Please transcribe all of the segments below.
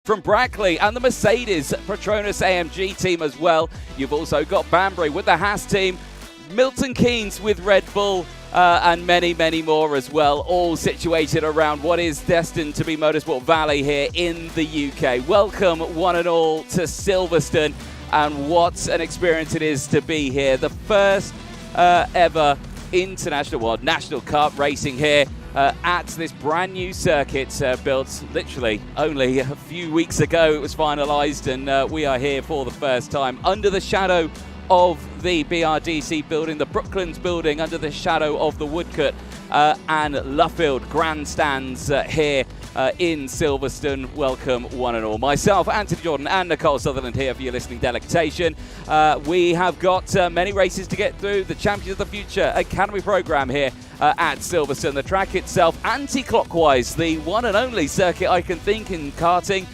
from Brackley and the Mercedes Petronas AMG team as well. You've also got Banbury with the Haas team, Milton Keynes with Red Bull, and many, many more as well, all situated around what is destined to be Motorsport Valley here in the UK. Welcome one and all to Silverstone, and what an experience it is to be here. The first ever national kart racing here at this brand new circuit, built literally only a few weeks ago. It was finalised, and we are here for the first time under the shadow of the BRDC building, the Brooklands building, under the shadow of the Woodcut and Luffield grandstands here in Silverstone. Welcome one and all. Myself, Anthony Jordan, and Nicole Sutherland here for your listening delectation. We have got many races to get through. The Champions of the Future Academy program here at Silverstone. The track itself anti-clockwise, the one and only circuit I can think in karting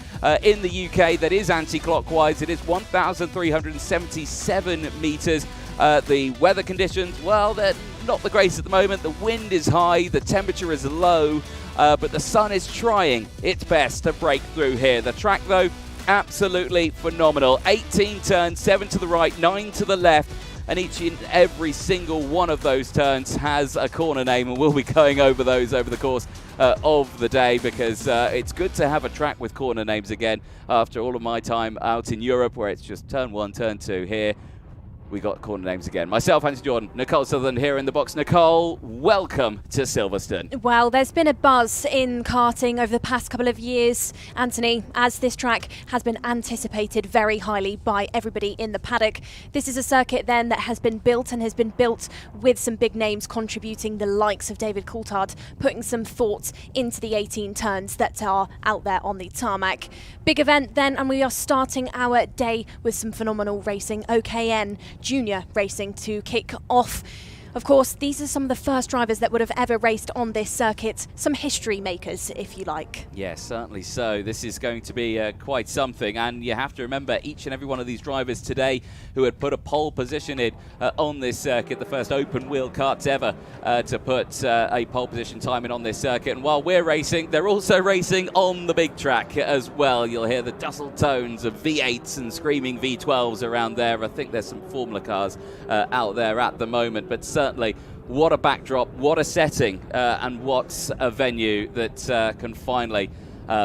in the UK that is anti-clockwise. It is 1,377 metres. The weather conditions, well, they're not the greatest at the moment. The wind is high, the temperature is low, but the sun is trying its best to break through here. The track, though, absolutely phenomenal. 18 turns, 7 to the right, 9 to the left, and each and every single one of those turns has a corner name, and we'll be going over those over the course of the day, because it's good to have a track with corner names again after all of my time out in Europe where it's just turn 1, turn 2. Here we got corner names again. Myself, Anthony Jordan, Nicole Sutherland here in the box. Nicole, welcome to Silverstone. Well, there's been a buzz in karting over the past couple of years, Anthony, as this track has been anticipated very highly by everybody in the paddock. This is a circuit then that has been built with some big names contributing, the likes of David Coulthard, putting some thought into the 18 turns that are out there on the tarmac. Big event then, and we are starting our day with some phenomenal racing. OKN Junior racing to kick off. Of course, these are some of the first drivers that would have ever raced on this circuit. Some history makers, if you like. Yes, certainly so. This is going to be quite something, and you have to remember each and every one of these drivers today who had put a pole position in on this circuit, the first open-wheel karts ever to put a pole position time in on this circuit. And while we're racing, they're also racing on the big track as well. You'll hear the dustle tones of V8s and screaming V12s around there. I think there's some Formula cars out there at the moment, but certainly, what a backdrop, what a setting, and what a venue that can finally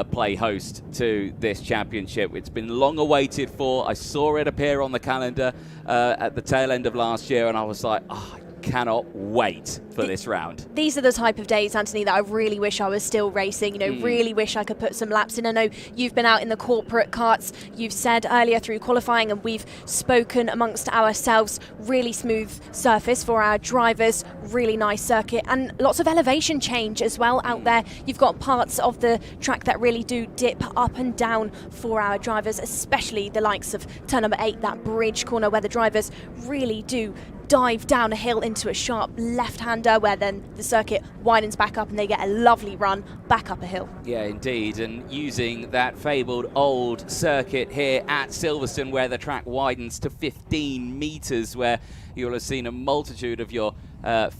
play host to this championship. It's been long awaited for. I saw it appear on the calendar at the tail end of last year, and I was like, I cannot wait for this round. These are the type of days, Anthony, that I really wish I was still racing. Really wish I could put some laps in. I know you've been out in the corporate karts. You've said earlier through qualifying, and we've spoken amongst ourselves, really smooth surface for our drivers, really nice circuit, and lots of elevation change as well out there. You've got parts of the track that really do dip up and down for our drivers, especially the likes of turn number 8, that bridge corner where the drivers really do dive down a hill into a sharp left-hander, where then the circuit widens back up and they get a lovely run back up a hill. Yeah, indeed, and using that fabled old circuit here at Silverstone, where the track widens to 15 metres, where you'll have seen a multitude of your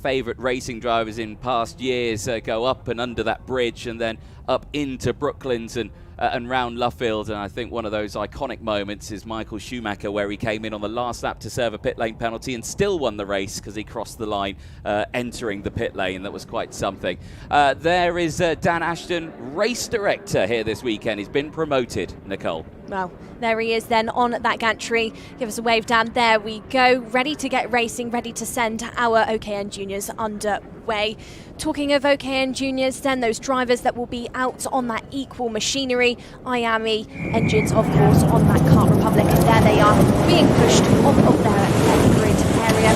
favourite racing drivers in past years go up and under that bridge and then up into Brooklands and round Luffield. And I think one of those iconic moments is Michael Schumacher, where he came in on the last lap to serve a pit lane penalty and still won the race because he crossed the line entering the pit lane. That was quite something. There is Dan Ashton, race director here this weekend. He's been promoted, Nicole. Well, there he is then on that gantry. Give us a wave, Dan. There we go. Ready to get racing, ready to send our OKN Juniors underway. Talking of OKN Juniors, then those drivers that will be out on that equal machinery, Miami engines, of course, on that Kart Republic. And there they are, being pushed off of their grid area.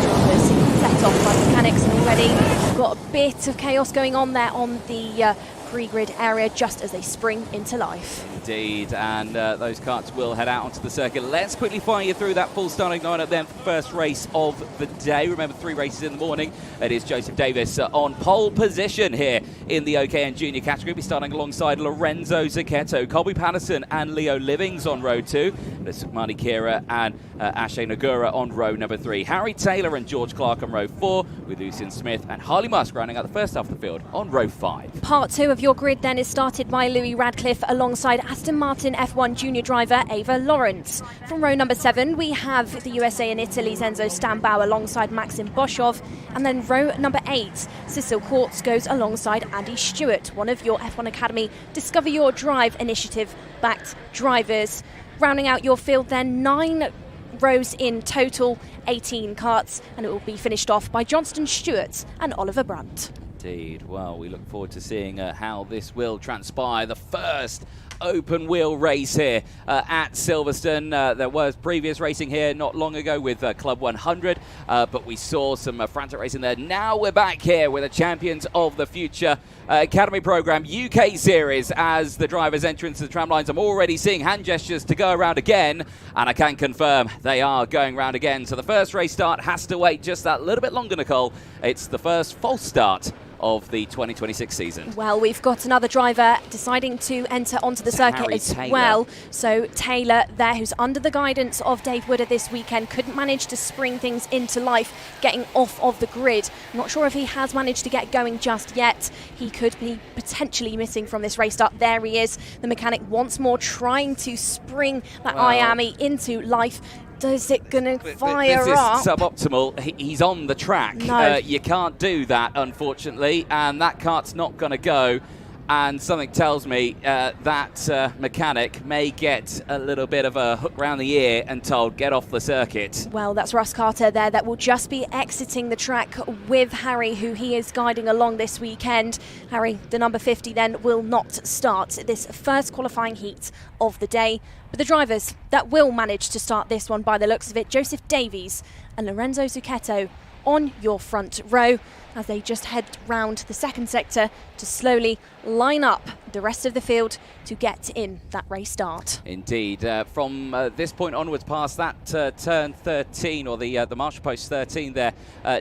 Drivers set off by mechanics already. Got a bit of chaos going on there on the pre-grid area just as they spring into life. Indeed, and those karts will head out onto the circuit. Let's quickly fire you through that full starting lineup then for the first race of the day. Remember, 3 races in the morning. It is Joseph Davis on pole position here in the OKN Junior category. We'll be starting alongside Lorenzo Zucchetto, Colby Patterson and Leo Livings on row 2. There's Sukmani Kira and Ashe Nagura on row number 3. Harry Taylor and George Clark on row 4, with Lucian Smith and Harley Musk rounding out the first half of the field on row 5. Part 2 of your grid then is started by Louis Radcliffe alongside Aston Martin F1 junior driver Ava Lawrence. From row number 7 we have the USA and Italy's Enzo Stambau alongside Maxim Boshov, and then row number 8 Cecil Courts goes alongside Andy Stewart, one of your F1 Academy Discover Your Drive initiative backed drivers. Rounding out your field then, 9 rows in total, 18 karts, and it will be finished off by Johnston Stewart and Oliver Brandt. Indeed. Well, we look forward to seeing how this will transpire. The first open wheel race here at Silverstone. There was previous racing here not long ago with Club 100, but we saw some frantic racing there. Now we're back here with the Champions of the Future Academy Programme UK Series as the drivers enter into the tram lines. I'm already seeing hand gestures to go around again, and I can confirm they are going round again. So the first race start has to wait just that little bit longer, Nicole. It's the first false start of the 2026 season. Well, we've got another driver deciding to enter onto the circuit Harry as Taylor. well. So Taylor there, who's under the guidance of Dave Wooder this weekend, couldn't manage to spring things into life, getting off of the grid. I'm not sure if he has managed to get going just yet. He could be potentially missing from this race start. There he is, the mechanic once more trying to spring that Miami into life. Is it going to fire up? This is suboptimal. He's on the track. No. You can't do that, unfortunately, and that kart's not going to go. And something tells me that mechanic may get a little bit of a hook round the ear and told, get off the circuit. Well, that's Russ Carter there that will just be exiting the track with Harry, who he is guiding along this weekend. Harry, the number 50 then, will not start this first qualifying heat of the day. But the drivers that will manage to start this one by the looks of it, Joseph Davies and Lorenzo Zucchetto on your front row as they just head round the second sector to slowly line up the rest of the field to get in that race start. Indeed. From this point onwards, past that turn 13, or the marshal post 13 there,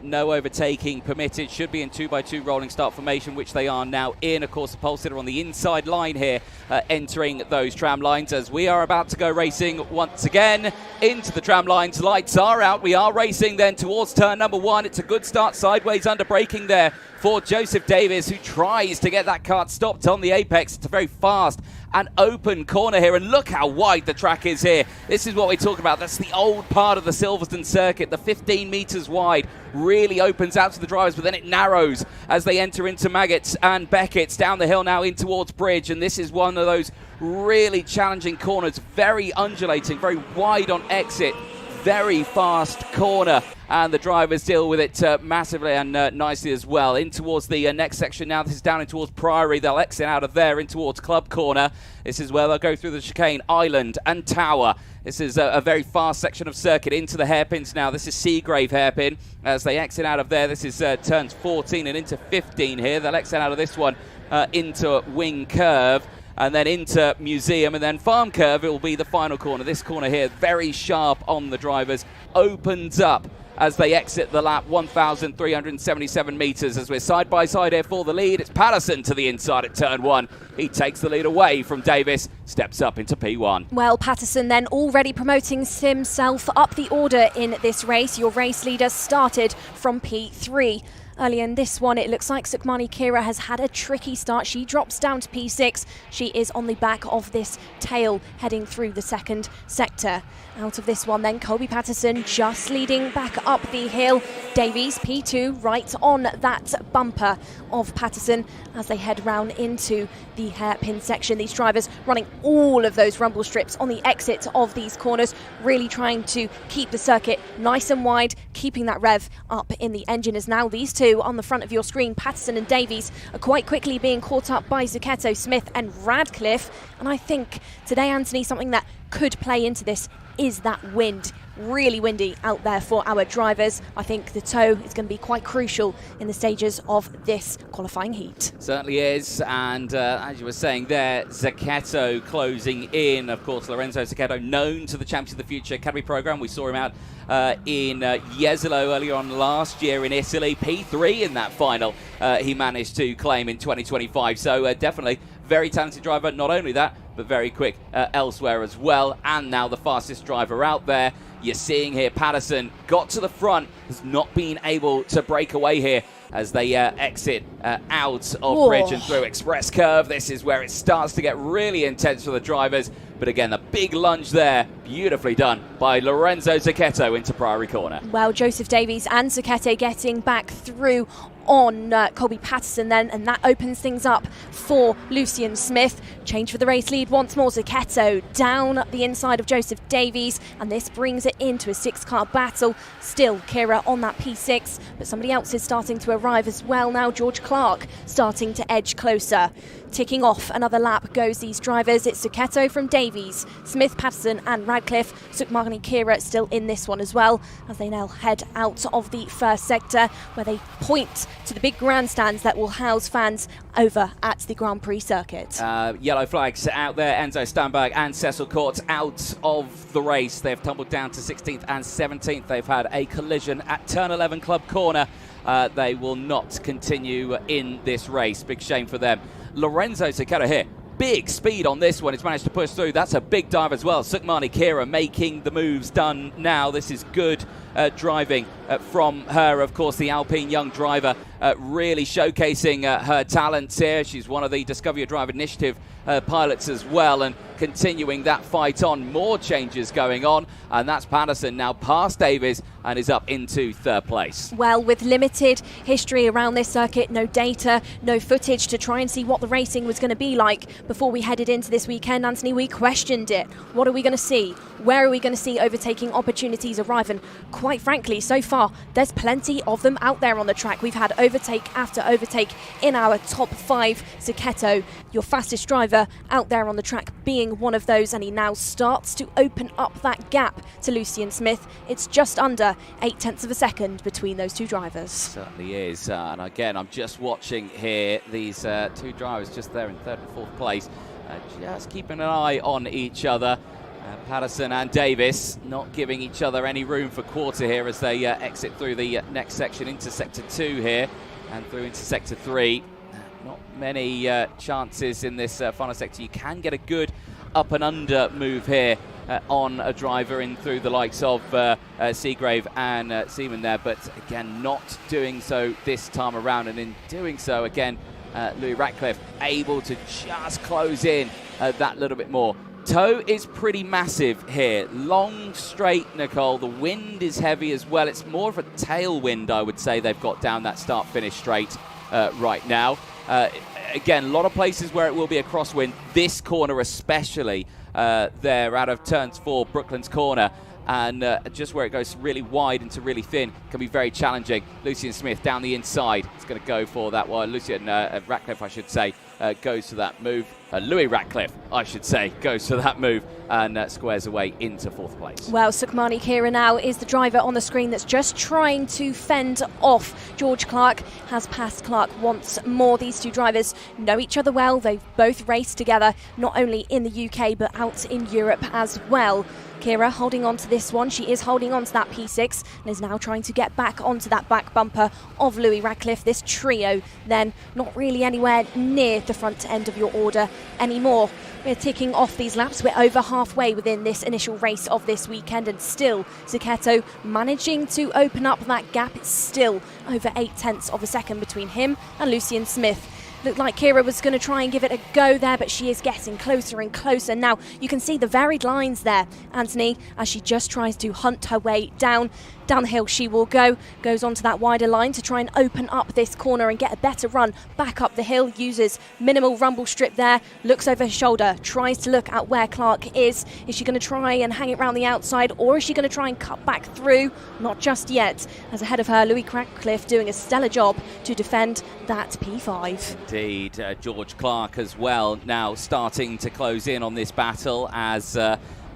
no overtaking permitted. Should be in 2x2 rolling start formation, which they are now in. Of course, the pole sitter on the inside line here, entering those tram lines as we are about to go racing once again into the tram lines. Lights are out. We are racing then towards turn number 1. It's a good start sideways under braking there for Joseph Davies, who tries to get that kart stopped on the apex. It's a very fast and open corner here, and look how wide the track is here. This is what we talk about. That's the old part of the Silverstone circuit. The 15 metres wide really opens out to the drivers, but then it narrows as they enter into Maggots and Beckett's down the hill now in towards Bridge, and this is one of those really challenging corners, very undulating, very wide on exit, very fast corner, and the drivers deal with it massively and nicely as well. In towards the next section now. This is down in towards Priory. They'll exit out of there in towards Club Corner. This is where they'll go through the chicane, Island and Tower. This is a very fast section of circuit into the hairpins now. This is Seagrave hairpin as they exit out of there. This is turns 14 and into 15 here. They'll exit out of this one into Wing Curve, and then into Museum, and then Farm Curve. It will be the final corner. This corner here, very sharp on the drivers, opens up as they exit the lap, 1,377 metres. As we're side by side here for the lead, it's Patterson to the inside at turn 1. He takes the lead away from Davis, steps up into P1. Well, Patterson then already promoting himself up the order in this race. Your race leader started from P3. Early in this one, it looks like Sukmani Kira has had a tricky start. She drops down to P6. She is on the back of this tail heading through the second sector. Out of this one then, Colby Patterson just leading back up the hill. Davies, P2, right on that bumper of Patterson as they head round into the hairpin section. These drivers running all of those rumble strips on the exit of these corners, really trying to keep the circuit nice and wide, keeping that rev up in the engine. As now these two on the front of your screen, Patterson and Davies, are quite quickly being caught up by Zucchetto, Smith and Radcliffe. And I think today, Anthony, something that could play into this is that wind. Really windy out there for our drivers. I think the tow is going to be quite crucial in the stages of this qualifying heat. Certainly is, and as you were saying there, Zucchetto closing in. Of course, Lorenzo Zucchetto, known to the Champions of the Future Academy program. We saw him out in Jesolo earlier on last year in Italy. P3 in that final he managed to claim in 2025. So definitely very talented driver. Not only that, but very quick elsewhere as well. And now the fastest driver out there. You're seeing here Patterson got to the front, has not been able to break away here as they exit out of bridge and through express curve. This is where it starts to get really intense for the drivers. But again, the big lunge there, beautifully done by Lorenzo Zucchetto into Priory Corner. Well, Joseph Davies and Zucchetto getting back through on Colby Patterson then, and that opens things up for Lucian Smith. Change for the race lead once more. Zucchetto down the inside of Joseph Davies, and this brings it into a 6-car battle. Still Kira on that P6, but somebody else is starting to arrive as well now. George Clark starting to edge closer. Ticking off another lap goes these drivers. It's Zucchetto from Davies, Smith, Patterson and Radcliffe. Sukmani Kira still in this one as well, as they now head out of the first sector, where they point to the big grandstands that will house fans over at the Grand Prix circuit. Yellow flags out there. Enzo Stamberg and Cecil Court out of the race. They've tumbled down to 16th and 17th. They've had a collision at turn 11 Club Corner. They will not continue in this race. Big shame for them. Lorenzo Zucchetto here. Big speed on this one. He's managed to push through. That's a big dive as well. Sukmani Kira making the moves done now. This is good driving from her. Of course, the Alpine young driver really showcasing her talents here. She's one of the Discover Drive Initiative pilots as well, and continuing that fight on. More changes going on, and that's Patterson now past Davies and is up into third place. Well, with limited history around this circuit, no data, no footage to try and see what the racing was going to be like before we headed into this weekend, Anthony, we questioned it. What are we going to see? Where are we going to see overtaking opportunities arrive? And quite frankly, so far, there's plenty of them out there on the track. We've had overtake after overtake in our top 5. Zucchetto, your fastest driver out there on the track, being one of those, and he now starts to open up that gap to Lucian Smith. It's just under 0.8 of a second between those two drivers. Certainly is. And again, I'm just watching here these two drivers just there in third and fourth place, just keeping an eye on each other. Patterson and Davis not giving each other any room for quarter here as they exit through the next section into sector 2 here and through into sector 3. Not many chances in this final sector. You can get a good up and under move here on a driver in through the likes of Seagrave and Seaman there, but again not doing so this time around, and in doing so again Louis Ratcliffe able to just close in that little bit more. Toe is pretty massive here. Long straight, Nicole. The wind is heavy as well. It's more of a tailwind, I would say, they've got down that start-finish straight right now. Again, a lot of places where it will be a crosswind. This corner especially, there out of turns 4, Brooklands Corner. And just where it goes really wide into really thin can be very challenging. Lucian Smith down the inside is going to go for that one. Lucian Ratcliffe, I should say, goes to that move. Louis Ratcliffe, I should say, goes to that move and squares away into fourth place. Well, Sukmani Kira now is the driver on the screen that's just trying to fend off George Clark. Has passed Clark once more. These two drivers know each other well. They've both raced together, not only in the UK, but out in Europe as well. Kira holding on to this one. She is holding on to that P6 and is now trying to get back onto that back bumper of Louis Ratcliffe. This trio then not really anywhere near the front end of your order anymore. We're ticking off these laps. We're over halfway within this initial race of this weekend, and still Zucchetto managing to open up that gap. It's still over 0.8 of a second between him and Lucian Smith. Looked like Kira was going to try and give it a go there, but she is getting closer and closer. Now you can see the varied lines there, Anthony, as she just tries to hunt her way down. Down the hill she will go, goes onto that wider line to try and open up this corner and get a better run back up the hill. Uses minimal rumble strip there, looks over her shoulder, tries to look at where Clark is. Is she going to try and hang it round the outside, or is she going to try and cut back through? Not just yet, as ahead of her Louis Ratcliffe doing a stellar job to defend that P5. Indeed, George Clark as well now starting to close in on this battle as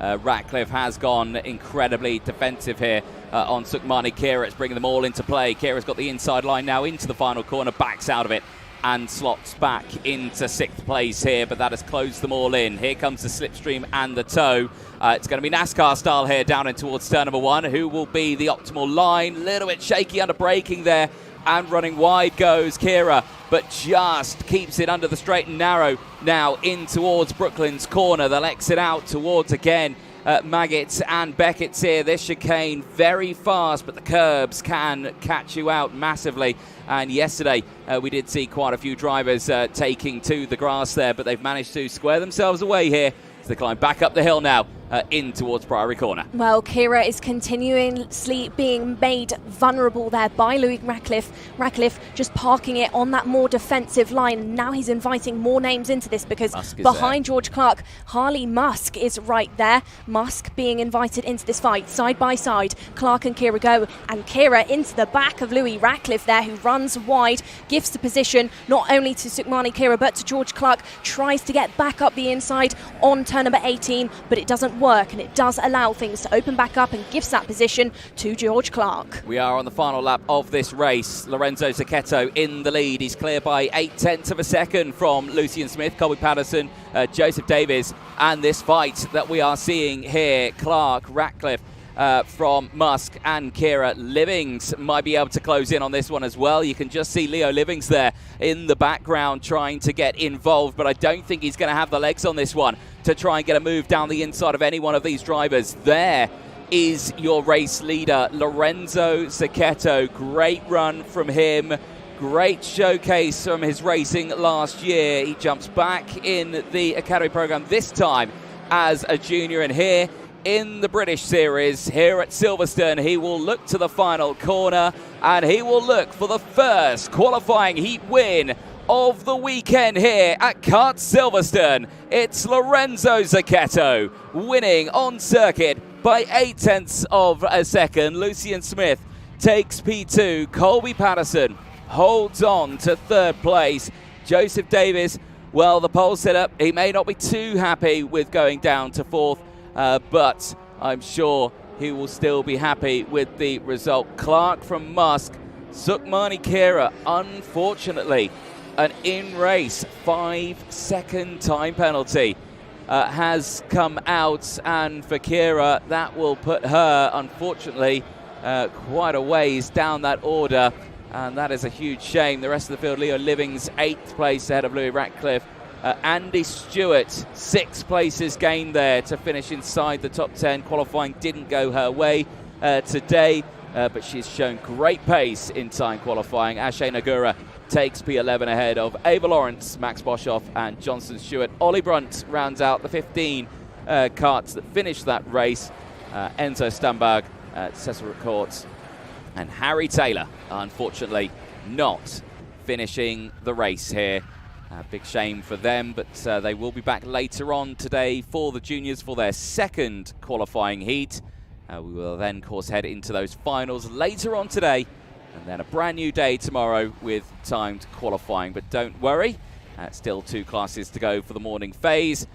Ratcliffe has gone incredibly defensive here on Sukmani Kira. It's bringing them all into play. Kira's got the inside line now into the final corner, backs out of it and slots back into 6th place here, but that has closed them all in. Here comes the slipstream and the tow. It's going to be NASCAR style here down in towards turn number 1. Who will be the optimal line? Little bit shaky under braking there, and running wide goes Kira, but just keeps it under the straight and narrow now in towards Brooklyn's corner. They'll exit out towards again Maggots and Beckett's here. This chicane very fast, but the curbs can catch you out massively. And yesterday we did see quite a few drivers taking to the grass there, but they've managed to square themselves away here. So they climb back up the hill now in towards Priory Corner. Well, Kira is continuously being made vulnerable there by Louis Ratcliffe. Ratcliffe just parking it on that more defensive line. Now he's inviting more names into this because behind George Clark, Harley Musk is right there. Musk being invited into this fight. Side by side, Clark and Kira go. And Kira into the back of Louis Ratcliffe there, who runs wide, gives the position not only to Sukmani Kira but to George Clark. Tries to get back up the inside on turn number 18, but it doesn't work, and it does allow things to open back up and gives that position to George Clark. We are on the final lap of this race. Lorenzo Zucchetto in the lead. He's clear by 0.8 of a second from Lucian Smith, Colby Patterson, Joseph Davies, and this fight that we are seeing here, Clark, Ratcliffe, from Musk and Kira. Livings might be able to close in on this one as well. You can just see Leo Livings there in the background trying to get involved, but I don't think he's going to have the legs on this one to try and get a move down the inside of any one of these drivers. There is your race leader, Lorenzo Zucchetto. Great run from him. Great showcase from his racing last year. He jumps back in the Academy program this time as a junior, and here in the British Series, here at Silverstone, he will look to the final corner and he will look for the first qualifying heat win of the weekend here at Kart Silverstone. It's Lorenzo Zucchetto winning on circuit by 0.8 of a second. Lucian Smith takes P2. Colby Patterson holds on to 3rd place. Joseph Davies, well, the poll set up. He may not be too happy with going down to 4th, but I'm sure he will still be happy with the result. Clark from Musk, Sukmani Kira, unfortunately, an in-race 5-second time penalty has come out, and for Kira, that will put her, unfortunately, quite a ways down that order, and that is a huge shame. The rest of the field, Leo Livings, 8th place ahead of Louis Ratcliffe. Andy Stewart, 6 places gained there to finish inside the top 10. Qualifying didn't go her way today, but she's shown great pace in time qualifying. Ashay Nagura takes P11 ahead of Ava Lawrence, Max Boshoff, and Johnson Stewart. Ollie Brunt rounds out the 15 karts that finished that race. Enzo Stamberg, Cecil Courts, and Harry Taylor, unfortunately, not finishing the race here. Big shame for them, but they will be back later on today for the juniors for their 2nd qualifying heat. We will then, of course, head into those finals later on today, and then a brand new day tomorrow with timed qualifying. But don't worry, still 2 classes to go for the morning phase.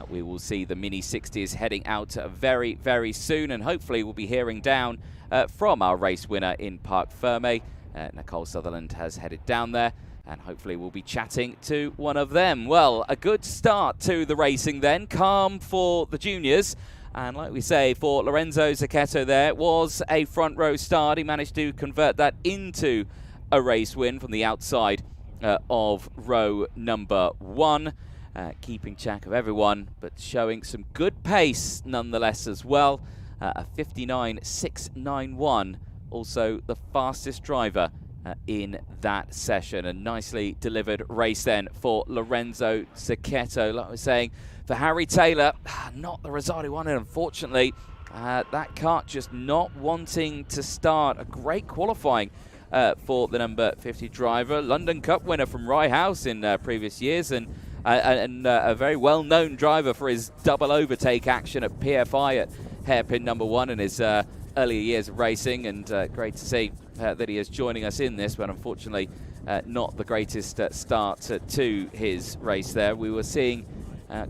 We will see the Mini 60s heading out very, very soon, and hopefully we'll be hearing down from our race winner in Parc Ferme. Nicole Sutherland has headed down there, and hopefully we'll be chatting to one of them. Well, a good start to the racing then. Calm for the juniors. And like we say, for Lorenzo Zucchetto there, it was a front row start. He managed to convert that into a race win from the outside of row number 1. Keeping track of everyone, but showing some good pace nonetheless as well. A 59.691, also the fastest driver in that session. A nicely delivered race then for Lorenzo Zucchetto. Like I was saying, for Harry Taylor, not the result he wanted, unfortunately. That kart just not wanting to start. A great qualifying for the number 50 driver. London Cup winner from Rye House in previous years, and a very well-known driver for his double overtake action at PFI at hairpin number 1 in his earlier years of racing, and great to see that he is joining us in this, but unfortunately not the greatest start to his race there. We were seeing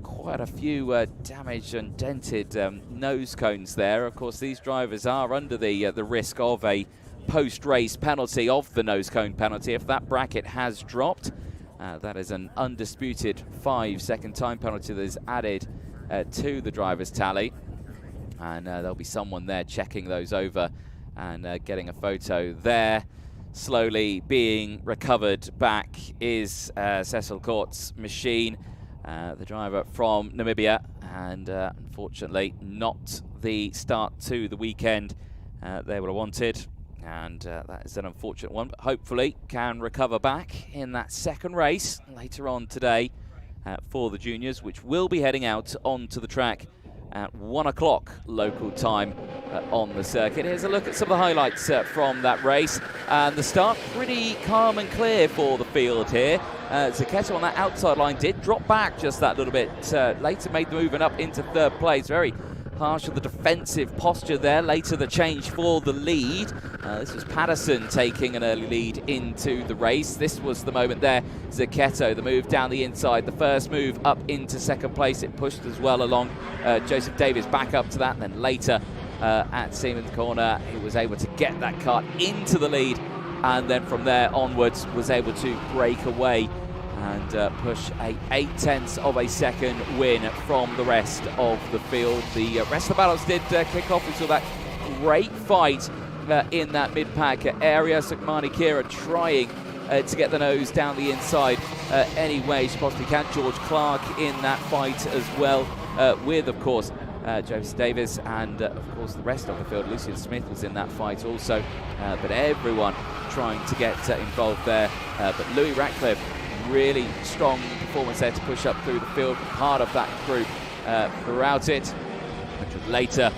Quite a few damaged and dented nose cones there. Of course, these drivers are under the risk of a post-race penalty, of the nose cone penalty. If that bracket has dropped, that is an undisputed 5-second time penalty that is added to the driver's tally. And there'll be someone there checking those over and getting a photo there. Slowly being recovered back is Cecil Court's machine, the driver from Namibia, and unfortunately not the start to the weekend they would have wanted, and that is an unfortunate one, but hopefully can recover back in that second race later on today for the juniors, which will be heading out onto the track at 1 o'clock local time on the circuit. Here's a look at some of the highlights from that race. And the start pretty calm and clear for the field here. Zucchetto on that outside line did drop back just that little bit. Later made the move and up into third place. Very harsh with the defensive posture there. Later the change for the lead. This was Patterson taking an early lead into the race. This was the moment there. Zucchetto, the move down the inside. The first move up into second place. It pushed as well along. Joseph Davis back up to that. And then later at Siemens Corner, he was able to get that kart into the lead. And then from there onwards was able to break away and push a 0.8 of a second win from the rest of the field. The rest of the battles did kick off. We saw that great fight in that mid-pack area. Sukmani Kira trying to get the nose down the inside any way she possibly can. George Clark in that fight as well, with, of course, Joseph Davis and, of course, the rest of the field. Lucian Smith was in that fight also, but everyone trying to get involved there. But Louis Ratcliffe, really strong performance there to push up through the field, part of that group throughout it, which would later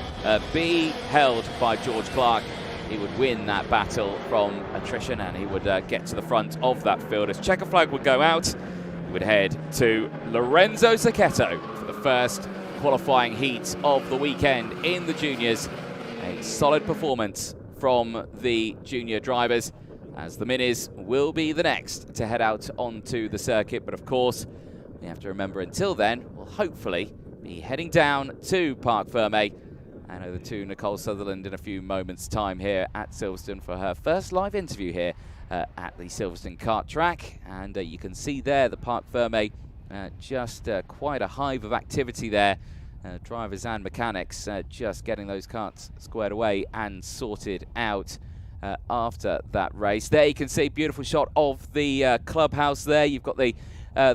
be held by George Clark. He would win that battle from attrition and he would get to the front of that field. As checker flag would go out, he would head to Lorenzo Zucchetto for the first qualifying heat of the weekend in the juniors. A solid performance from the junior drivers, as the Minis will be the next to head out onto the circuit. But of course, we have to remember until then, we'll hopefully be heading down to Parc Ferme and over to Nicole Sutherland in a few moments' time here at Silverstone for her first live interview here at the Silverstone kart track. And you can see there the Parc Ferme, just quite a hive of activity there. Drivers and mechanics just getting those karts squared away and sorted out after that race. There you can see beautiful shot of the clubhouse there. You've got the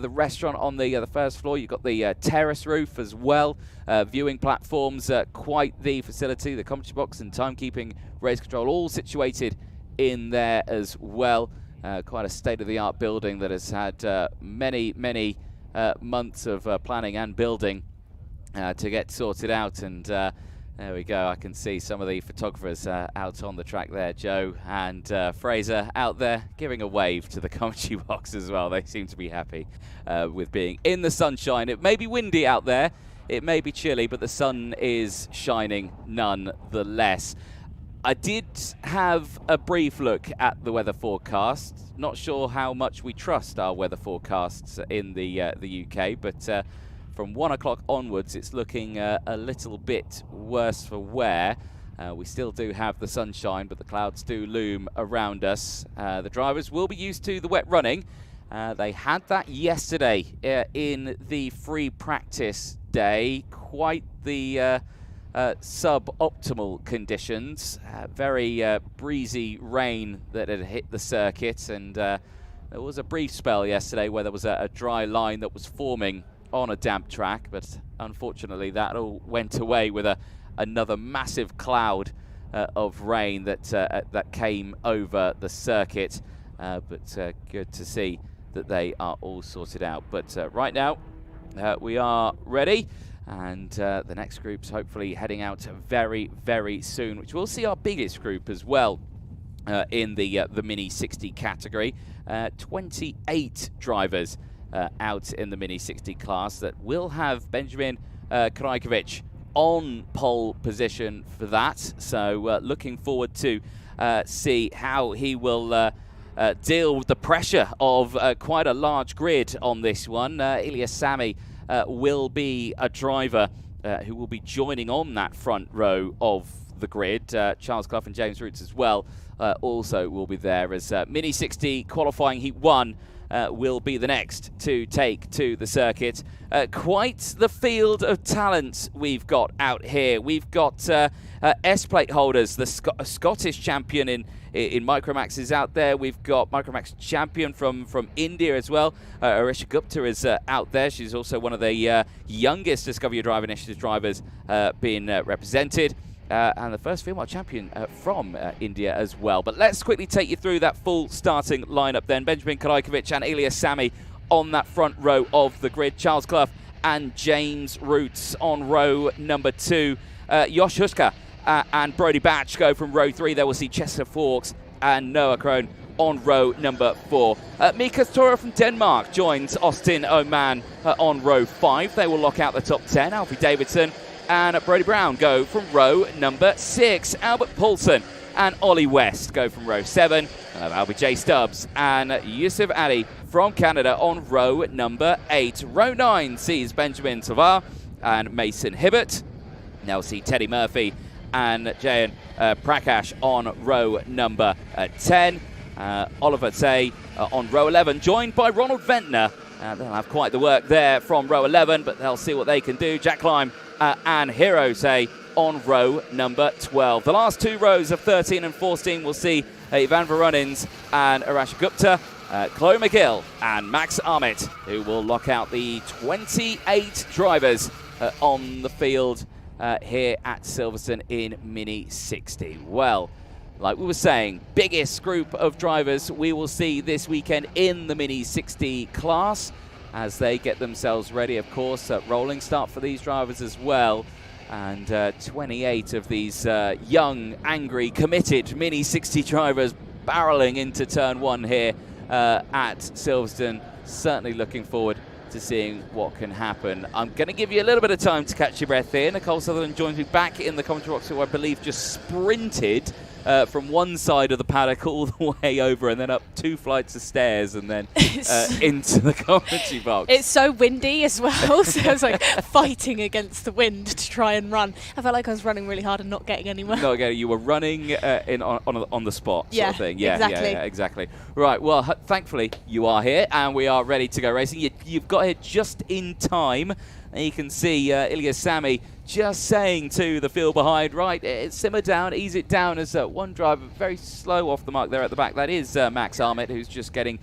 restaurant on the first floor. You've got the terrace roof as well. Viewing platforms, quite the facility. The commentary box and timekeeping, race control, all situated in there as well. Quite a state-of-the-art building that has had many months of planning and building to get sorted out. And there we go. I can see some of the photographers out on the track there. Joe and Fraser out there giving a wave to the commentary box as well. They seem to be happy with being in the sunshine. It may be windy out there. It may be chilly, but the sun is shining nonetheless. I did have a brief look at the weather forecast. Not sure how much we trust our weather forecasts in the UK, but from 1 o'clock onwards, it's looking a little bit worse for wear. We still do have the sunshine, but the clouds do loom around us. The drivers will be used to the wet running. They had that yesterday in the free practice day. Quite the suboptimal conditions. Very breezy rain that had hit the circuit, and there was a brief spell yesterday where there was a dry line that was forming on a damp track, but unfortunately that all went away with another massive cloud of rain that came over the circuit. But good to see that they are all sorted out. But right now we are ready, and the next group's hopefully heading out very soon, which will see our biggest group as well in the Mini 60 category. 28 drivers out in the Mini 60 class that will have Benjamin Krajkovic on pole position for that. So looking forward to see how he will deal with the pressure of quite a large grid on this one. Ilya Sami will be a driver who will be joining on that front row of the grid. Charles Clough and James Roots as well also will be there, as Mini 60 qualifying Heat 1 will be the next to take to the circuit. Quite the field of talent we've got out here. We've got S-plate holders, the Scottish champion in Micromax is out there. We've got Micromax champion from India as well. Arisha Gupta is out there. She's also one of the youngest Discover Your Drive Initiative drivers being represented. And the first female champion from India as well. But let's quickly take you through that full starting lineup then. Benjamin Karajkovic and Ilya Sami on that front row of the grid. Charles Clough and James Roots on row number 2. Josh Huska and Brody Batch go from row 3. There we'll see Chester Fawkes and Noah Krohn on row number 4. Mika Tora from Denmark joins Austin Oman on row 5. They will lock out the top 10. Alfie Davidson and Brody Brown go from row number 6. Albert Paulson and Ollie West go from row 7. Albie J. Stubbs and Yusuf Ali from Canada on row number 8. Row 9 sees Benjamin Savar and Mason Hibbert. Now we'll see Teddy Murphy and Jayan Prakash on row number 10. Oliver Tay on row 11, joined by Ronald Ventnor. They'll have quite the work there from row 11, but they'll see what they can do. Jack Lime and Hirose on row number 12. The last 2 rows of 13 and 14 will see Ivan Varunins and Arash Gupta, Chloe McGill and Max Ahmet, who will lock out the 28 drivers on the field here at Silverstone in Mini 60. Well, like we were saying, biggest group of drivers we will see this weekend in the Mini 60 class as they get themselves ready. Of course, rolling start for these drivers as well. And 28 of these young, angry, committed Mini 60 drivers barreling into turn 1 here at Silverstone. Certainly looking forward to seeing what can happen. I'm going to give you a little bit of time to catch your breath here. Nicole Sutherland joins me back in the commentary box, who I believe just sprinted from one side of the paddock all the way over and then up 2 flights of stairs and then into the commentary box. It's so windy as well, so I was like fighting against the wind to try and run. I felt like I was running really hard and not getting anywhere. Not getting, you were running on the spot sort of thing. Yeah, exactly. Yeah, exactly. Right, well, thankfully you are here and we are ready to go racing. You've got here just in time. And you can see Ilya Sami just saying to the field behind, right, simmer down, ease it down, as one driver very slow off the mark there at the back. That is Max Ahmet, who's just getting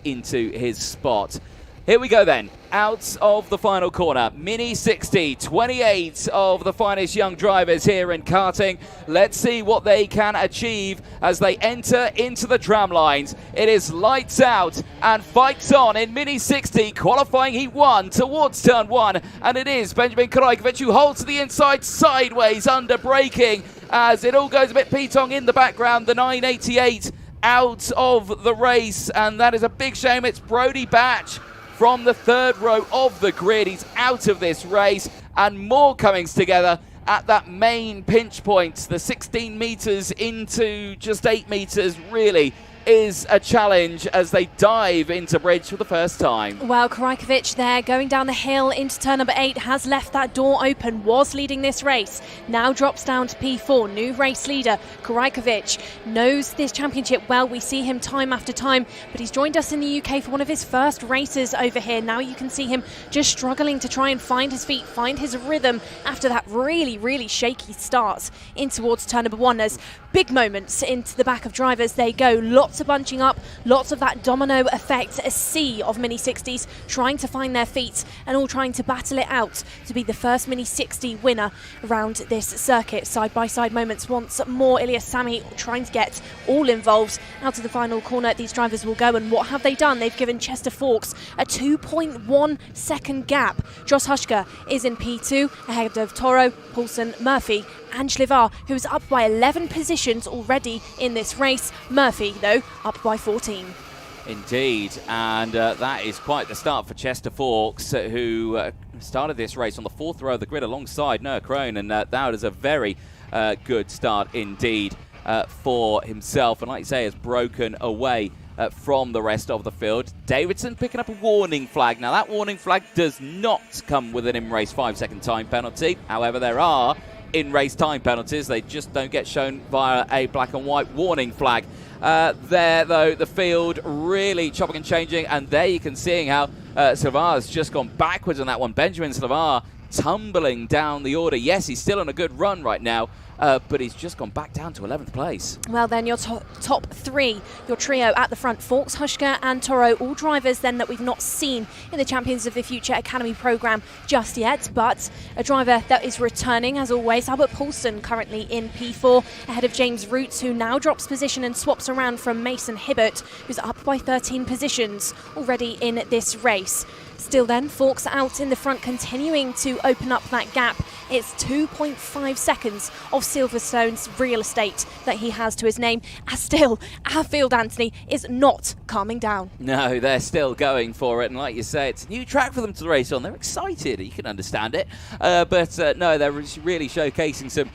into his spot. Here we go then, out of the final corner. Mini 60, 28 of the finest young drivers here in karting. Let's see what they can achieve as they enter into the tram lines. It is lights out and fights on in Mini 60, qualifying Heat 1 towards turn 1. And it is Benjamin Karajkovic who holds to the inside sideways under braking as it all goes a bit petong in the background. The 988 out of the race, and that is a big shame. It's Brody Batch from the 3rd row of the grid. He's out of this race, and more coming together at that main pinch point. The 16 meters into just 8 meters really is a challenge as they dive into bridge for the first time. Well, Karajkovic there going down the hill into turn number 8 has left that door open, was leading this race, now drops down to P4, new race leader. Karajkovic knows this championship well. We see him time after time, but he's joined us in the UK for one of his first races over here. Now you can see him just struggling to try and find his feet, find his rhythm after that really, really shaky start in towards turn number 1. As big moments into the back of drivers they go, lots of bunching up, lots of that domino effect, a sea of Mini 60s trying to find their feet and all trying to battle it out to be the first Mini 60 winner around this circuit. Side by side moments once more. Ilya Sami trying to get all involved. Out of the final corner these drivers will go, and what have they done? They've given Chester Fawkes a 2.1 second gap. Josh Hushka is in P2 ahead of Toro, Paulson, Murphy and Schlivar, who's up by 11 positions already in this race. Murphy, though, up by 14. Indeed, and that is quite the start for Chester Fawkes, who started this race on the 4th row of the grid alongside Noah Krohn, and that is a very good start indeed for himself, and like you say, has broken away from the rest of the field. Davidson picking up a warning flag. Now, that warning flag does not come with an in-race 5-second time penalty. However, there are in-race time penalties. They just don't get shown via a black and white warning flag. There, though, the field really chopping and changing, and there you can see how Slavar's just gone backwards on that one. Benjamin Slavar tumbling down the order. Yes, he's still on a good run right now, but he's just gone back down to 11th place. Well, then your top three, your trio at the front, Fawkes, Hushka and Toro, all drivers then that we've not seen in the Champions of the Future Academy programme just yet, but a driver that is returning as always, Albert Paulson, currently in P4 ahead of James Roots, who now drops position and swaps around from Mason Hibbert, who's up by 13 positions already in this race. Still then, Fawkes out in the front, continuing to open up that gap. It's 2.5 seconds of Silverstone's real estate that he has to his name. As still, our field, Anthony, is not calming down. No, they're still going for it. And like you say, it's a new track for them to race on. They're excited. You can understand it. But no, they're really showcasing some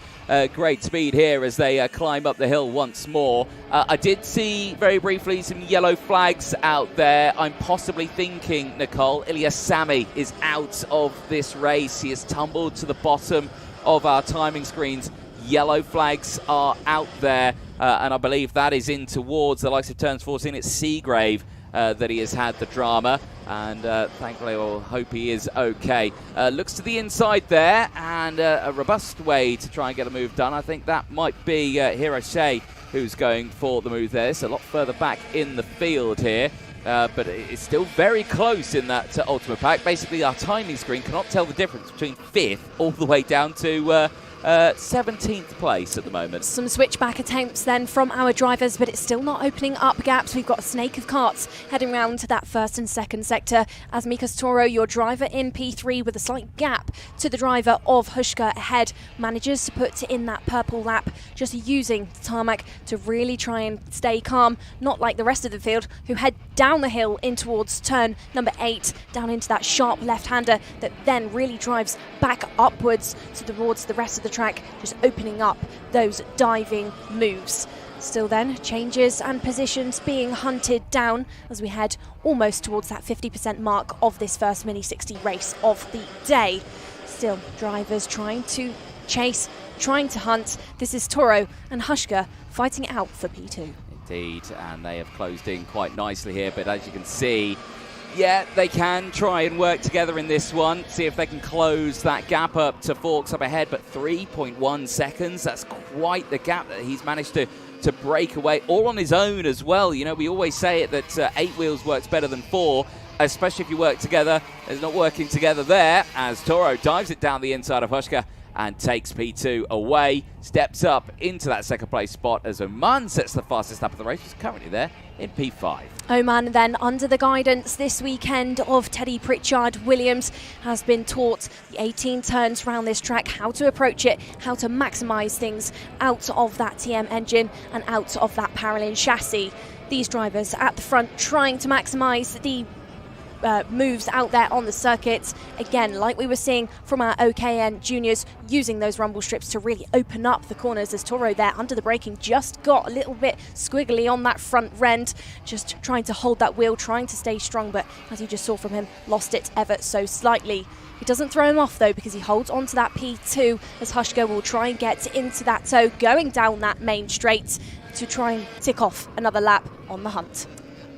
great speed here as they climb up the hill once more. I did see very briefly some yellow flags out there. I'm possibly thinking, Nicole, Ilya Sami is out of this race. He has tumbled to the bottom of our timing screens. Yellow flags are out there, and I believe that is in towards the likes of turns 14. It's Seagrave that he has had the drama, and thankfully we'll hope he is okay. Looks to the inside there, and a robust way to try and get a move done. I think that might be Hirose who's going for the move there. It's a lot further back in the field here. But it's still very close in that Ultimate Pack. Basically, our timing screen cannot tell the difference between 5th all the way down to 17th place at the moment. Some switchback attempts then from our drivers, but it's still not opening up gaps. We've got a snake of karts heading round to that first and second sector as Mikas Toro, your driver in P3 with a slight gap to the driver of Hushka ahead, manages to put in that purple lap, just using the tarmac to really try and stay calm, not like the rest of the field who head down the hill in towards turn number 8, down into that sharp left-hander that then really drives back upwards towards the rest of the track, just opening up those diving moves. Still then, changes and positions being hunted down as we head almost towards that 50% mark of this first Mini 60 race of the day. Still, drivers trying to chase, trying to hunt. This is Toro and Hushka fighting it out for P2. Indeed, and they have closed in quite nicely here, but as you can see, yeah, they can try and work together in this one, see if they can close that gap up to Fawkes up ahead, but 3.1 seconds, that's quite the gap that he's managed to break away, all on his own as well. You know, we always say it that 8 wheels works better than 4, especially if you work together. It's not working together there, as Toro dives it down the inside of Hushka and takes P2 away, steps up into that second place spot as Oman sets the fastest lap of the race, who's currently there in P5. Oman then under the guidance this weekend of Teddy Pritchard Williams has been taught the 18 turns around this track, how to approach it, how to maximise things out of that TM engine and out of that Paralin chassis. These drivers at the front trying to maximise the moves out there on the circuit. Again, like we were seeing from our OKN juniors, using those rumble strips to really open up the corners as Toro there under the braking just got a little bit squiggly on that front rend, just trying to hold that wheel, trying to stay strong, but as you just saw from him, lost it ever so slightly. It doesn't throw him off though, because he holds on to that P2 as Hushka will try and get into that toe going down that main straight to try and tick off another lap on the hunt.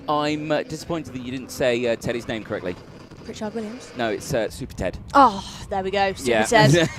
I'm disappointed that you didn't say Teddy's name correctly. Pritchard Williams? No, it's Super Ted. Oh, there we go, Super Ted.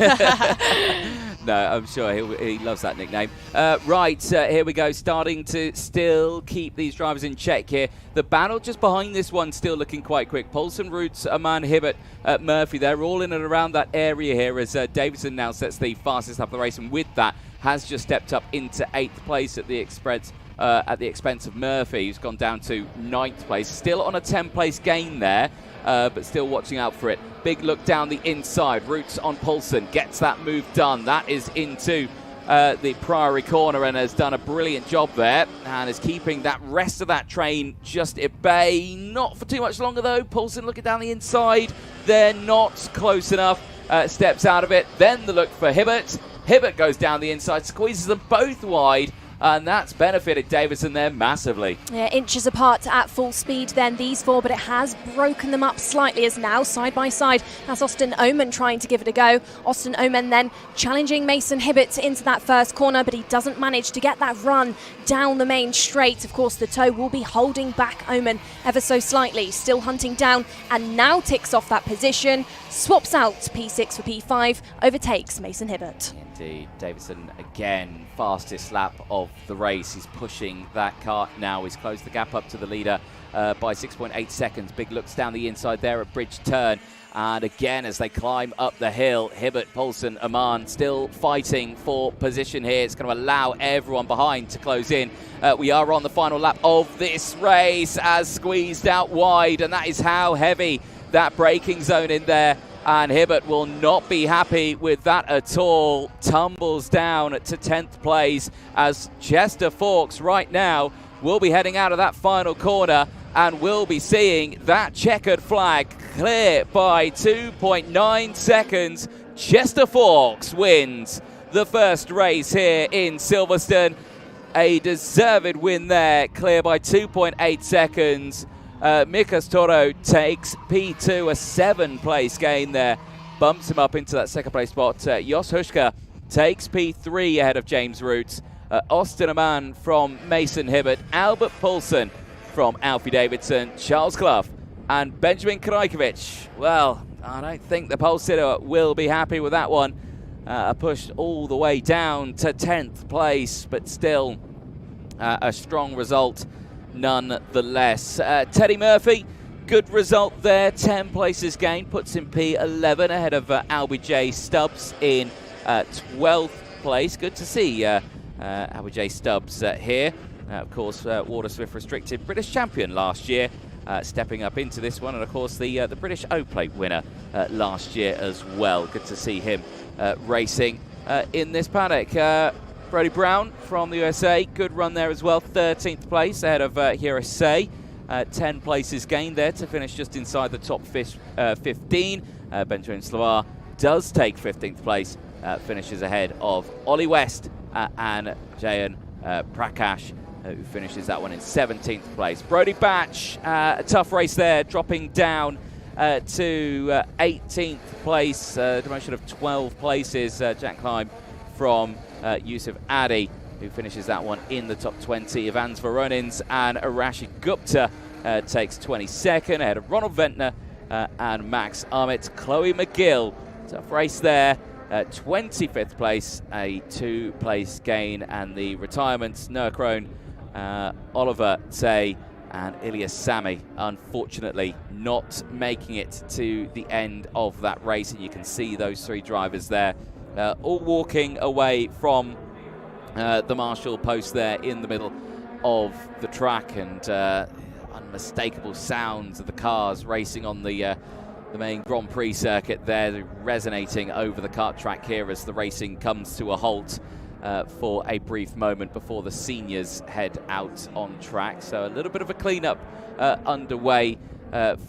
No, I'm sure he loves that nickname. Right, here we go, starting to still keep these drivers in check here. The battle just behind this one still looking quite quick. Paulson, Roots, Aman, Hibbert, Murphy, they're all in and around that area here as Davidson now sets the fastest lap of the race, and with that has just stepped up into 8th place at the expense of Murphy, who's gone down to 9th place. Still on a 10-place gain there, but still watching out for it. Big look down the inside. Roots on Paulson, gets that move done. That is into the Priory corner and has done a brilliant job there and is keeping that rest of that train just at bay. Not for too much longer though. Paulson looking down the inside. They're not close enough. Steps out of it. Then the look for Hibbert. Hibbert goes down the inside, squeezes them both wide. and that's benefited Davison there massively. Yeah, inches apart at full speed then, these four, but it has broken them up slightly as now side by side. That's Austin Oman trying to give it a go. Austin Oman then challenging Mason Hibbett into that first corner, but he doesn't manage to get that run down the main straight. Of course, the toe will be holding back Oman ever so slightly, still hunting down, and now ticks off that position, swaps out P6 for P5, overtakes Mason Hibbett. Indeed, Davison again, fastest lap of the race. He's pushing that kart now. He's closed the gap up to the leader by 6.8 seconds. Big looks down the inside there at bridge turn. And again, as they climb up the hill, Hibbett, Poulsen, Aman still fighting for position here. It's going to allow everyone behind to close in. We are on the final lap of this race as squeezed out wide, and that is how heavy that braking zone in there. And Hibbett will not be happy with that at all. Tumbles down to 10th place as Chester Fawkes right now will be heading out of that final corner, and we'll be seeing that checkered flag clear by 2.9 seconds. Chester Fawkes wins the first race here in Silverstone. A deserved win there, clear by 2.8 seconds. Mikas Toro takes P2, a 7th-place gain there. Bumps him up into that second-place spot. Jos Huschka takes P3 ahead of James Roots. Austin Aman from Mason Hibbett. Albert Poulsen from Alfie Davidson. Charles Clough and Benjamin Krajkovic. Well, I don't think the pole sitter will be happy with that one. Pushed all the way down to 10th place, but still a strong result nonetheless. Teddy Murphy, good result there. 10 places gained, puts him P11 ahead of Albie J. Stubbs in 12th place. Good to see Albie J. Stubbs here. Of course, Water Swift Restricted British champion last year, stepping up into this one, and of course the British O-Plate winner last year as well. Good to see him racing in this paddock. Brody Brown from the USA, good run there as well. 13th place ahead of Hirose. 10 places gained there to finish just inside the top 15. Benjamin Slavar does take 15th place, finishes ahead of Ollie West and Jayan Prakash, who finishes that one in 17th place. Brody Batch, a tough race there, dropping down to 18th place, demotion of 12 places. Jack Climb from Yusuf Adi, who finishes that one in the top 20. Ivans Voronins and Arashi Gupta takes 22nd ahead of Ronald Ventnor and Max Armit. Chloe McGill, tough race there, 25th place, a 2-place gain, and the retirements, Noah Crone, Oliver Tay and Ilias Sami, unfortunately not making it to the end of that race. And you can see those 3 drivers there all walking away from the marshal post there in the middle of the track, and unmistakable sounds of the cars racing on the main Grand Prix circuit there, resonating over the kart track here as the racing comes to a halt for a brief moment before the seniors head out on track. So a little bit of a cleanup underway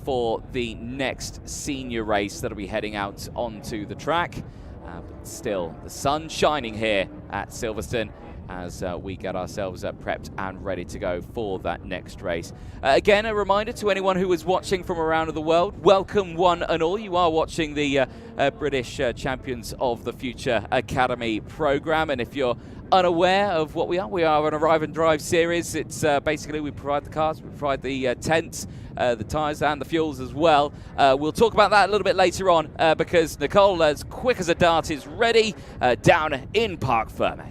for the next senior race that'll be heading out onto the track. But still, the sun shining here at Silverstone as we get ourselves prepped and ready to go for that next race. Again, a reminder to anyone who is watching from around the world, welcome one and all. You are watching the British Champions of the Future Academy program, and if you're unaware of what we are an Arrive and Drive series. It's basically we provide the cars, we provide the tents, the tyres and the fuels as well. We'll talk about that a little bit later on because Nicole, as quick as a dart, is ready down in Parc Ferme.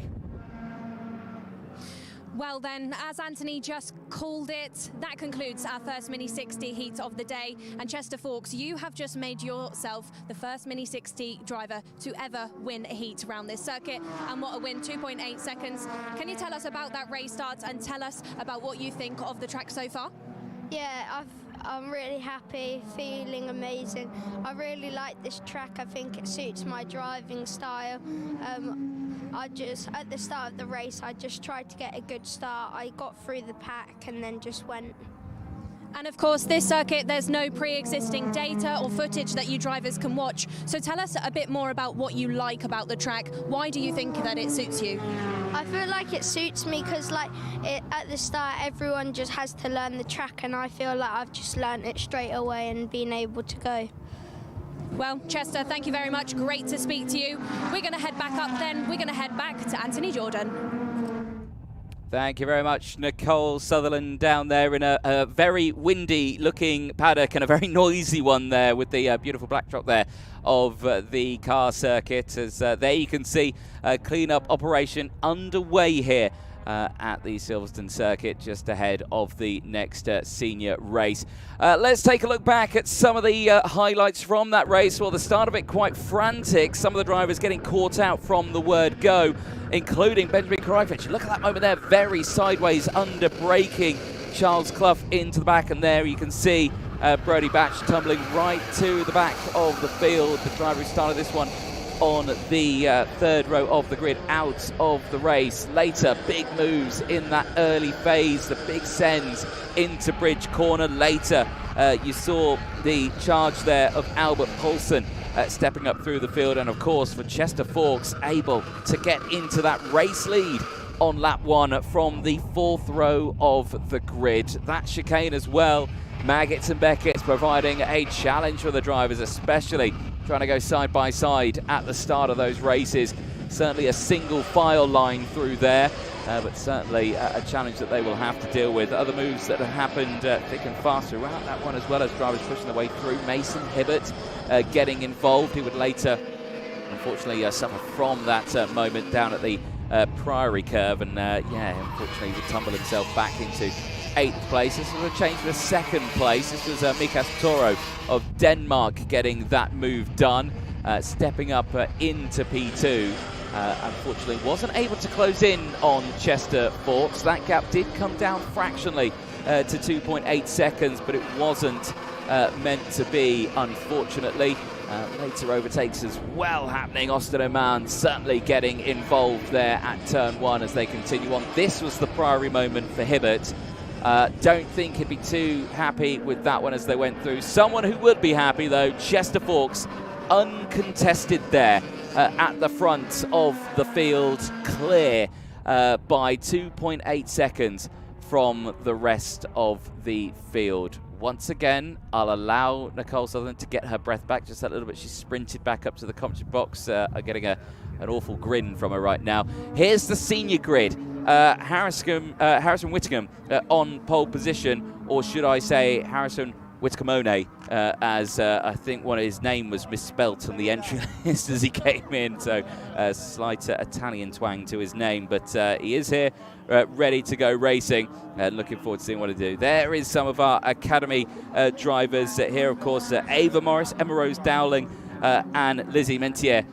Well then, as Anthony just called it, that concludes our first Mini 60 heat of the day. And Chester Fawkes, you have just made yourself the first Mini 60 driver to ever win a heat around this circuit. And what a win, 2.8 seconds. Can you tell us about that race start and tell us about what you think of the track so far? Yeah, I'm really happy, feeling amazing. I really like this track. I think it suits my driving style. At the start of the race, I just tried to get a good start. I got through the pack and then just went. And of course, this circuit, there's no pre-existing data or footage that you drivers can watch. So tell us a bit more about what you like about the track. Why do you think that it suits you? I feel like it suits me because at the start everyone just has to learn the track, and I feel like I've just learned it straight away and been able to go. Well, Chester, thank you very much. Great to speak to you. We're going to head back up then. We're going to head back to Anthony Jordan. Thank you very much, Nicole Sutherland, down there in a very windy looking paddock and a very noisy one there with the beautiful backdrop there of the car circuit. As there you can see clean-up operation underway here at the Silverstone circuit just ahead of the next senior race. Let's take a look back at some of the highlights from that race. Well, the start of it quite frantic. Some of the drivers getting caught out from the word go, including Benjamin Krajfich. Look at that moment there, very sideways under braking Charles Clough into the back, and there you can see Brody Batch tumbling right to the back of the field. The driver who started this one on the third row of the grid, out of the race. Later, big moves in that early phase, the big sends into Bridge Corner. Later, you saw the charge there of Albert Poulsen stepping up through the field, and of course for Chester Fawkes able to get into that race lead on lap 1 from the 4th row of the grid. That chicane as well, Maggots and Beckett's providing a challenge for the drivers, especially trying to go side by side at the start of those races. Certainly a single file line through there, but certainly a challenge that they will have to deal with. Other moves that have happened thick and fast throughout that one, as well as drivers pushing their way through. Mason Hibbert getting involved. He would later, unfortunately, suffer from that moment down at the Priory curve, and unfortunately would tumble himself back into 8th place. This was a change to 2nd place. This was Mikas Toro of Denmark getting that move done, stepping up into P2. Unfortunately wasn't able to close in on Chester Fawkes. That gap did come down fractionally to 2.8 seconds, but it wasn't meant to be, unfortunately. Later overtakes as well happening. Austin Oman certainly getting involved there at turn 1 as they continue on. This was the Priory moment for Hibbert. Don't think he'd be too happy with that one as they went through. Someone who would be happy though, Chester Fawkes, uncontested there at the front of the field, clear by 2.8 seconds from the rest of the field. Once again, I'll allow Nicole Sutherland to get her breath back just a little bit. She sprinted back up to the commentary box, getting an awful grin from her right now. Here's the senior grid. Harrison Whittingham on pole position, or should I say Harrison Whitcomone, as I think one of his name was misspelt on the entry list as he came in, so a slight Italian twang to his name, but he is here ready to go racing, and looking forward to seeing what he do. There is some of our academy drivers here, of course, Ava Morris, Emma Rose Dowling, and Lizzie Mentier,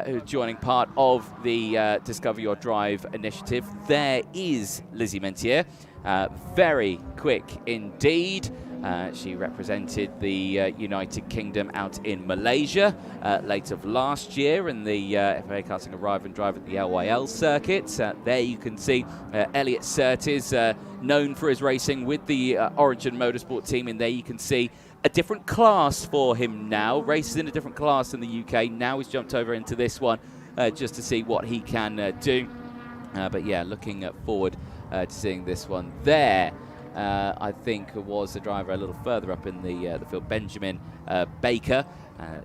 who's joining part of the Discover Your Drive initiative. There is Lizzie Mentier, very quick indeed. She represented the United Kingdom out in Malaysia late of last year in the FA Karting Arrive and Drive at the LYL circuit. There you can see Elliot Surtees, known for his racing with the Origin Motorsport team. And there you can see a different class for him now. Races in a different class in the UK. Now he's jumped over into this one just to see what he can do. But yeah, looking forward to seeing this one there. I think was the driver a little further up in the field, Benjamin Baker,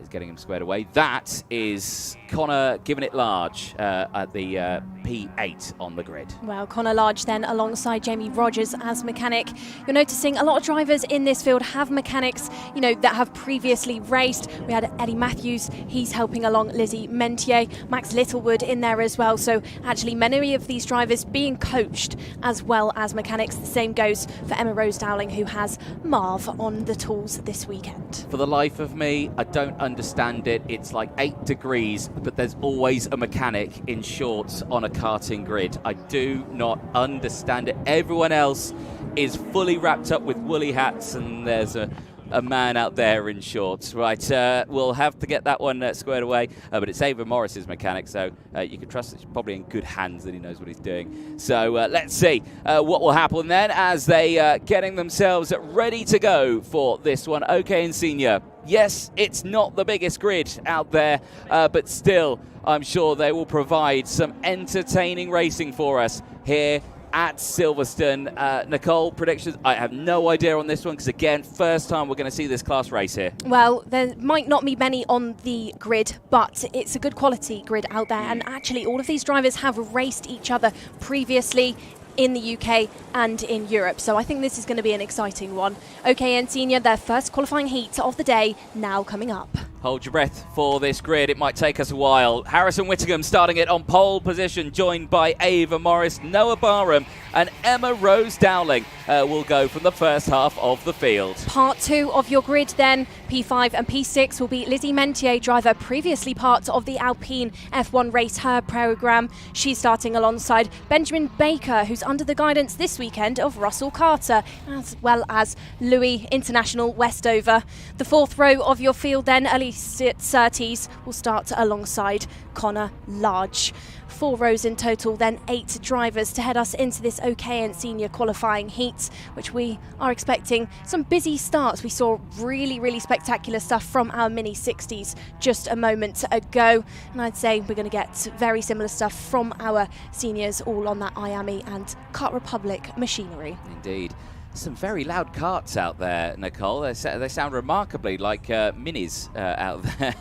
is getting him squared away. That is Connor giving it large at the P8 on the grid. Well, Connor Large then alongside Jamie Rogers as mechanic. You're noticing a lot of drivers in this field have mechanics, that have previously raced. We had Eddie Matthews, he's helping along Lizzie Mentier, Max Littlewood in there as well. So actually many of these drivers being coached as well as mechanics. The same goes for Emma Rose Dowling, who has Marv on the tools this weekend. For the life of me, I don't understand it. It's like 8 degrees, but there's always a mechanic in shorts on a karting grid. I do not understand it. Everyone else is fully wrapped up with woolly hats, and there's a a man out there in shorts. Right, we'll have to get that one squared away, but it's Ava Morris's mechanic, so you can trust it's probably in good hands that he knows what he's doing. So let's see what will happen then as they getting themselves ready to go for this one. OK and Senior. Yes, it's not the biggest grid out there, but still, I'm sure they will provide some entertaining racing for us here at Silverstone. Nicole, predictions? I have no idea on this one because, again, first time we're going to see this class race here. Well, there might not be many on the grid, but it's a good quality grid out there. And actually, all of these drivers have raced each other previously in the UK and in Europe. So I think this is going to be an exciting one. OK and Senior, their first qualifying heat of the day, now coming up. Hold your breath for this grid. It might take us a while. Harrison Whittingham starting it on pole position, joined by Ava Morris, Noah Barham and Emma Rose Dowling will go from the first half of the field. Part 2 of your grid then, P5 and P6 will be Lizzie Mentier, driver previously part of the Alpine F1 Race Her programme. She's starting alongside Benjamin Baker, who's under the guidance this weekend of Russell Carter, as well as Louis International Westover. The fourth row of your field then, Elise Surtees will start alongside Connor Large. 4 rows in total, then 8 drivers to head us into this OK and Senior qualifying heat, which we are expecting some busy starts. We saw really spectacular stuff from our Mini 60s just a moment ago, and I'd say we're going to get very similar stuff from our seniors, all on that IAME and Kart Republic machinery. Indeed. Some very loud karts out there, Nicole. They sound remarkably like minis out there.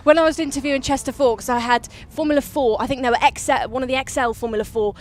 When I was interviewing Chester Fawkes, I had Formula 4, I think they were one of the XL Formula 4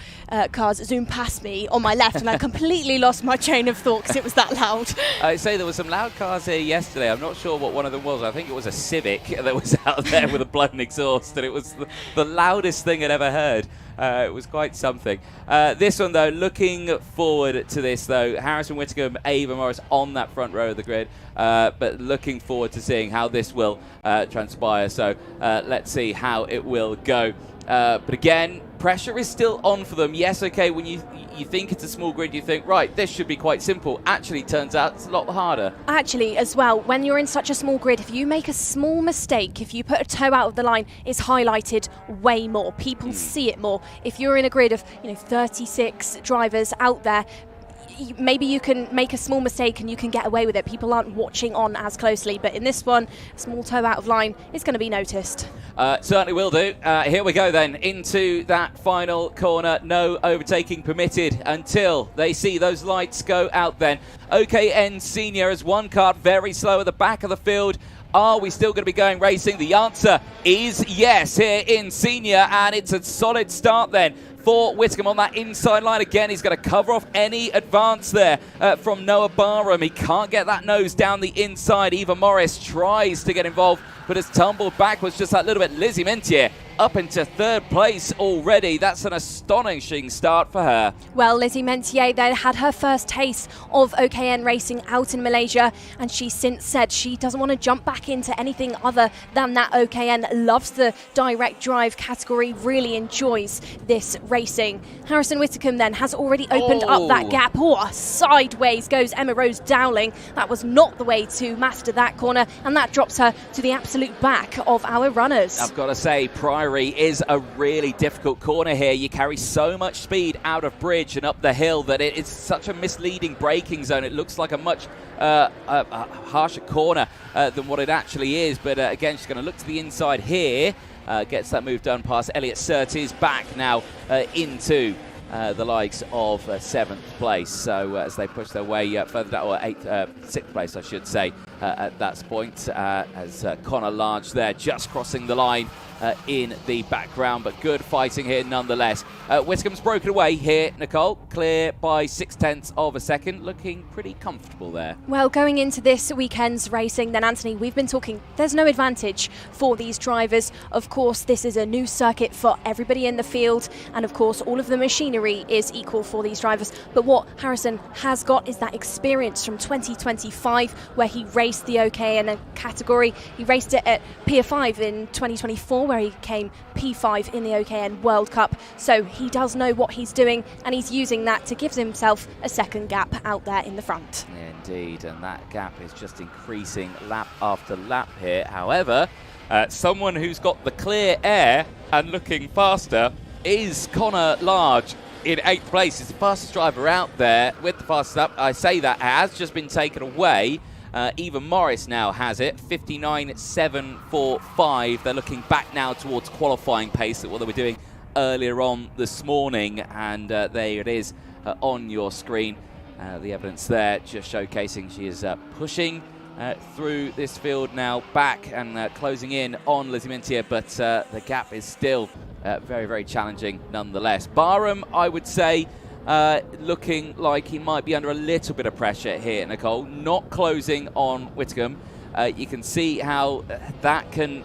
cars zoom past me on my left, and I completely lost my chain of thought because it was that loud. I say there were some loud cars here yesterday. I'm not sure what one of them was. I think it was a Civic that was out there with a blown exhaust, and it was the loudest thing I'd ever heard. It was quite something. This one, though, looking forward to this, though. Harrison Whittingham, Ava Morris on that front row of the grid, but looking forward to seeing how this will transpire. So let's see how it will go. But again, pressure is still on for them. Yes, okay, when you think it's a small grid, you think, right, this should be quite simple. Actually, turns out it's a lot harder. Actually, as well, when you're in such a small grid, if you make a small mistake, if you put a toe out of the line, it's highlighted way more. People see it more. If you're in a grid of 36 drivers out there, maybe you can make a small mistake and you can get away with it. People aren't watching on as closely, but in this one, a small toe out of line is going to be noticed. Certainly will do. Here we go then into that final corner. No overtaking permitted until they see those lights go out then. OKN Senior as one kart very slow at the back of the field. Are we still going to be going racing? The answer is yes here in Senior, and it's a solid start then for Whittingham on that inside line. Again, he's going to cover off any advance there from Noah Barham. He can't get that nose down the inside. Eva Morris tries to get involved, but has tumbled backwards just that little bit. Lizzie Mentier up into third place already. That's an astonishing start for her. Well, Lizzie Mentier then had her first taste of OKN racing out in Malaysia, and she's since said she doesn't want to jump back into anything other than that OKN. Loves the direct drive category, really enjoys this racing. Harrison Whittingham then has already opened up that gap. Sideways goes Emma Rose Dowling. That was not the way to master that corner, and that drops her to the absolute back of our runners. I've got to say, Priory is a really difficult corner here. You carry so much speed out of bridge and up the hill that it is such a misleading braking zone. It looks like a much harsher corner than what it actually is. But again, she's going to look to the inside here. Gets that move done past Elliot Surtees, back now into the likes of 7th place. So as they push their way further down, or 6th place, I should say, at that point, as Connor Large there just crossing the line in the background, but good fighting here nonetheless. Whittingham's broken away here, Nicole, clear by 0.6 of a second, looking pretty comfortable there. Well, going into this weekend's racing then, Anthony, we've been talking, there's no advantage for these drivers. Of course, this is a new circuit for everybody in the field, and of course all of the machinery is equal for these drivers, but what Harrison has got is that experience from 2025 where he raced the OKN category. He raced it at Pier 5 in 2024 where he came P5 in the OKN World Cup, so he does know what he's doing, and he's using that to give himself a second gap out there in the front. Yeah, indeed, and that gap is just increasing lap after lap here. However, someone who's got the clear air and looking faster is Connor Large in 8th place. He's the fastest driver out there with the fastest lap. I say that has just been taken away. Eva Morris now has it, 59.745. They're looking back now towards qualifying pace at what they were doing earlier on this morning, and there it is on your screen. The evidence there just showcasing she is pushing through this field now, back and closing in on Lizzie Mentier, but the gap is still very, very challenging nonetheless. Barham, I would say, looking like he might be under a little bit of pressure here, Nicole. Not closing on Whitcomb. You can see how that can...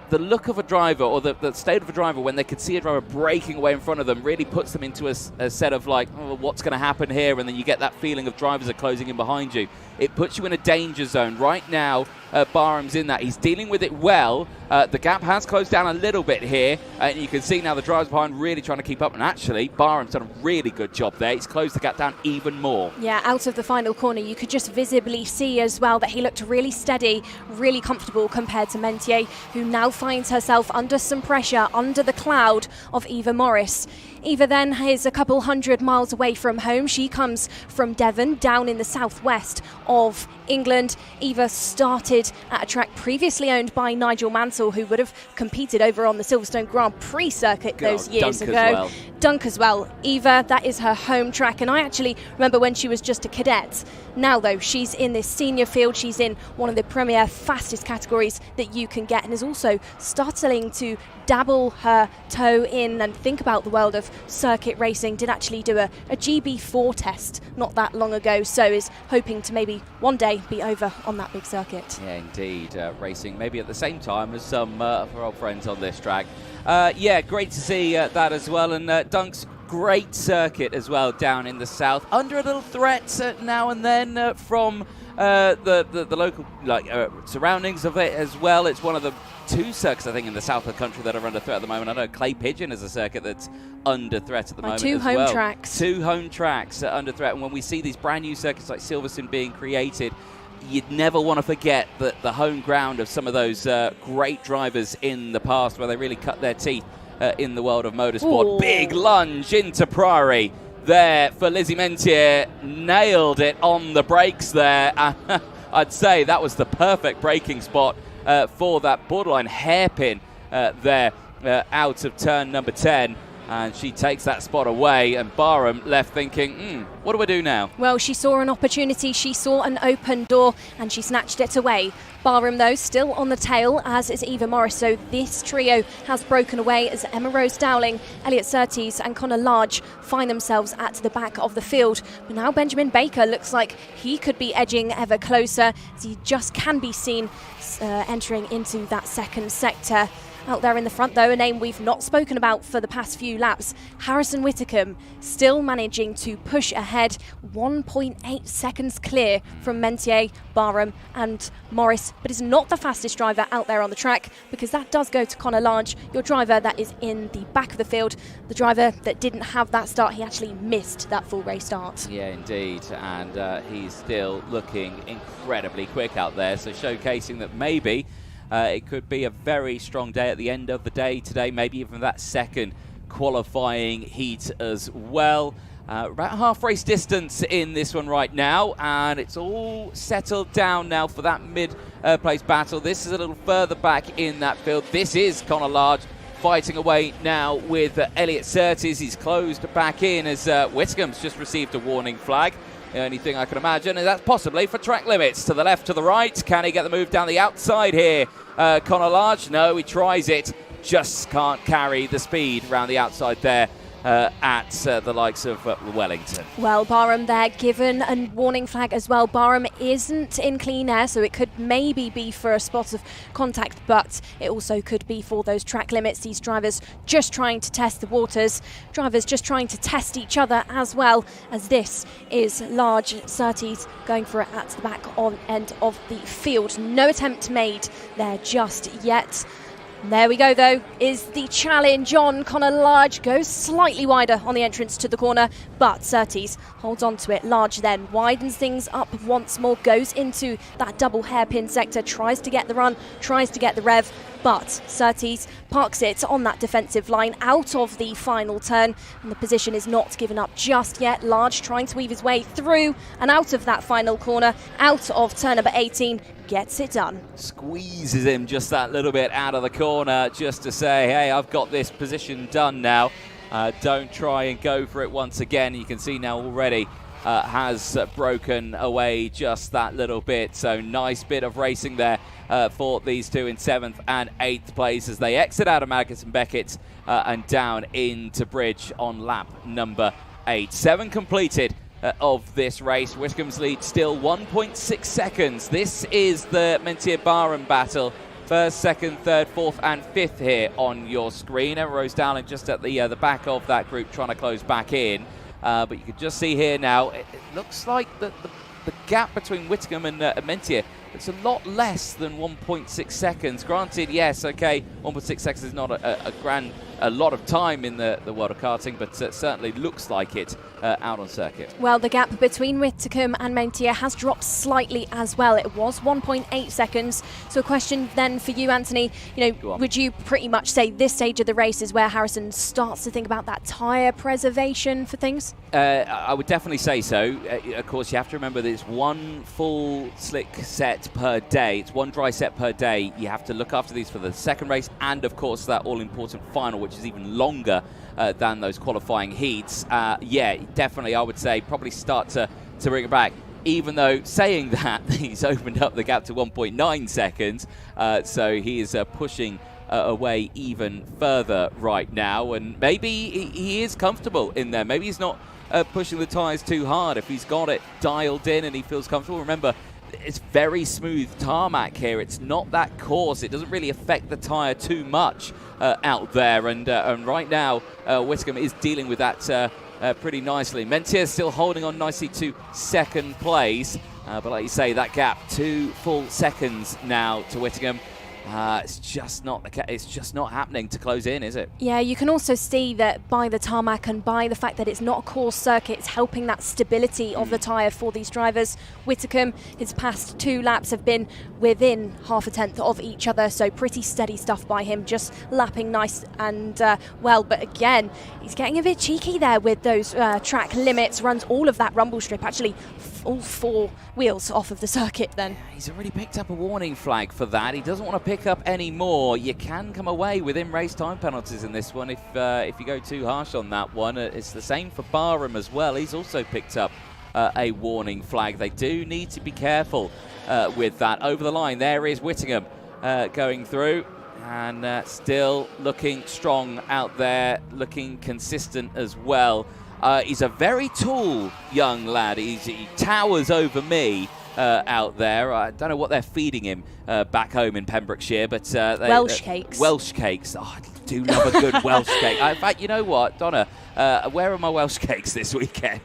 The look of a driver, or the state of a driver when they can see a driver breaking away in front of them, really puts them into a set of like, oh, what's going to happen here? And then you get that feeling of drivers are closing in behind you. It puts you in a danger zone. Right now, Barham's in that. He's dealing with it well. The gap has closed down a little bit here. And you can see now the drivers behind really trying to keep up. And actually, Barham's done a really good job there. He's closed the gap down even more. Yeah, out of the final corner, you could just visibly see as well that he looked really steady, really comfortable compared to Mentier, who now finds herself under some pressure, under the cloud of Eva Morris. Eva then is a couple hundred miles away from home. She comes from Devon, down in the southwest of England. Eva started at a track previously owned by Nigel Mansell, who would have competed over on the Silverstone Grand Prix circuit those years ago. Dunk as well. Eva, that is her home track, and I actually remember when she was just a cadet. Now though, she's in this senior field. She's in one of the premier fastest categories that you can get, and is also starting to dabble her toe in and think about the world of circuit racing. Did actually do a GB4 test not that long ago, so is hoping to maybe one day be over on that big circuit. Yeah, indeed. Racing maybe at the same time as some of our old friends on this track. Yeah, great to see that as well. And Dunk's great circuit as well down in the south. Under a little threat now and then from the local surroundings of it as well. It's one of the 2 circuits, I think, in the south of the country that are under threat at the moment. I know Clay Pigeon is a circuit that's under threat at the moment 2 as home well. tracks. 2 home tracks under threat. And when we see these brand new circuits like Silverstone being created, you'd never want to forget that the home ground of some of those great drivers in the past, where they really cut their teeth in the world of motorsport. Ooh. Big lunge into Priory there for Lizzie Mentier. Nailed it on the brakes there. I'd say that was the perfect braking spot for that borderline hairpin there out of turn number 10. And she takes that spot away, and Barham left thinking, what do I do now? Well, she saw an opportunity, she saw an open door, and she snatched it away. Barham, though, still on the tail, as is Eva Morris. So this trio has broken away as Emma Rose Dowling, Elliot Surtees and Connor Large find themselves at the back of the field. But now Benjamin Baker looks like he could be edging ever closer, as he just can be seen entering into that second sector. Out there in the front, though, a name we've not spoken about for the past few laps, Harrison Whitcomb, still managing to push ahead, 1.8 seconds clear from Mentier, Barham and Morris, but is not the fastest driver out there on the track, because that does go to Connor Large, your driver that is in the back of the field. The driver that didn't have that start, he actually missed that full race start. Yeah, indeed, and he's still looking incredibly quick out there, so showcasing that maybe it could be a very strong day at the end of the day today, maybe even that second qualifying heat as well. About half race distance in this one right now, and it's all settled down now for that mid-place battle. This is a little further back in that field. This is Connor Large fighting away now with Elliot Surtees. He's closed back in as Whitcomb's just received a warning flag. The only thing I can imagine is that's possibly for track limits. To the left, to the right. Can he get the move down the outside here? Connor Large, no, he tries it. Just can't carry the speed around the outside there at the likes of Wellington. Well, Barham there given a warning flag as well. Barham isn't in clean air, so it could maybe be for a spot of contact, but it also could be for those track limits. These drivers just trying to test the waters. Drivers just trying to test each other as well, as this is Large. Surtees going for it at the back end of the field. No attempt made there just yet. There we go, though, is the challenge on. Connor Large goes slightly wider on the entrance to the corner, but Surtees holds on to it. Large then widens things up once more, goes into that double hairpin sector, tries to get the run, tries to get the rev, but Surtees parks it on that defensive line out of the final turn, and the position is not given up just yet. Large trying to weave his way through and out of that final corner, out of turn number 18, gets it done. Squeezes him just that little bit out of the corner just to say, hey, I've got this position done now. Don't try and go for it once again. You can see now already has broken away just that little bit. So nice bit of racing there for these two in 7th and 8th place as they exit out of Maggotts and Beckett and down into Bridge on lap number 8. 7 completed of this race. Whitcomb's lead still 1.6 seconds. This is the Mentier-Barham battle. 1st, 2nd, 3rd, 4th and 5th here on your screen. Rose Dowling just at the back of that group trying to close back in. But you can just see here now, it looks like the gap between Whitcomb and Mentier, it's a lot less than 1.6 seconds. Granted, yes, okay, 1.6 seconds is not a lot of time in the world of karting, but certainly looks like it out on circuit. Well, the gap between Whitcomb and Mentier has dropped slightly as well. It was 1.8 seconds. So a question then for you, Anthony, would you pretty much say this stage of the race is where Harrison starts to think about that tyre preservation for things? I would definitely say so. Of course, you have to remember that it's one full slick set per day. It's one dry set per day. You have to look after these for the second race and, of course, that all-important final, which is even longer than those qualifying heats. Yeah, definitely, I would say probably start to bring it back. Even though saying that, he's opened up the gap to 1.9 seconds, so he is pushing away even further right now, and maybe he is comfortable in there. Maybe he's not pushing the tyres too hard. If he's got it dialed in and he feels comfortable, remember, it's very smooth tarmac here. It's not that coarse. It doesn't really affect the tyre too much out there. And right now, Whitcomb is dealing with that pretty nicely. Mentier still holding on nicely to 2nd place. But like you say, that gap, 2 full seconds now to Whitcomb. It's just not happening to close in, is it? Yeah, you can also see that by the tarmac and by the fact that it's not a coarse circuit, it's helping that stability of the tyre for these drivers. Whitcomb, his past 2 laps have been within half a tenth of each other, so pretty steady stuff by him, just lapping nice and well. But again, he's getting a bit cheeky there with those track limits, runs all of that rumble strip, actually all 4 wheels off of the circuit then. He's already picked up a warning flag for that. He doesn't want to pick up any more. You can come away with in-race time penalties in this one if you go too harsh on that one. It's the same for Barham as well. He's also picked up a warning flag. They do need to be careful with that. Over the line, there is Whittingham going through, and still looking strong out there, looking consistent as well. He's a very tall young lad. He towers over me out there. I don't know what they're feeding him back home in Pembrokeshire, but Welsh cakes. Welsh cakes. Oh, I do love a good Welsh cake. In fact, you know what, Donna? Where are my Welsh cakes this weekend?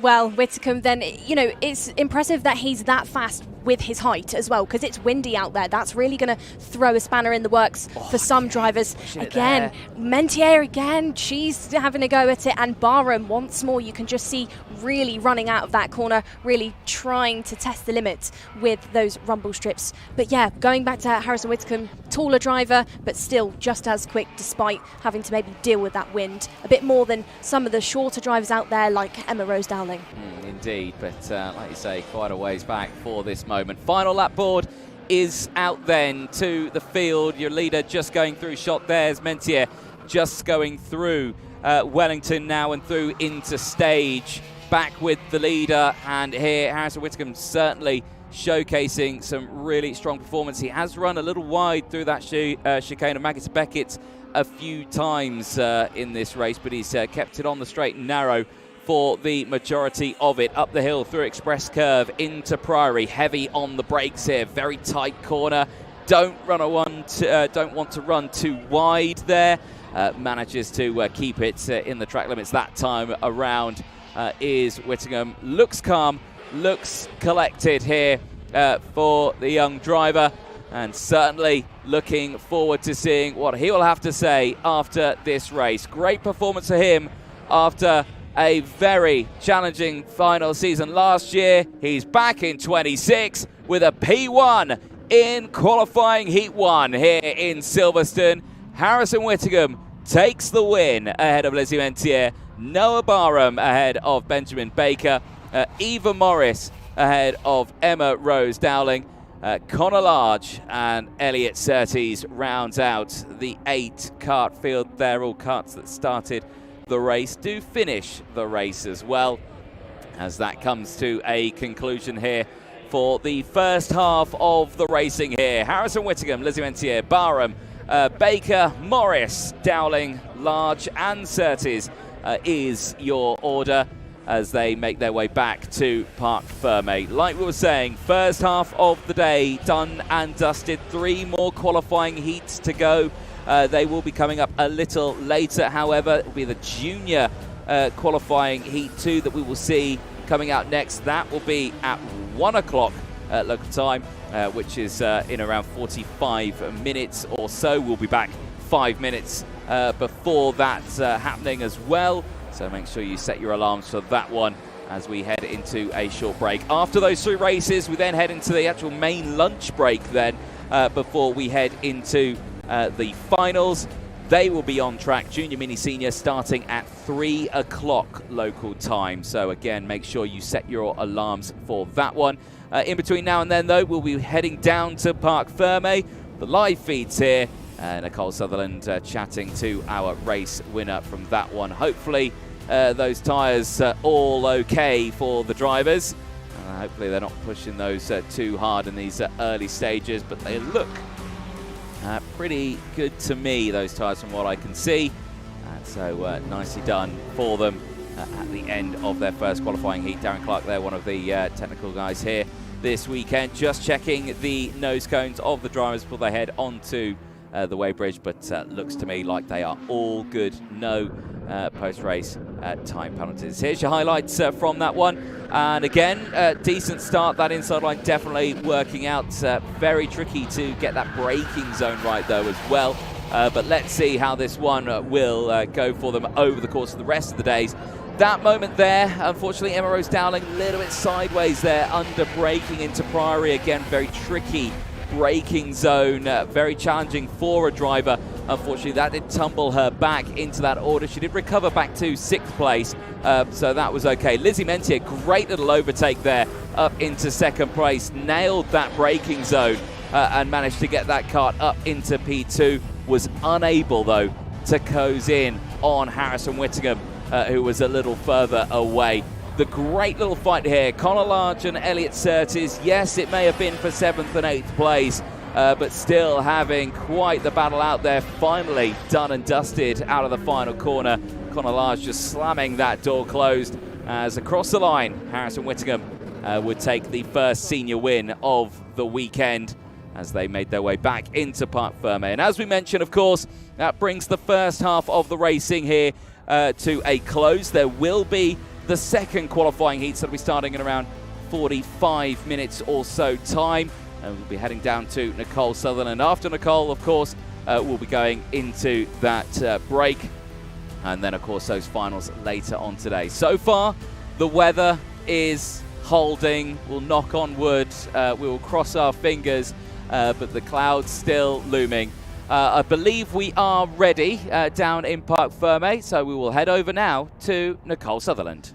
Well, Whitcomb then, it's impressive that he's that fast with his height as well, because it's windy out there. That's really going to throw a spanner in the works for some drivers. Again, Mentier again, she's having a go at it, and Barham once more, you can just see really running out of that corner, really trying to test the limits with those rumble strips. But yeah, going back to Harrison Whitcomb, taller driver, but still just as quick despite having to maybe deal with that wind a bit more than some of the shorter drivers out there like Emma Rose Dowling. Indeed, but like you say, quite a ways back for this moment. Final lap board is out then to the field. Your leader just going through shot. There's Mentier just going through Wellington now and through into stage. Back with the leader, and here Harrison Whitcomb certainly showcasing some really strong performance. He has run a little wide through that chicane of Maggotts Beckett a few times in this race, but he's kept it on the straight and narrow for the majority of it. Up the hill through Express Curve into Priory, heavy on the brakes here, very tight corner. Don't want to run too wide there. Manages to keep it in the track limits that time around. Is Whittingham. Looks calm, looks collected here for the young driver. and certainly looking forward to seeing what he will have to say after this race. Great performance for him after a very challenging final season last year. He's back in 26 with a P1 in qualifying Heat 1 here in Silverstone. Harrison Whittingham takes the win ahead of Lizzie Mentier. Noah Barham ahead of Benjamin Baker. Eva Morris ahead of Emma Rose Dowling. Connor Large and Elliot Surtees rounds out the 8 kart field. They're all karts that started the race, do finish the race as well, as that comes to a conclusion here for the first half of the racing here. Harrison Whittingham, Lizzie Mentier, Barham, Baker, Morris, Dowling, Large and Surtees is your order as they make their way back to Parc Ferme. Like we were saying, first half of the day done and dusted. 3 more qualifying heats to go. They will be coming up a little later, however. It will be the junior qualifying Heat 2 that we will see coming out next. That will be at 1 o'clock local time, which is in around 45 minutes or so. We'll be back 5 minutes before that's happening as well. So make sure you set your alarms for that one as we head into a short break. After those 3 races, we then head into the actual main lunch break then before we head into the finals. They will be on track, junior, mini, senior, starting at 3 o'clock local time. So again, make sure you set your alarms for that one. In between now and then, though, we'll be heading down to Parc Ferme. The live feeds here. Nicole Sutherland chatting to our race winner from that one. Hopefully, those tyres all okay for the drivers. Hopefully, they're not pushing those too hard in these early stages, but they look pretty good to me, those tyres, from what I can see. So nicely done for them at the end of their first qualifying heat. Darren Clark there, one of the technical guys here this weekend, just checking the nose cones of the drivers before they head onto the weighbridge, but looks to me like they are all good. No post-race time penalties. Here's your highlights from that one. And again, decent start. That inside line definitely working out. Very tricky to get that braking zone right, though, as well. But let's see how this one will go for them over the course of the rest of the days. That moment there, unfortunately, Emma Rose Dowling a little bit sideways there, under braking into Priory. Again, very tricky braking zone, very challenging for a driver. Unfortunately, that did tumble her back into that order. She did recover back to 6th place, so that was okay. Lizzie Mentier, great little overtake there up into 2nd place. Nailed that braking zone and managed to get that kart up into P2. Was unable, though, to close in on Harrison Whittingham, who was a little further away. The great little fight here, Connor Large and Elliot Surtees. Yes, it may have been for 7th and 8th place, but still having quite the battle out there. Finally done and dusted out of the final corner. Connor Large just slamming that door closed as across the line, Harrison Whittingham would take the first senior win of the weekend as they made their way back into Parc Ferme. And as we mentioned, of course, that brings the first half of the racing here to a close. There will be the second qualifying heat, so it'll be starting in around 45 minutes or so time. And we'll be heading down to Nicole Sutherland. After Nicole, of course, we'll be going into that break. And then, of course, those finals later on today. So far, the weather is holding. We'll knock on wood. We will cross our fingers, but the clouds still looming. I believe we are ready down in Parc Ferme, so we will head over now to Nicole Sutherland.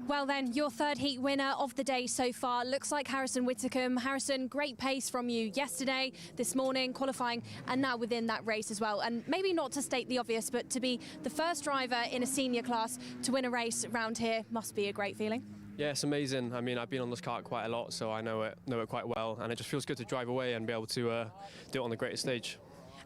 Well then, your 3rd heat winner of the day so far looks like Harrison Whittingham. Harrison, great pace from you yesterday, this morning, qualifying, and now within that race as well. And maybe not to state the obvious, but to be the first driver in a senior class to win a race around here must be a great feeling. Yeah, it's amazing. I mean, I've been on this kart quite a lot, so I know it quite well, and it just feels good to drive away and be able to do it on the greatest stage.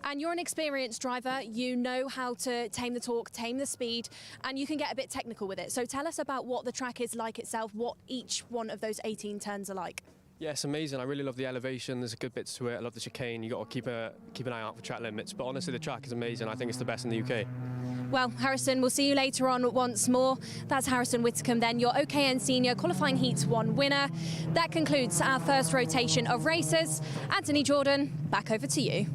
And you're an experienced driver, you know how to tame the torque, tame the speed, and you can get a bit technical with it. So tell us about what the track is like itself, what each one of those 18 turns are like. Yeah, it's amazing. I really love the elevation. There's good bits to it. I love the chicane. You got to keep an eye out for track limits. But honestly, the track is amazing. I think it's the best in the UK. Well, Harrison, we'll see you later on once more. That's Harrison Whitcomb then, your OKN Senior Qualifying Heat 1 winner. That concludes our first rotation of racers. Anthony Jordan, back over to you.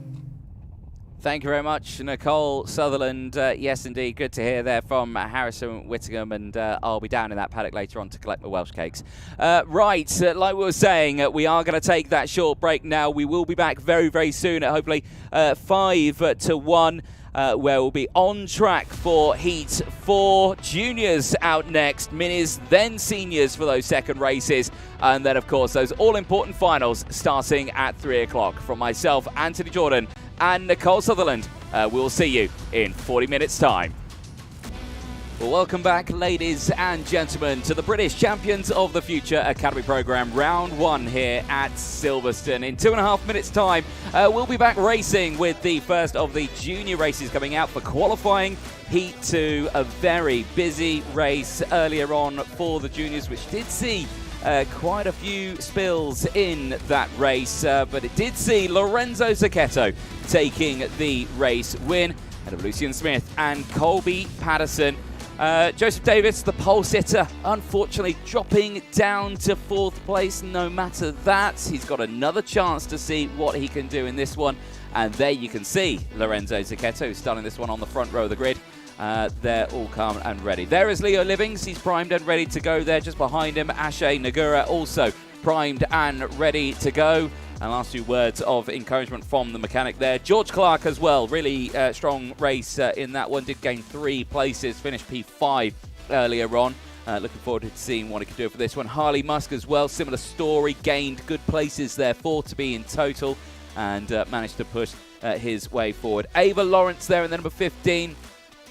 Thank you very much, Nicole Sutherland. Yes, indeed, good to hear there from Harrison Whittingham, and I'll be down in that paddock later on to collect my Welsh cakes. Right, like we were saying, we are going to take that short break now. We will be back very, very soon at hopefully 5 to 1. Where we'll be on track for Heat 4. Juniors out next, minis, then seniors for those second races. And then, of course, those all-important finals starting at 3 o'clock. From myself, Anthony Jordan, and Nicole Sutherland, we'll see you in 40 minutes' time. Well, welcome back, ladies and gentlemen, to the British Champions of the Future Academy Programme, round 1 here at Silverstone. In 2.5 minutes' time, we'll be back racing with the first of the junior races coming out for qualifying Heat 2. A very busy race earlier on for the juniors, which did see quite a few spills in that race, but it did see Lorenzo Zucchetto taking the race win, ahead of Lucian Smith and Colby Patterson. Joseph Davis, the pole sitter, unfortunately dropping down to 4th place. No matter that, he's got another chance to see what he can do in this one. And there you can see Lorenzo Zucchetto, who's starting this one on the front row of the grid. They're all calm and ready. There is Leo Livings. He's primed and ready to go there. Just behind him, Ashay Nagura also primed and ready to go. And last few words of encouragement from the mechanic there. George Clark as well. Really strong race in that one. Did gain 3 places. Finished P5 earlier on. Looking forward to seeing what he can do for this one. Harley Musk as well. Similar story. Gained good places there. 4 to be in total. And managed to push his way forward. Ava Lawrence there in the number 15.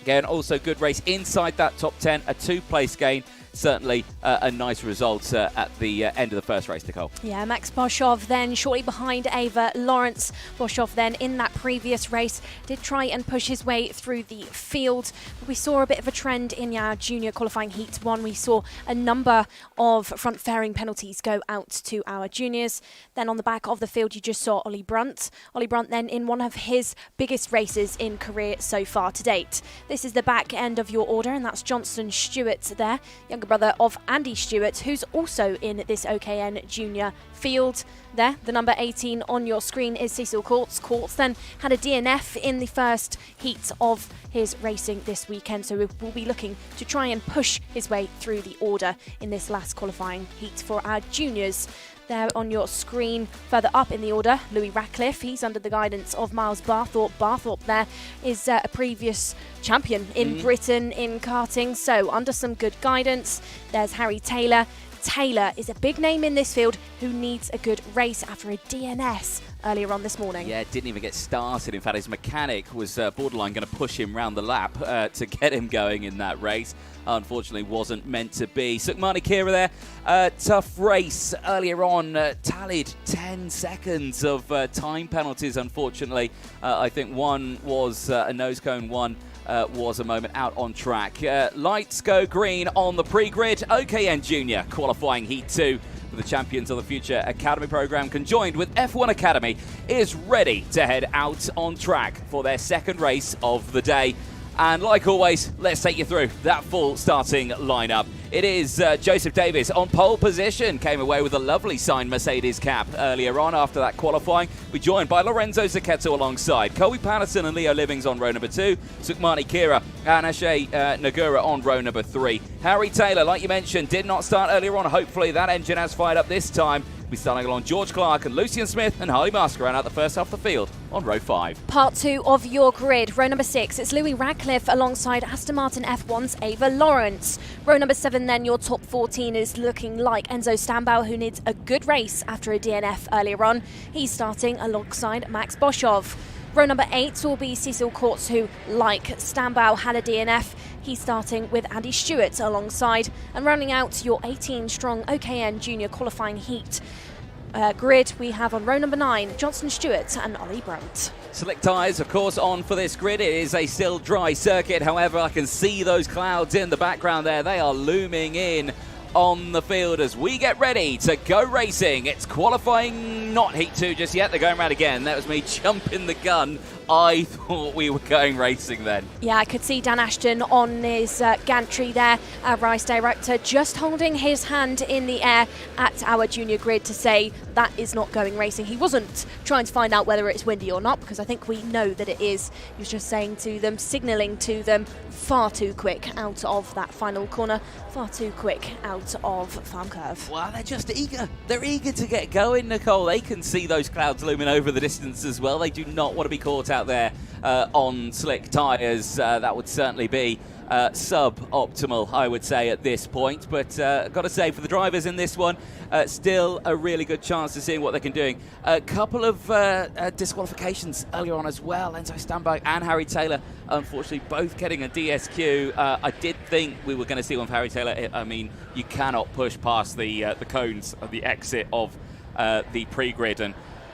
Again, also good race inside that top 10. A 2-place gain. Certainly a nice result at the end of the first race, Nicole. Yeah, Max Boshov then shortly behind Ava Lawrence. Boshov then in that previous race did try and push his way through the field. We saw a bit of a trend in our junior qualifying Heat 1. We saw a number of front fairing penalties go out to our juniors. Then on the back of the field, you just saw Ollie Brunt. Ollie Brunt then in one of his biggest races in career so far to date. This is the back end of your order, and that's Johnson Stewart there, younger brother of Andy Stewart, who's also in this OKN junior field. There, the number 18 on your screen is Cecil Courts. Courts then had a DNF in the first heat of his racing this weekend, so we'll be looking to try and push his way through the order in this last qualifying heat for our juniors. There on your screen, further up in the order, Louis Ratcliffe. He's under the guidance of Miles Barthorpe. Barthorpe there is a previous champion in Britain in karting, so under some good guidance. There's Harry Taylor. Taylor is a big name in this field who needs a good race after a DNS earlier on this morning. Yeah, didn't even get started. In fact, his mechanic was borderline going to push him round the lap to get him going in that race. Unfortunately, wasn't meant to be. Sukhmani Kira there, tough race earlier on, tallied 10 seconds of time penalties, unfortunately. I think one was a nose cone, one was a moment out on track. Lights go green on the pre-grid. OKN Junior qualifying Heat 2 for the Champions of the Future Academy Programme, conjoined with F1 Academy, is ready to head out on track for their second race of the day. And like always, let's take you through that full starting lineup. It is Joseph Davis on pole position. Came away with a lovely signed Mercedes cap earlier on after that qualifying. We're joined by Lorenzo Zucchetto alongside Colby Patterson and Leo Livings on row number 2. Sukhmani Kira and Ashay Nagura on row number 3. Harry Taylor, like you mentioned, did not start earlier on. Hopefully that engine has fired up this time. We're starting along George Clark and Lucian Smith and Harley Musk around out the first half of the field on row 5. Part 2 of your grid. Row number 6, it's Louis Ratcliffe alongside Aston Martin F1's Ava Lawrence. Row number 7 then, your top 14 is looking like Enzo Stambau, who needs a good race after a DNF earlier on. He's starting alongside Max Boshov. Row number 8 will be Cecil Courts, who, like Stambau, had a DNF. He's starting with Andy Stewart alongside. And rounding out your 18-strong OKN Junior qualifying heat grid, we have on row number 9, Johnson Stewart and Ollie Brunt. Slick tyres, of course, on for this grid. It is a still dry circuit. However, I can see those clouds in the background there. They are looming in on the field as we get ready to go racing. It's qualifying, not Heat 2 just yet. They're going around again. That was me jumping the gun. I thought we were going racing then. Yeah, I could see Dan Ashton on his gantry there, our race director, just holding his hand in the air at our junior grid to say that is not going racing. He wasn't trying to find out whether it's windy or not, because I think we know that it is. He was just saying to them, signalling to them, far too quick out of that final corner, far too quick out of Farm Curve. Well, they're just eager. They're eager to get going, Nicole. They can see those clouds looming over the distance as well. They do not want to be caught out there on slick tyres. That would certainly be sub-optimal, I would say, at this point. But got to say, for the drivers in this one, still a really good chance of seeing what they can do. A couple of disqualifications earlier on as well. Enzo Stanberg and Harry Taylor, unfortunately, both getting a DSQ. I did think we were going to see one for Harry Taylor. I mean, you cannot push past the cones of the exit of the pre-grid, and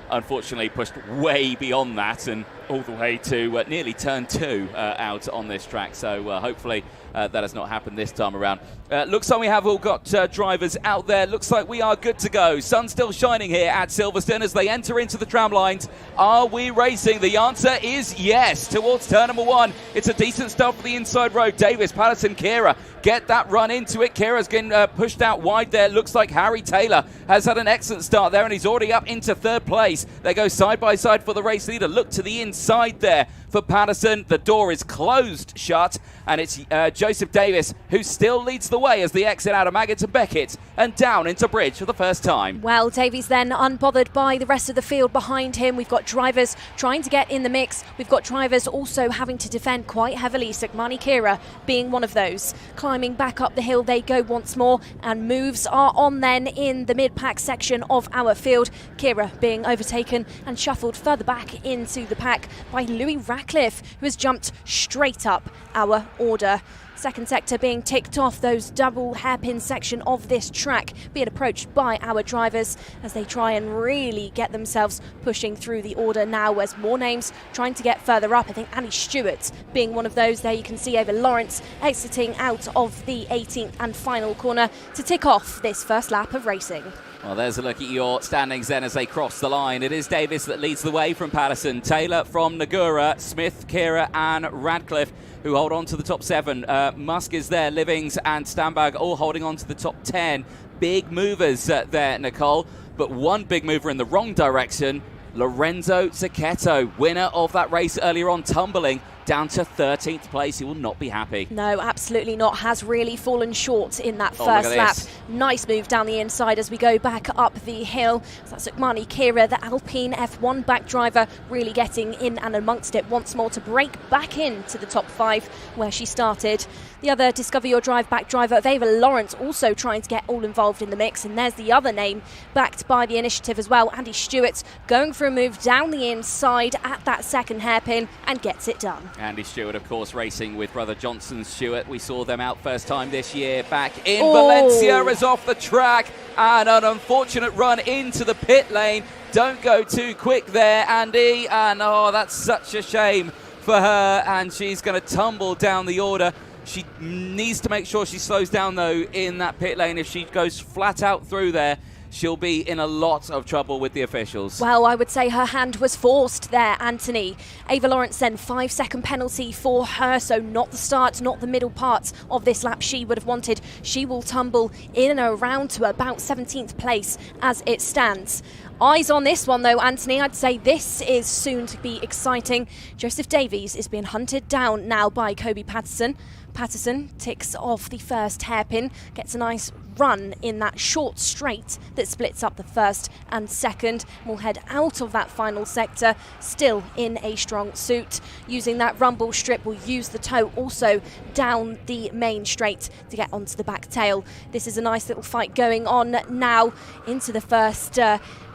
unfortunately pushed way beyond that and all the way to nearly turn 2 out on this track. So hopefully that has not happened this time around. Looks like we have all got drivers out there. Looks like we are good to go. Sun still shining here at Silverstone as they enter into the tram lines. Are we racing? The answer is yes. Towards turn number 1. It's a decent start for the inside road. Davis, Patterson, Kira get that run into it. Kira's getting pushed out wide there. Looks like Harry Taylor has had an excellent start there, and he's already up into 3rd place. They go side by side for the race leader. Look to the inside there for Patterson. The door is closed shut, and it's Joseph Davis who still leads the way as they exit out of Maggott and Beckett and down into Bridge for the first time. Well, Davies then unbothered by the rest of the field behind him. We've got drivers trying to get in the mix. We've got drivers also having to defend quite heavily. Sukmani Kira being one of those. Climbing back up the hill they go once more, and moves are on then in the mid-pack section of our field. Kira being overtaken and shuffled further back into the pack by Louis Ratcliffe, who has jumped straight up our order. Second sector being ticked off, those double hairpin section of this track being approached by our drivers as they try and really get themselves pushing through the order now, as more names trying to get further up. I think Annie Stewart being one of those. There you can see Ava Lawrence exiting out of the 18th and final corner to tick off this first lap of racing. Well, there's a look at your standings then as they cross the line. It is Davis that leads the way from Patterson, Taylor from Nagura, Smith, Kira and Radcliffe who hold on to the top 7. Musk is there, Livings and Stanberg all holding on to the top 10. Big movers there, Nicole, but one big mover in the wrong direction. Lorenzo Zucchetto, winner of that race earlier on, tumbling down to 13th place. He will not be happy. No, absolutely not. Has really fallen short in that first lap. Nice move down the inside as we go back up the hill. So that's Sukmani Kira, the Alpine F1 back driver, really getting in and amongst it once more to break back into the top 5 where she started. The other Discover Your Drive back driver, Ava Lawrence, also trying to get all involved in the mix. And there's the other name backed by the initiative as well, Andy Stewart, going for a move down the inside at that second hairpin and gets it done. Andy Stewart, of course, racing with brother Johnson Stewart. We saw them out first time this year back in Valencia as off the track, and an unfortunate run into the pit lane. Don't go too quick there, Andy, and oh, that's such a shame for her, and she's going to tumble down the order. She needs to make sure she slows down, though, in that pit lane. If she goes flat out through there, she'll be in a lot of trouble with the officials. Well, I would say her hand was forced there, Anthony. Ava Lawrence then 5-second penalty for her, so not the start, not the middle parts of this lap she would have wanted. She will tumble in and around to about 17th place as it stands. Eyes on this one though, Anthony. I'd say this is soon to be exciting. Joseph Davies is being hunted down now by Kobe Patterson. Patterson ticks off the first hairpin, gets a nice run in that short straight that splits up the first and second. We'll head out of that final sector, still in a strong suit. Using that rumble strip, we'll use the toe also down the main straight to get onto the back tail. This is a nice little fight going on now into the first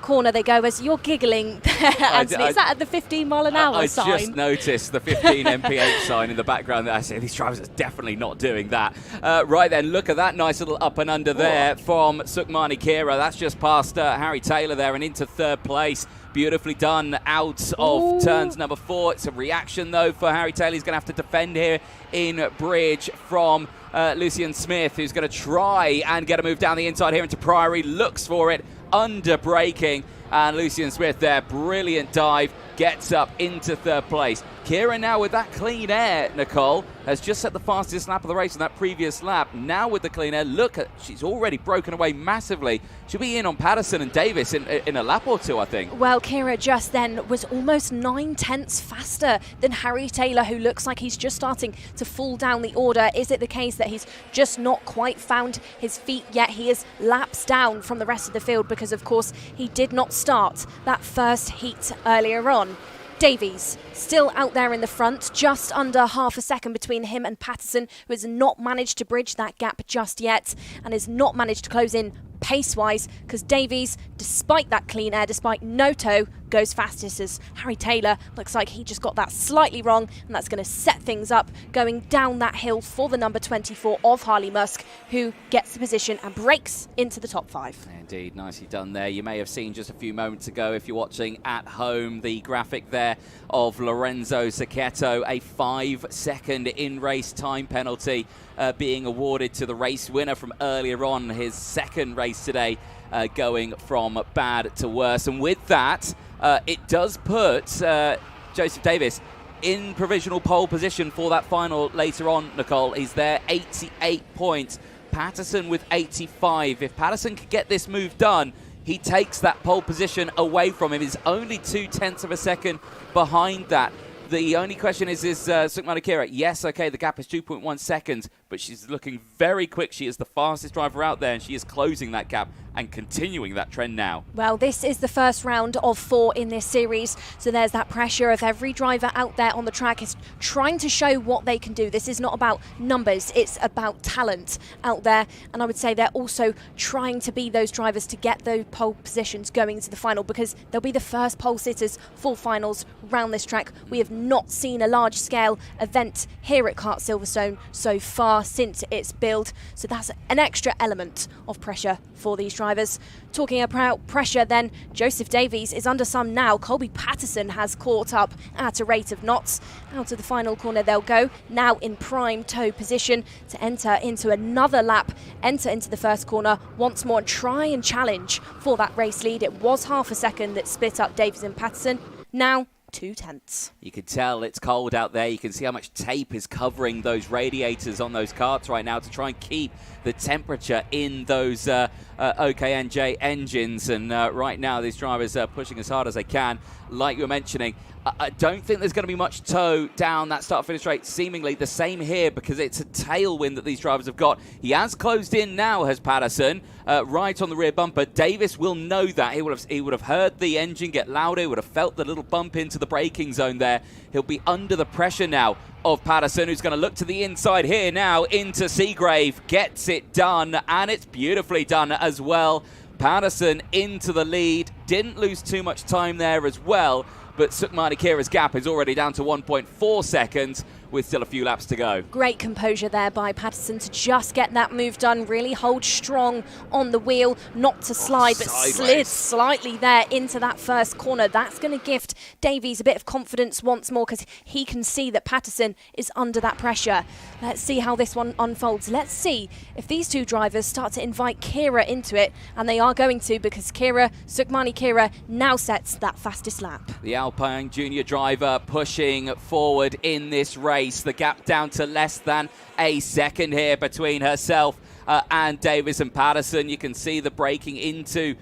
corner they go. As you're giggling there, Anthony, is that at the 15 mile an hour sign? I just noticed the 15 mph sign in the background. I say these drivers are definitely not doing that. Right then, look at that nice little up and under there from Sukmani Kira. That's just past Harry Taylor there and into 3rd place. beautifully done out of turns number 4. It's a reaction, though, for Harry Taylor. He's going to have to defend here in bridge from Lucian Smith, who's going to try and get a move down the inside here into Priory. Looks for it, under braking. And Lucian Smith there, brilliant dive, gets up into 3rd place. Kira now with that clean air, Nicole, has just set the fastest lap of the race in that previous lap. Now with the clean air, look at, she's already broken away massively. She'll be in on Patterson and Davis in a lap or two, I think. Well, Kira just then was almost 9/10 faster than Harry Taylor, who looks like he's just starting to fall down the order. Is it the case that he's just not quite found his feet yet? He is laps down from the rest of the field because, of course, he did not start that first heat earlier on. Davies still out there in the front, just under half a second between him and Patterson, who has not managed to bridge that gap just yet and has not managed to close in pace-wise, because Davies, despite that clean air, despite no toe, goes fastest, as Harry Taylor looks like he just got that slightly wrong, and that's going to set things up going down that hill for the number 24 of Harley Musk, who gets the position and breaks into the top 5. Indeed, nicely done there. You may have seen just a few moments ago, if you're watching at home, the graphic there of Lorenzo Sacchetto, a 5-second in-race time penalty being awarded to the race winner from earlier on, his second race today, going from bad to worse. And with that, it does put Joseph Davis in provisional pole position for that final later on, Nicole. He's there, 88 points. Patterson with 85. If Patterson could get this move done, he takes that pole position away from him. He's only 0.2 of a second behind that. The only question is Sukmani Kira. Yes, okay, the gap is 2.1 seconds, but she's looking very quick. She is the fastest driver out there, and she is closing that gap and continuing that trend now. Well, this is the first round of 4 in this series, so there's that pressure of every driver out there on the track is trying to show what they can do. This is not about numbers, it's about talent out there, and I would say they're also trying to be those drivers to get those pole positions going into the final, because they'll be the first pole sitters for finals round this track. We have not seen a large-scale event here at Kart Silverstone so far since its build, so that's an extra element of pressure for these drivers. Talking about pressure then, Joseph Davies is under some now. Colby Patterson has caught up at a rate of knots. Out of the final corner they'll go, now in prime toe position to enter into another lap, enter into the first corner once more and try and challenge for that race lead. It was half a second that split up Davies and Patterson. Now 0.2. You can tell it's cold out there. You can see how much tape is covering those radiators on those karts right now to try and keep the temperature in those OKNJ engines. And right now, these drivers are pushing as hard as they can. Like you were mentioning, I don't think there's going to be much toe down that start-finish straight. Seemingly the same here, because it's a tailwind that these drivers have got. He has closed in now, has Patterson, right on the rear bumper. Davis will know that. He would have heard the engine get louder. He would have felt the little bump into the braking zone there. He'll be under the pressure now of Patterson, who's going to look to the inside here now into Seagrave. Gets it done, and it's beautifully done as well. Patterson into the lead. Didn't lose too much time there as well. But Sukmani Kira's gap is already down to 1.4 seconds with still a few laps to go. Great composure there by Patterson to just get that move done, really hold strong on the wheel, not to slide, but slid slightly there into that first corner. That's going to gift Davies a bit of confidence once more, because he can see that Patterson is under that pressure. Let's see how this one unfolds. Let's see if these two drivers start to invite Kira into it, and they are going to, because Sukmani Kira now sets that fastest lap. The Alpine junior driver pushing forward in this race. The gap down to less than a second here between herself and Davis and Patterson. You can see the braking into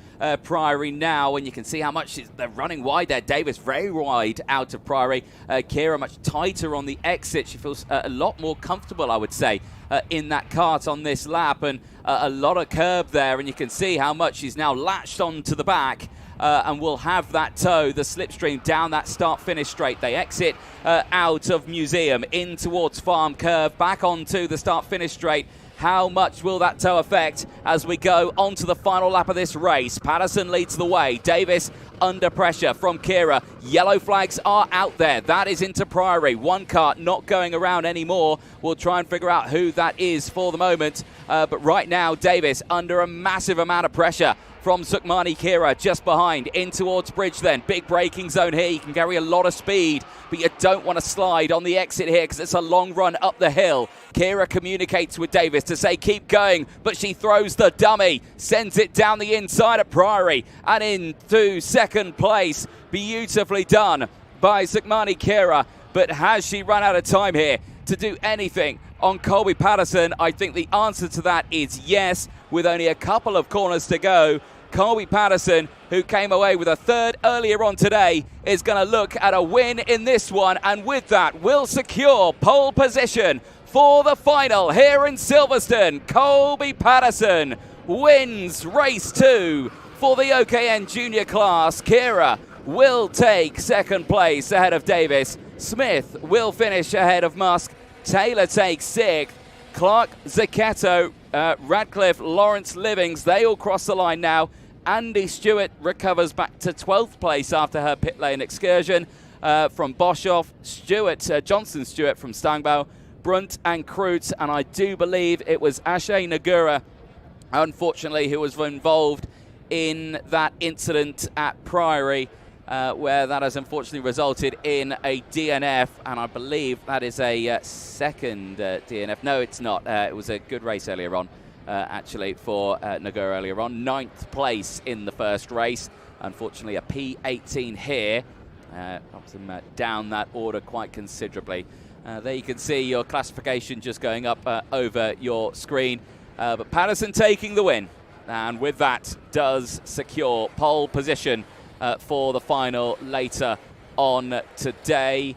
Priory now, and you can see how much they're running wide there. Davis very wide out of Priory. Kira much tighter on the exit. She feels a lot more comfortable, I would say, in that kart on this lap, and a lot of curb there, and you can see how much she's now latched onto the back. And will have that toe, the slipstream down that start-finish straight. They exit out of Museum in towards Farm Curve, back onto the start-finish straight. How much will that toe affect as we go onto the final lap of this race? Patterson leads the way. Davis under pressure from Kira. Yellow flags are out there. That is into Priory. One kart not going around anymore. We'll try and figure out who that is for the moment. But right now, Davis under a massive amount of pressure from Sukmani Kira just behind, in towards bridge then. Big braking zone here. You can carry a lot of speed, but you don't want to slide on the exit here because it's a long run up the hill. Kira communicates with Davis to say keep going, but she throws the dummy, sends it down the inside of Priory and into second place. Beautifully done by Sukmani Kira, but has she run out of time here to do anything on Colby Patterson? I think the answer to that is yes. With only a couple of corners to go, Colby Patterson, who came away with a third earlier on today, is going to look at a win in this one, and with that will secure pole position for the final here in Silverstone. Colby Patterson wins race 2 for the OKN junior class. Kira will take second place ahead of Davis. Smith will finish ahead of Musk. Taylor takes 6th. Clark, Zacchetto, Radcliffe, Lawrence, Livings, they all cross the line now. Andy Stewart recovers back to 12th place after her pit lane excursion from Boschoff. Johnson Stewart from Stangbau, Brunt and Kreutz, and I do believe it was Ashay Nagura, unfortunately, who was involved in that incident at Priory, where that has unfortunately resulted in a DNF, and I believe that is a second DNF. No, it's not. It was a good race earlier on, actually, for Nagura earlier on. 9th place in the first race. Unfortunately, a P18 here. Helps him down that order quite considerably. There you can see your classification just going up over your screen. But Patterson taking the win, and with that does secure pole position for the final later on today.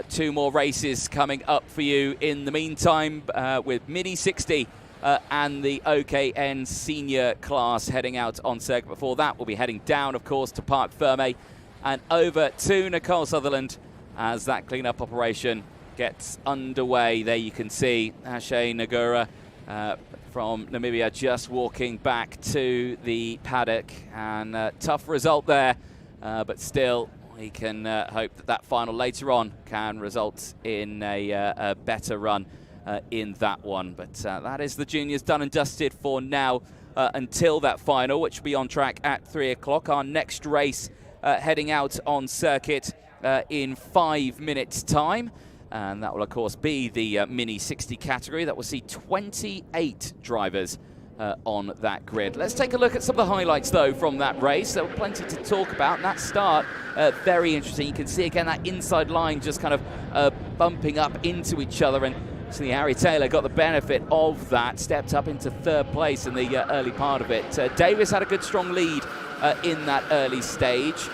2 more races coming up for you in the meantime, with Mini 60 and the OKN senior class heading out on circuit. Before that, we'll be heading down, of course, to Parc Ferme and over to Nicole Sutherland as that clean-up operation gets underway. There you can see Ashay Nagura from Namibia just walking back to the paddock, and tough result there, but still we can hope that that final later on can result in a better run in that one. But that is the juniors done and dusted for now until that final, which will be on track at 3 o'clock. Our next race heading out on circuit in 5 minutes time, and that will of course be the Mini 60 category. That will see 28 drivers on that grid. Let's take a look at some of the highlights though from that race. There were plenty to talk about, and that start very interesting. You can see again that inside line just kind of bumping up into each other, and see Harry Taylor got the benefit of that, stepped up into 3rd place in the early part of it. Davis had a good strong lead in that early stage.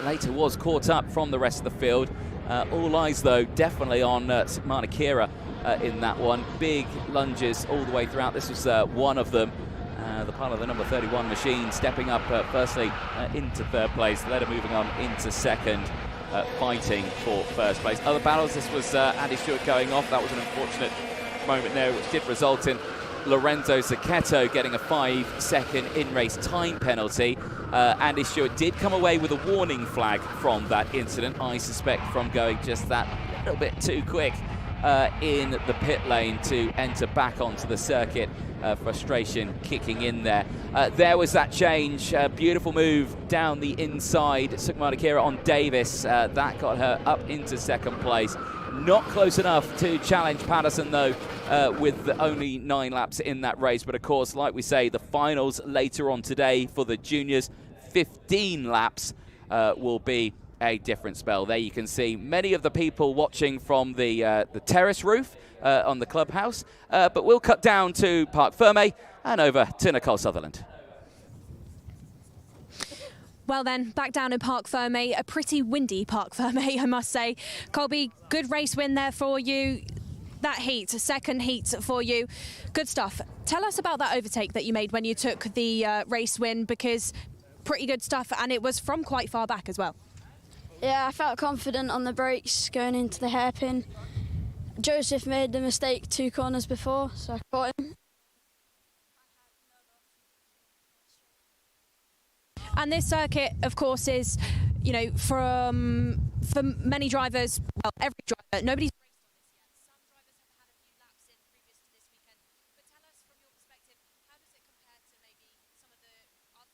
Later was caught up from the rest of the field. All eyes though definitely on Sukmani Kira in that one. Big lunges all the way throughout. This was one of them. The part of the number 31 machine stepping up firstly into 3rd place, later moving on into 2nd, fighting for 1st place. Other battles, this was Andy Stewart going off. That was an unfortunate moment there, which did result in Lorenzo Zacchetto getting a 5-second in-race time penalty. Andy Stewart did come away with a warning flag from that incident, I suspect from going just that little bit too quick in the pit lane to enter back onto the circuit. Frustration kicking in there. There was that change. Beautiful move down the inside. Sukmani Kira on Davis. That got her up into 2nd place. Not close enough to challenge Patterson though, with only 9 laps in that race. But of course, like we say, the finals later on today for the juniors, 15 laps will be a different spell. There you can see many of the people watching from the terrace roof on the clubhouse. But we'll cut down to Parc Ferme and over to Nicole Sutherland. Well then, back down in Parc Ferme, a pretty windy Parc Ferme, I must say. Colby, good race win there for you. That heat, 2nd heat for you. Good stuff. Tell us about that overtake that you made when you took the race win, because pretty good stuff, and it was from quite far back as well. Yeah, I felt confident on the brakes going into the hairpin. Joseph made the mistake 2 corners before, so I caught him. And this circuit, of course, is, you know, for many drivers, well, every driver, nobody's raced on this yet. Some drivers have had a few laps in previous to this weekend. But tell us, from your perspective, how does it compare to maybe some of the other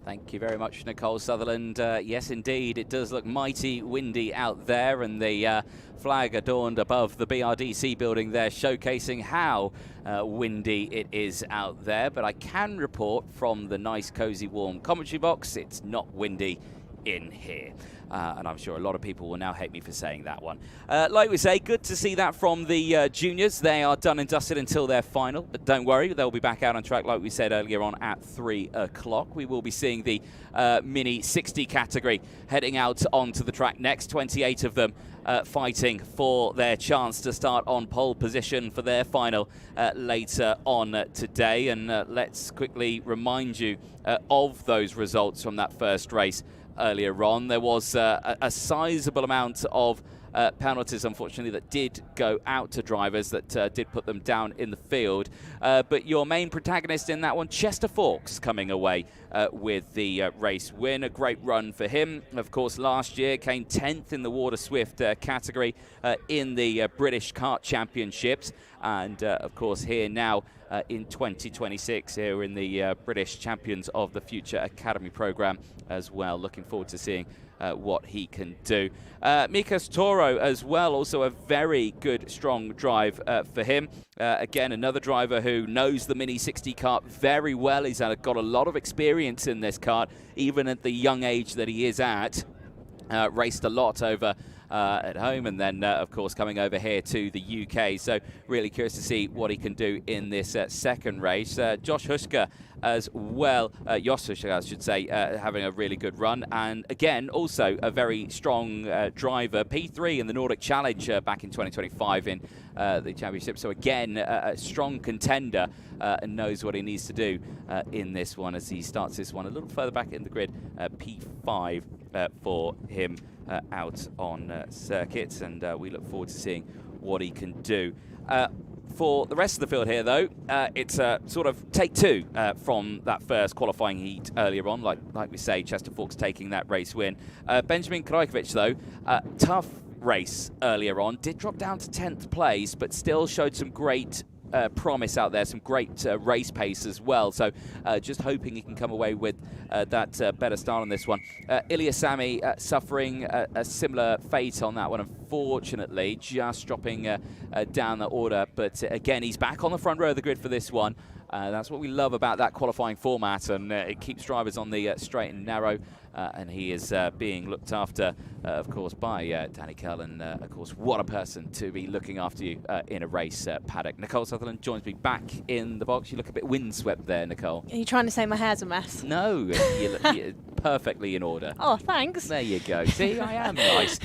Thank you very much, Nicole Sutherland. Yes, indeed, it does look mighty windy out there, and the flag adorned above the BRDC building there, showcasing how windy it is out there. But I can report from the nice, cozy, warm commentary box, it's not windy in here. And I'm sure a lot of people will now hate me for saying that one. Like we say, good to see that from the juniors. They are done and dusted until their final, but don't worry, they'll be back out on track like we said earlier on at 3 o'clock. We will be seeing the Mini 60 category heading out onto the track next, 28 of them fighting for their chance to start on pole position for their final later on today. And let's quickly remind you of those results from that first race earlier on. There was a sizable amount of penalties, unfortunately, that did go out to drivers that did put them down in the field. But your main protagonist in that one, Chester Fawkes, coming away with the race win. A great run for him. Of course, last year came 10th in the Water Swift category in the British Kart Championships. And, of course, here now in 2026 here in the British Champions of the Future Academy program as well. Looking forward to seeing what he can do. Mikas Toro as well, also a very good, strong drive for him. Again, another driver who knows the Mini 60 kart very well. He's got a lot of experience in this kart, even at the young age that he is at. Raced a lot over at home, and then of course coming over here to the UK, so really curious to see what he can do in this second race. Josh Huska as well, Jos Huska I should say, having a really good run, and again also a very strong driver, P3 in the Nordic Challenge back in 2025 in the championship, so again a strong contender and knows what he needs to do in this one as he starts this one a little further back in the grid. P5 for him out on circuits, and we look forward to seeing what he can do. For the rest of the field here, though, it's a sort of take two from that first qualifying heat earlier on. Like we say, Chester Fawkes taking that race win. Benjamin Krajkovic, though, tough race earlier on. Did drop down to 10th place, but still showed some great promise out there, some great race pace as well. So just hoping he can come away with that better start on this one. Ilya Sami suffering a similar fate on that one, unfortunately, just dropping down the order. But again, he's back on the front row of the grid for this one. That's what we love about that qualifying format, and it keeps drivers on the straight and narrow. And he is being looked after, of course, by Danny Curl. And, of course, what a person to be looking after you in a race paddock. Nicole Sutherland joins me back in the box. You look a bit windswept there, Nicole. Are you trying to say my hair's a mess? No, you're perfectly in order. Oh, thanks. There you go. See, I am nice.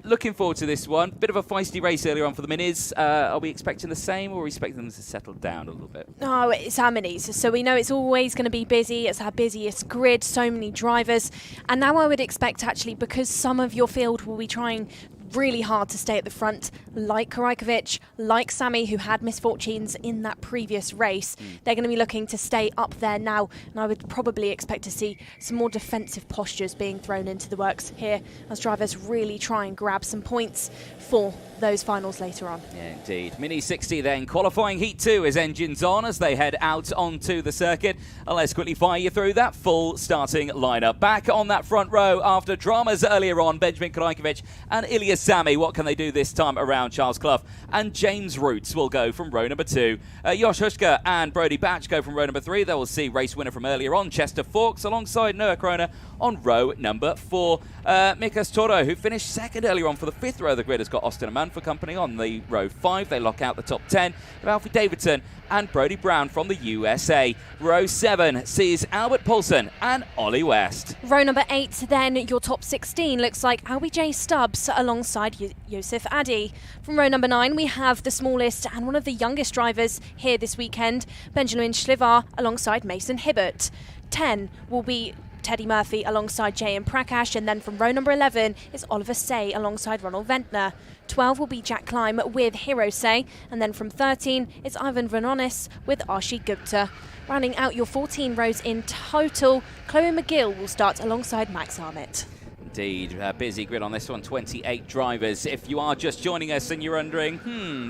Looking forward to this one. Bit of a feisty race earlier on for the Minis. Are we expecting the same, or are we expecting them to settle down a little bit? No, it's our Minis, so we know it's always going to be busy. It's our busiest grid, so many drivers. And now I would expect, actually, because some of your field will be trying really hard to stay at the front, like Krajkovic, like Sami, who had misfortunes in that previous race. They're going to be looking to stay up there now, and I would probably expect to see some more defensive postures being thrown into the works here as drivers really try and grab some points for those finals later on. Yeah, indeed. Mini 60 then, qualifying heat 2 is engines on as they head out onto the circuit. And let's quickly fire you through that full starting lineup. Back on that front row after dramas earlier on, Benjamin Krajkovic and Ilya Sami. What can they do this time around? Charles Clough and James Roots will go from row number 2. Josh Huska and Brody Batch go from row number 3. They will see race winner from earlier on, Chester Fawkes, alongside Noah Kroner on row number 4. Mikas Toro, who finished second earlier on for the 5th row of the grid, has got Austin Aman for company on the row 5. They lock out the top 10 of Alfie Davidson and Brody Brown from the USA. Row 7 sees Albert Paulson and Ollie West. Row number 8 then, your top 16 looks like Albie J. Stubbs alongside Yosef Addy. From row number 9 we have the smallest and one of the youngest drivers here this weekend, Benjamin Schlivar alongside Mason Hibbert. 10 will be Teddy Murphy alongside J.M. Prakash, and then from row number 11 is Oliver Say alongside Ronald Ventnor. 12 will be Jack Climb with Hiro Say, and then from 13 it's Ivan Vanonis with Arshi Gupta. Rounding out your 14 rows in total, Chloe McGill will start alongside Max Armitt. Indeed, busy grid on this one, 28 drivers. If you are just joining us and you're wondering,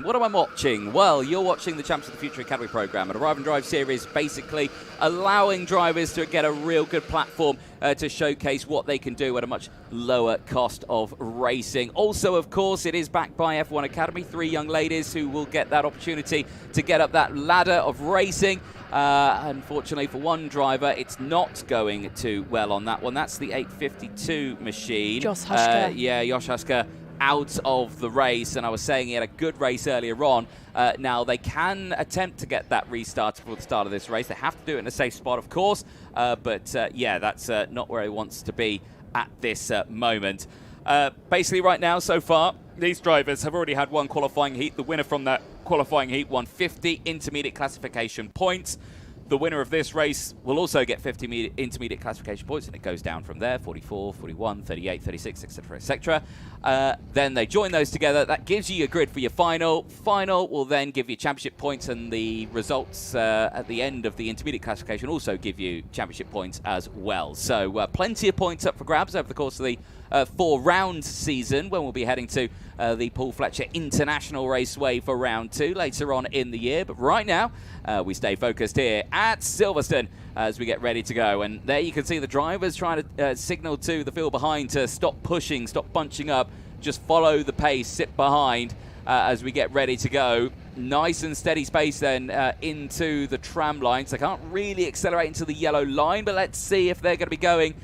what am I watching? Well, you're watching the Champs of the Future Academy program, an Arrive and Drive series, basically allowing drivers to get a real good platform to showcase what they can do at a much lower cost of racing. Also, of course, it is backed by F1 Academy, 3 young ladies who will get that opportunity to get up that ladder of racing. Unfortunately for one driver, it's not going too well on that one. That's the 852 machine. Josh Husker. Josh Husker out of the race, and I was saying he had a good race earlier on. Now, they can attempt to get that restarted for the start of this race. They have to do it in a safe spot, of course, but that's not where he wants to be at this moment. Basically, right now, so far, these drivers have already had one qualifying heat. The winner from that qualifying heat won 50 intermediate classification points. The winner of this race will also get 50 intermediate classification points, and it goes down from there, 44, 41, 38, 36, etc., etc. Then they join those together. That gives you your grid for your final. Final will then give you championship points, and the results at the end of the intermediate classification also give you championship points as well. So plenty of points up for grabs over the course of the 4-round season, when we'll be heading to the Paul Fletcher International Raceway for round 2 later on in the year. But right now, we stay focused here at Silverstone as we get ready to go. And there you can see the drivers trying to signal to the field behind to stop pushing, stop bunching up, just follow the pace, sit behind as we get ready to go. Nice and steady space then into the tram lines. They can't really accelerate into the yellow line, but let's see if they're going to be going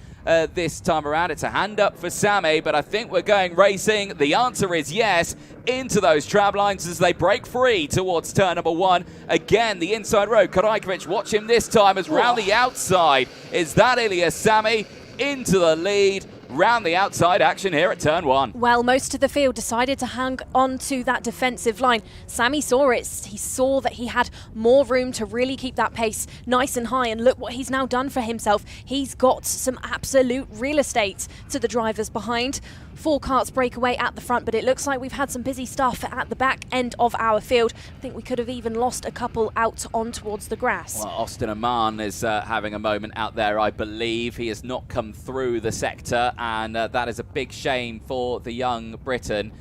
this time around. It's a hand up for Sammy, but I think we're going racing. The answer is yes, into those tram lines as they break free towards turn number 1. Again, the inside road. Karajkovic, watch him this time as round the outside. Is that Ilya Sammy into the lead? Round the outside action here at turn 1. Well, most of the field decided to hang on to that defensive line. Sammy saw it. He saw that he had more room to really keep that pace nice and high, and look what he's now done for himself. He's got some absolute real estate to the drivers behind. 4 karts break away at the front, but it looks like we've had some busy stuff at the back end of our field. I think we could have even lost a couple out on towards the grass. Well, Austin Aman is having a moment out there, I believe. He has not come through the sector, and that is a big shame for the young Briton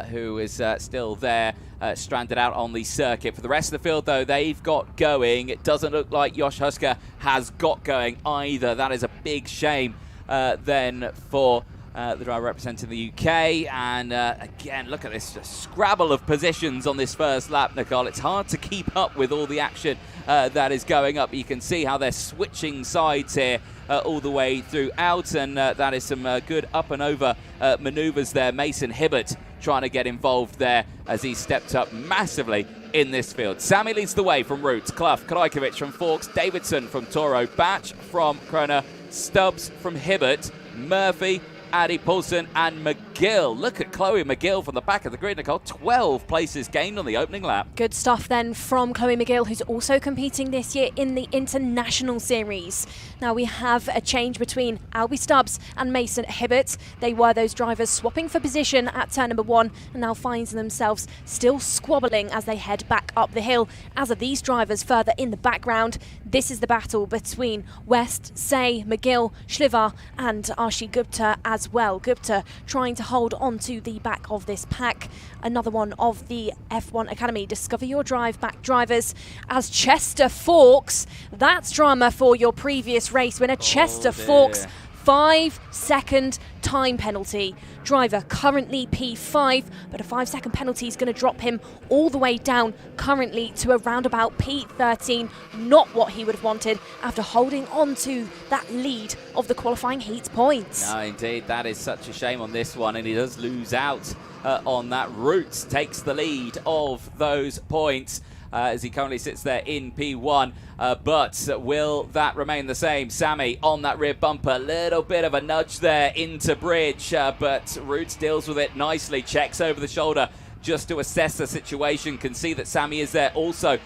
who is still there, stranded out on the circuit. For the rest of the field, though, they've got going. It doesn't look like Josh Husker has got going either. That is a big shame then for the driver representing the UK. And again, look at this scrabble of positions on this first lap, Nicole. It's hard to keep up with all the action that is going up. You can see how they're switching sides here all the way throughout, and that is some good up and over maneuvers there. Mason Hibbert trying to get involved there as he stepped up massively in this field. Sammy leads the way from Roots, Clough, Karajkovic from Forks, Davidson from Toro, Batch from Kroner, Stubbs from Hibbert, Murphy, Addy Paulson and McGill. Look at Chloe McGill from the back of the grid, Nicole. 12 places gained on the opening lap. Good stuff then from Chloe McGill, who's also competing this year in the International Series. Now we have a change between Albie Stubbs and Mason Hibbert. They were those drivers swapping for position at turn number 1 and now find themselves still squabbling as they head back up the hill. As are these drivers further in the background. This is the battle between West, Say, McGill, Shliver and Arshi Gupta as well. Gupta trying to hold on to the back of this pack. Another one of the F1 Academy Discover Your Drive back drivers as Chester Forks. That's drama for your previous race winner. Chester Forks, 5-second time penalty. Driver currently P5, but a 5-second penalty is going to drop him all the way down currently to around about P13. Not what he would have wanted after holding on to that lead of the qualifying heat points. No, indeed, that is such a shame on this one, and he does lose out on that. Roots takes the lead of those points as he currently sits there in P1. But will that remain the same? Sammy on that rear bumper. Little bit of a nudge there into bridge, but Roots deals with it nicely. Checks over the shoulder just to assess the situation. Can see that Sammy is there. Also,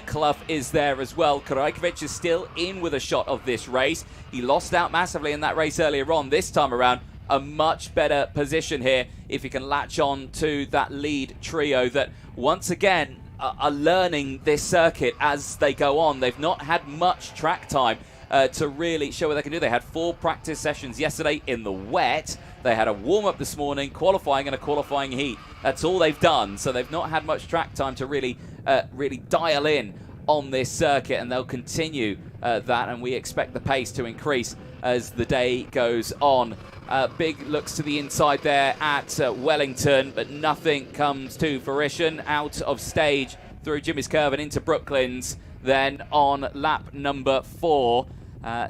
Clough is there as well. Karajkovic is still in with a shot of this race. He lost out massively in that race earlier on. This time around, a much better position here if he can latch on to that lead trio that once again are learning this circuit as they go on. They've not had much track time to really show what they can do. They had 4 practice sessions yesterday in the wet. They had a warm-up this morning, qualifying, and a qualifying heat. That's all they've done, so they've not had much track time to really dial in on this circuit, and they'll continue that, and we expect the pace to increase as the day goes on. Big looks to the inside there at Wellington, but nothing comes to fruition. Out of stage through Jimmy's Curve and into Brooklands, then on lap number 4.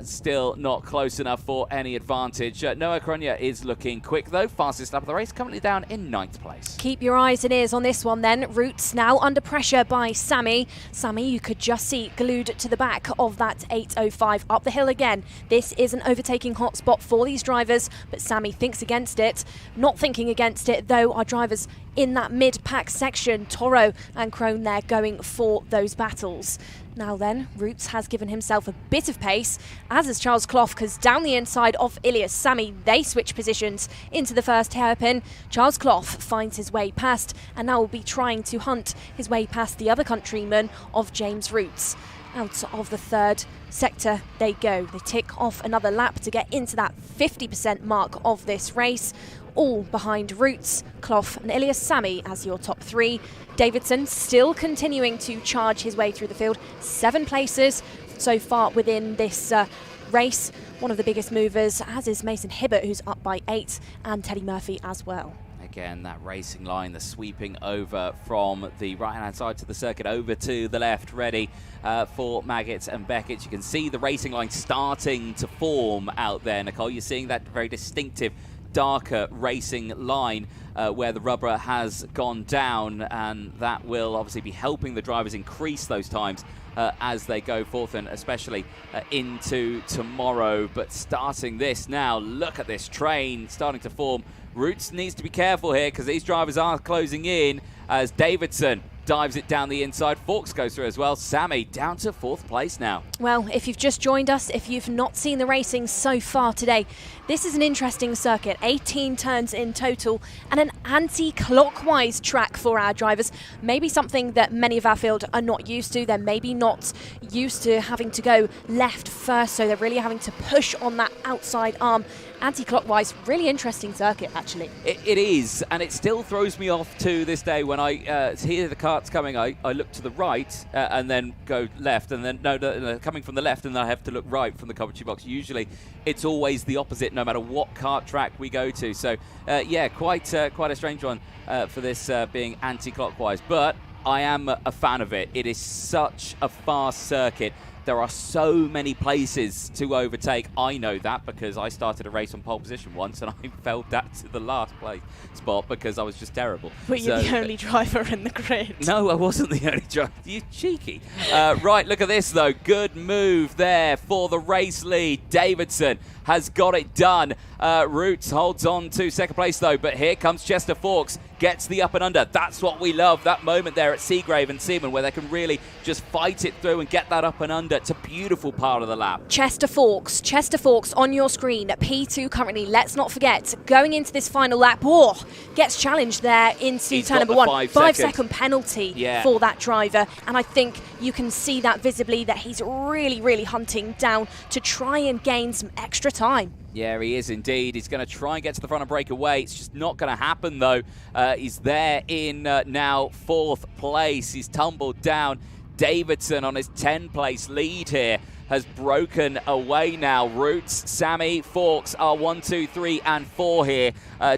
Still not close enough for any advantage. Noah Kronya is looking quick, though. Fastest lap of the race, currently down in 9th place. Keep your eyes and ears on this one then. Roots now under pressure by Sammy. Sammy, you could just see glued to the back of that 805 up the hill again. This is an overtaking hotspot for these drivers, but Sammy thinks against it. Not thinking against it, though, our drivers in that mid-pack section. Toro and Crone there going for those battles. Now then, Roots has given himself a bit of pace, as is Charles Clough, because down the inside of Ilias Sammy, they switch positions into the first hairpin. Charles Clough finds his way past, and now will be trying to hunt his way past the other countryman of James Roots. Out of the 3rd sector they go. They tick off another lap to get into that 50% mark of this race. All behind Roots, Clough and Ilias Sammy as your top 3. Davidson still continuing to charge his way through the field. 7 places so far within this race. One of the biggest movers, as is Mason Hibbert, who's up by 8, and Teddy Murphy as well. Again, that racing line, the sweeping over from the right-hand side to the circuit over to the left, ready for Maggotts and Beckett. You can see the racing line starting to form out there, Nicole. You're seeing that very distinctive darker racing line where the rubber has gone down, and that will obviously be helping the drivers increase those times as they go forth, and especially into tomorrow. But starting this now, look at this train starting to form. Roots needs to be careful here because these drivers are closing in as Davidson dives it down the inside. Forks goes through as well. Sammy down to 4th place now. Well, if you've just joined us, if you've not seen the racing so far today, this is an interesting circuit. 18 turns in total and an anti-clockwise track for our drivers. Maybe something that many of our field are not used to. They're maybe not used to having to go left first, so they're really having to push on that outside arm. Anti-clockwise, really interesting circuit, actually. It is, and it still throws me off to this day when I hear the karts coming. I look to the right and then go left, and then no, coming from the left, and then I have to look right from the commentary box. Usually, it's always the opposite, no matter what kart track we go to. So, yeah, quite a strange one for this being anti-clockwise, but I am a fan of it. It is such a fast circuit. There are so many places to overtake. I know that because I started a race on pole position once and I fell that to the last place spot because I was just terrible. But you're the only driver in the grid. No, I wasn't the only driver. You cheeky. Right, look at this though. Good move there for the race lead. Davidson has got it done. Roots holds on to 2nd place though, but here comes Chester Forks. Gets the up and under. That's what we love. That moment there at Seagrave and Seaman where they can really just fight it through and get that up and under. It's a beautiful part of the lap. Chester Forks on your screen at P2 currently. Let's not forget, going into this final lap, gets challenged there into turn number 1. 5-second penalty for that driver. And I think you can see that visibly, that he's really, really hunting down to try and gain some extra time. Yeah, he is indeed. He's going to try and get to the front and break away. It's just not going to happen, though. He's there in now 4th place. He's tumbled down. Davidson on his 10-place lead here has broken away now. Roots, Sammy, Forks are 1, 2, 3, and 4 here.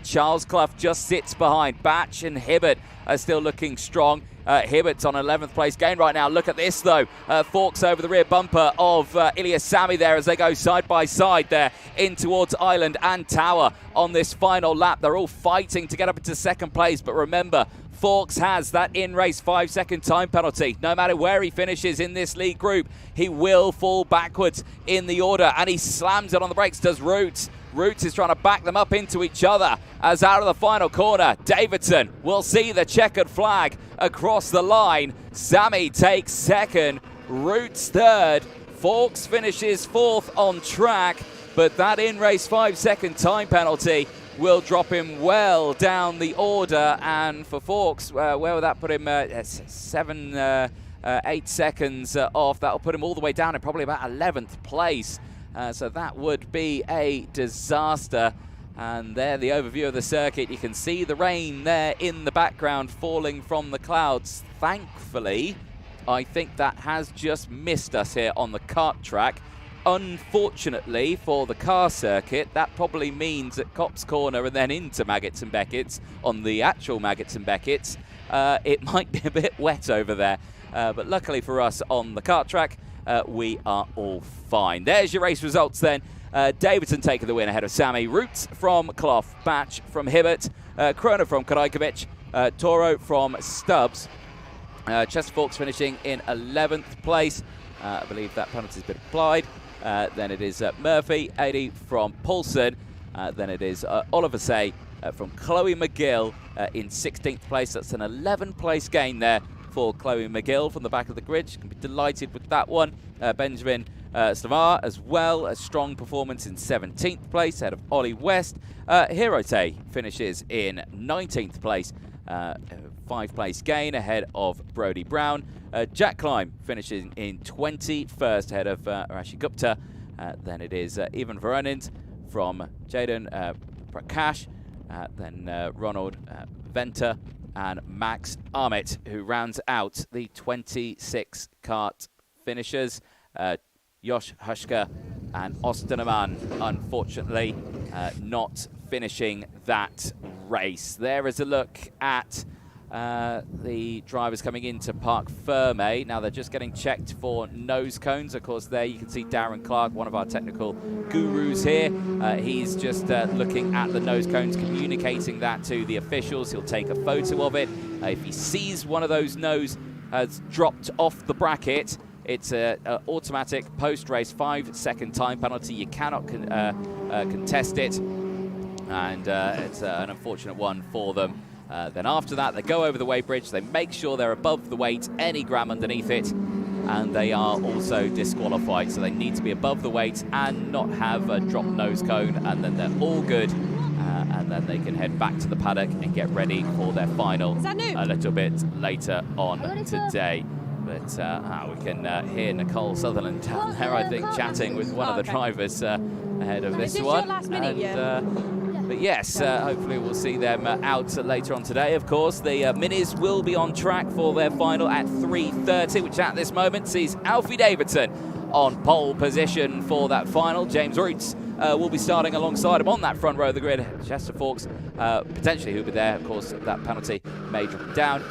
Charles Clough just sits behind. Batch and Hibbert are still looking strong. Hibbert's on 11th place gain right now. Look at this though. Forks over the rear bumper of Ilias Sammy there as they go side by side there in towards Island and Tower on this final lap. They're all fighting to get up into 2nd place, but remember, Forks has that in-race 5-second time penalty. No matter where he finishes in this lead group, he will fall backwards in the order, and he slams it on the brakes, does Roots. Roots is trying to back them up into each other as out of the final corner, Davidson will see the checkered flag across the line. Sammy takes 2nd, Roots 3rd, Forks finishes 4th on track, but that in-race 5-second time penalty will drop him well down the order, and for Forks, where will that put him? 8 seconds off. That'll put him all the way down in probably about 11th place. So that would be a disaster. And there, the overview of the circuit. You can see the rain there in the background falling from the clouds. Thankfully, I think that has just missed us here on the kart track. Unfortunately for the car circuit, that probably means at Copse Corner and then into Maggots and Beckett's, on the actual Maggots and Beckett's, it might be a bit wet over there. But luckily for us on the kart track, we are all fine. There's your race results then. Davidson taking the win ahead of Sammy. Roots from Clough, Batch from Hibbert, Krona from Karajkovic, Toro from Stubbs. Chester Forks finishing in 11th place. I believe that penalty's been applied. Then it is Murphy, 80 from Paulson. Then it is Oliver Say from Chloe McGill in 16th place. That's an 11th place gain there for Chloe McGill from the back of the grid. She can be delighted with that one. Benjamin Slavar as well, a strong performance in 17th place ahead of Ollie West. Hirote finishes in 19th place, 5-place gain ahead of Brody Brown. Jack Climb finishes in 21st ahead of Rashi Gupta. Then it is Ivan Veronins from Jaden Prakash, then Ronald Venter and Max Armit, who rounds out the 26 kart finishers. Josh Hushka and Ostenerman, unfortunately, not finishing that race. There is a look at the drivers coming into Parc Ferme. Now they're just getting checked for nose cones. Of course, there you can see Darren Clark, one of our technical gurus here. He's just looking at the nose cones, communicating that to the officials. He'll take a photo of it. If he sees one of those nose has dropped off the bracket, it's an automatic post-race 5-second time penalty. You cannot contest it, and it's an unfortunate one for them. Then after that, they go over the weighbridge. They make sure they're above the weight, any gram underneath it, and they are also disqualified. So they need to be above the weight and not have a drop nose cone, and then they're all good. And then they can head back to the paddock and get ready for their final a little bit later on today. But we can hear Nicole Sutherland down there, I think, chatting with one of the drivers ahead of this one. But yes, hopefully we'll see them out later on today. Of course, the Minis will be on track for their final at 3:30, which at this moment sees Alfie Davidson on pole position for that final. James Roots will be starting alongside him on that front row of the grid. Chester Forks, potentially who'll be there. Of course, that penalty may drop him down.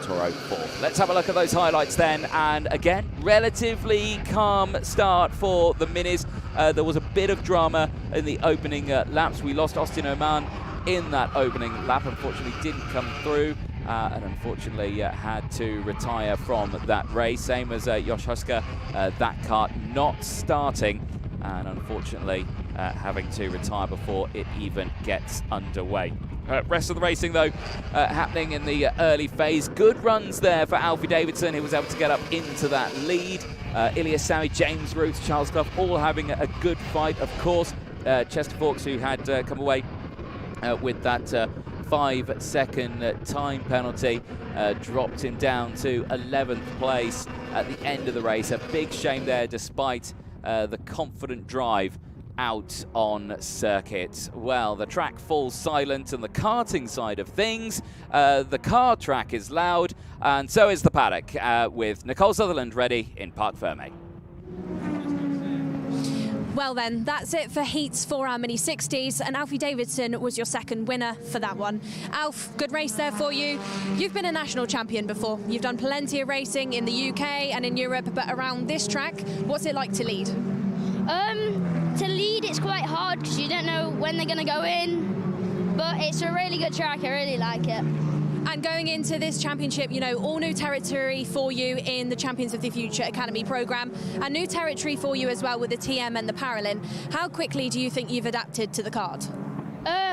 Toro 4th. Let's have a look at those highlights then. And again, relatively calm start for the Minis. There was a bit of drama in the opening laps. We lost Austin Oman in that opening lap. Unfortunately, didn't come through. And unfortunately had to retire from that race. Same as Josh Husker, that kart not starting, and unfortunately having to retire before it even gets underway. Rest of the racing, though, happening in the early phase. Good runs there for Alfie Davidson, who was able to get up into that lead. Ilias Sammy, James Roots, Charles Clough, all having a good fight, of course. Chester Forks, who had come away with that 5-second time penalty, dropped him down to 11th place at the end of the race. A big shame there, despite the confident drive out on circuit. Well, the track falls silent on the karting side of things. The car track is loud, and so is the paddock, with Nicole Sutherland ready in Parc Ferme. Well then, that's it for heats for our Mini 60s, and Alfie Davidson was your second winner for that one. Alf, good race there for you. You've been a national champion before. You've done plenty of racing in the UK and in Europe, but around this track, what's it like to lead? To lead, it's quite hard because you don't know when they're going to go in, but it's a really good track. I really like it. And going into this championship, you know, all new territory for you in the Champions of the Future Academy programme, and new territory for you as well with the TM and the Paralymp. How quickly do you think you've adapted to the kart?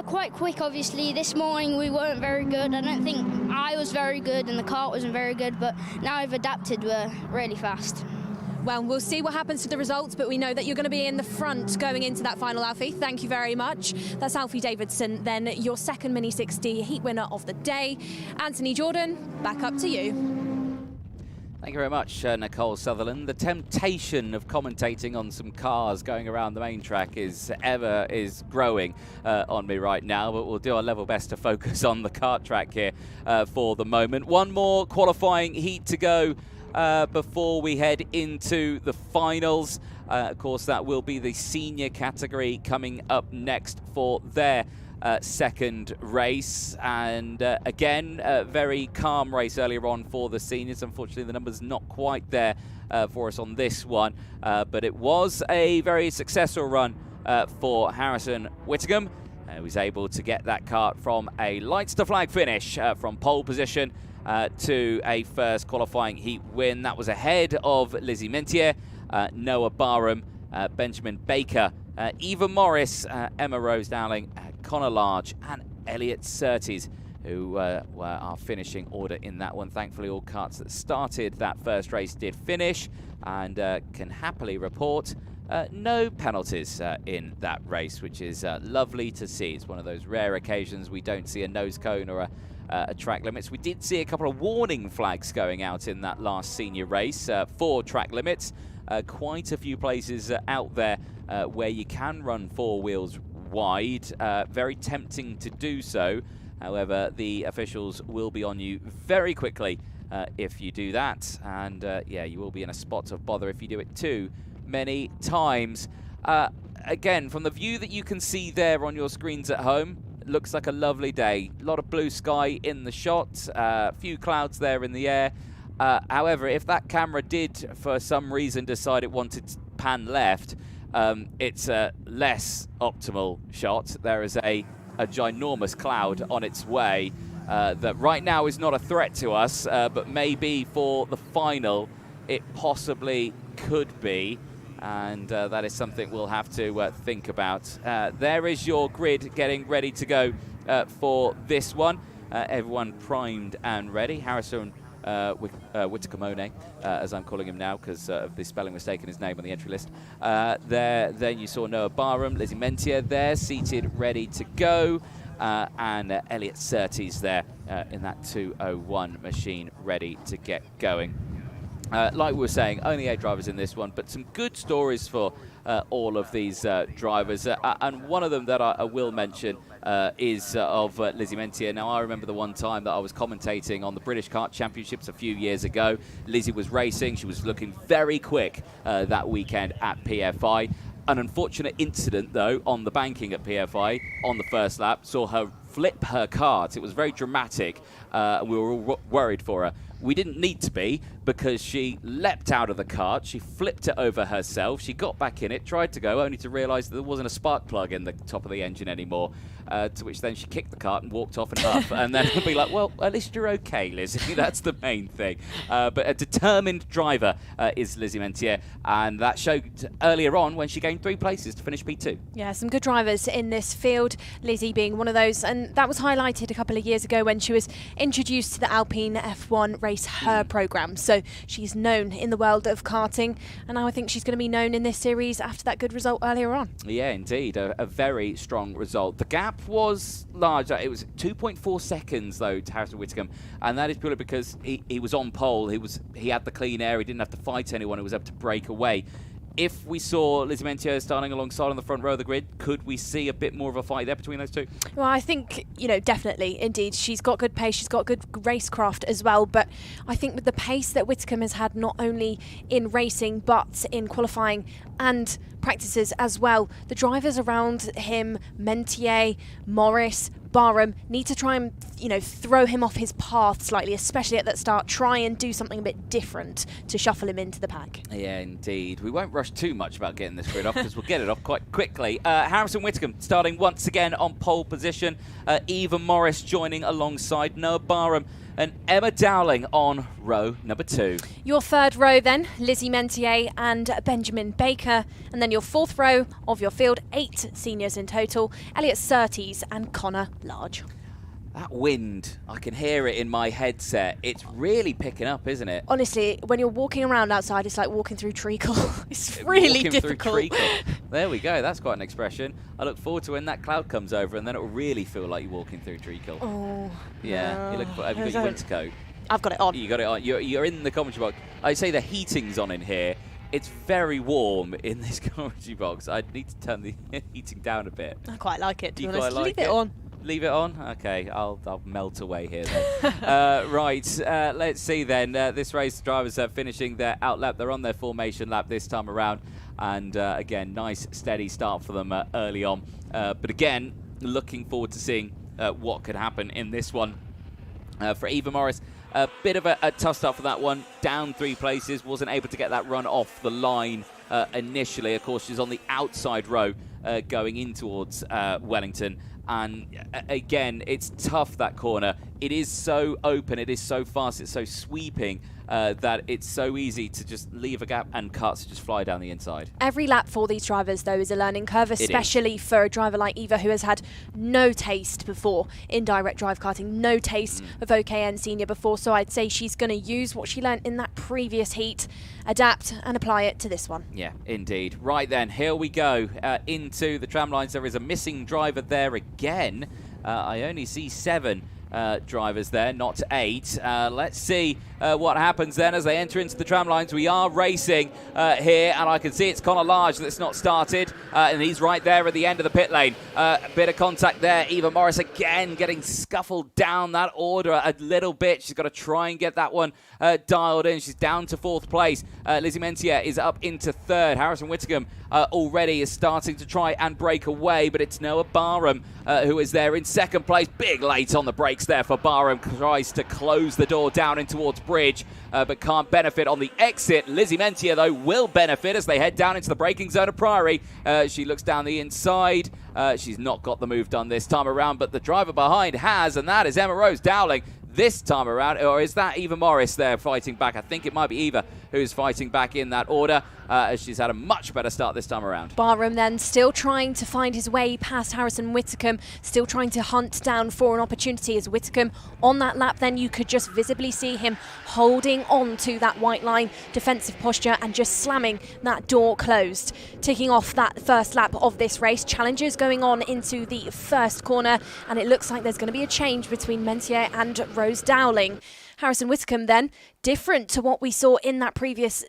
Quite quick, obviously. This morning we weren't very good. I don't think I was very good and the kart wasn't very good, but now I've adapted. We're really fast. Well, we'll see what happens to the results, but we know that you're going to be in the front going into that final, Alfie. Thank you very much. That's Alfie Davidson, then your second Mini 60 heat winner of the day. Anthony Jordan, back up to you. Thank you very much, Nicole Sutherland. The temptation of commentating on some cars going around the main track is growing on me right now, but we'll do our level best to focus on the kart track here for the moment. One more qualifying heat to go before we head into the finals. Of course, that will be the senior category coming up next for their second race, and again, a very calm race earlier on for the seniors. Unfortunately, the numbers not quite there for us on this one, but it was a very successful run for Harrison Whittingham. He was able to get that kart from a lights to flag finish from pole position to a first qualifying heat win. That was ahead of Lizzie Mintier, Noah Barham, Benjamin Baker, Eva Morris, Emma Rose Dowling, Connor Large and Elliot Surtees, who were our finishing order in that one. Thankfully, all karts that started that first race did finish, and can happily report no penalties in that race, which is lovely to see. It's one of those rare occasions we don't see a nose cone or a track limits. We did see a couple of warning flags going out in that last senior race for track limits. Quite a few places out there where you can run four wheels wide. Very tempting to do so. However, the officials will be on you very quickly if you do that. And yeah, you will be in a spot of bother if you do it too many times. Again, from the view that you can see there on your screens at home, it looks like a lovely day. A lot of blue sky in the shot, a few clouds there in the air. However, if that camera did, for some reason, decide it wanted to pan left, it's a less optimal shot. There is a ginormous cloud on its way that right now is not a threat to us, but maybe for the final it possibly could be, and that is something we'll have to think about. There is your grid getting ready to go for this one. Everyone primed and ready. Harrison Whitacomone, as I'm calling him now because of the spelling mistake in his name on the entry list. Then you saw Noah Barham, Lizzie Mentier there, seated, ready to go, and Elliot Surtees there in that 201 machine, ready to get going. Like we were saying, only 8 drivers in this one, but some good stories for all of these drivers. And one of them that I will mention is of Lizzie Mentier. Now, I remember the one time that I was commentating on the British Kart Championships a few years ago. Lizzie was racing. She was looking very quick that weekend at PFI. An unfortunate incident, though, on the banking at PFI on the first lap saw her flip her kart. It was very dramatic. We were all worried for her. We didn't need to be, because she leapt out of the kart, she flipped it over herself, she got back in it, tried to go, only to realise that there wasn't a spark plug in the top of the engine anymore, to which then she kicked the kart and walked off and huff, and then it'll be like, well, at least you're okay, Lizzie, that's the main thing. But a determined driver is Lizzie Mentier, and that showed earlier on when she gained 3 places to finish P2. Yeah, some good drivers in this field, Lizzie being one of those, and that was highlighted a couple of years ago when she was introduced to the Alpine F1 Race Her programme. So she's known in the world of karting, and now I think she's going to be known in this series after that good result earlier on. Yeah, indeed, a very strong result. The gap was large. It was 2.4 seconds though to Harrison Whittingham, and that is purely because he was on pole. He had the clean air. He didn't have to fight anyone. He was able to break away. If we saw Lizzie Mentier starting alongside on the front row of the grid, could we see a bit more of a fight there between those two? Well, I think, definitely, indeed. She's got good pace, she's got good racecraft as well, but I think with the pace that Whittingham has had not only in racing, but in qualifying and practices as well, the drivers around him, Mentier, Morris, Barham, need to try and, throw him off his path slightly, especially at that start. Try and do something a bit different to shuffle him into the pack. Yeah, indeed. We won't rush too much about getting this grid off, because we'll get it off quite quickly. Harrison Whittingham starting once again on pole position. Eva Morris joining alongside Noah Barham and Emma Dowling on row number 2. Your third row then, Lizzie Mentier and Benjamin Baker. And then your fourth row of your field, 8 seniors in total, Elliot Surtees and Connor Large. That wind, I can hear it in my headset. It's really picking up, isn't it? Honestly, when you're walking around outside, it's like walking through treacle. It's really difficult. Through treacle. There we go. That's quite an expression. I look forward to when that cloud comes over, and then it will really feel like you're walking through treacle. Oh. Yeah. You look for, have you got your winter coat? I've got it on. You got it on. You're in the commentary box. I say the heating's on in here. It's very warm in this commentary box. I need to turn the heating down a bit. I quite like it, to be You honest. quite like Leave it on. Leave it on? Okay, I'll melt away here then. Right, let's see then. This race, drivers are finishing their out lap. They're on their formation lap this time around. And again, nice steady start for them early on. But again, looking forward to seeing what could happen in this one. For Eva Morris, a bit of a tough start for that one. Down 3 places, wasn't able to get that run off the line initially. Of course, she's on the outside row going in towards Wellington. And again, it's tough, that corner. It is so open, it is so fast, it's so sweeping that it's so easy to just leave a gap and cuts to just fly down the inside. Every lap for these drivers, though, is a learning curve, especially for a driver like Eva, who has had no taste before in direct drive karting, no taste of OKN Senior before. So I'd say she's going to use what she learned in that previous heat, adapt and apply it to this one. Yeah, indeed. Right then, here we go into the tram lines. There is a missing driver there again. I only see 7 drivers there, not 8. Let's see what happens then as they enter into the tram lines. We are racing here, and I can see it's Connor Large that's not started, and he's right there at the end of the pit lane. A bit of contact there. Eva Morris again getting scuffled down that order a little bit. She's got to try and get that one dialed in. She's down to 4th place. Lizzie Mentier is up into 3rd. Harrison Whittingham already is starting to try and break away, but it's Noah Barham who is there in 2nd place. Big late on the brakes there for Barham. Tries to close the door down in towards Bridge, but can't benefit on the exit. Lizzie Mentier, though, will benefit as they head down into the braking zone of Priory. She looks down the inside. She's not got the move done this time around, but the driver behind has, and that is Emma Rose Dowling this time around. Or is that Eva Morris there fighting back? I think it might be Eva who's fighting back in that order, as she's had a much better start this time around. Barham then still trying to find his way past Harrison Whitcomb, still trying to hunt down for an opportunity as Whitcomb on that lap. Then you could just visibly see him holding on to that white line defensive posture and just slamming that door closed. Ticking off that first lap of this race. Challenges going on into the first corner, and it looks like there's going to be a change between Mentier and Rose Dowling. Harrison Whitcomb then, different to what we saw in that previous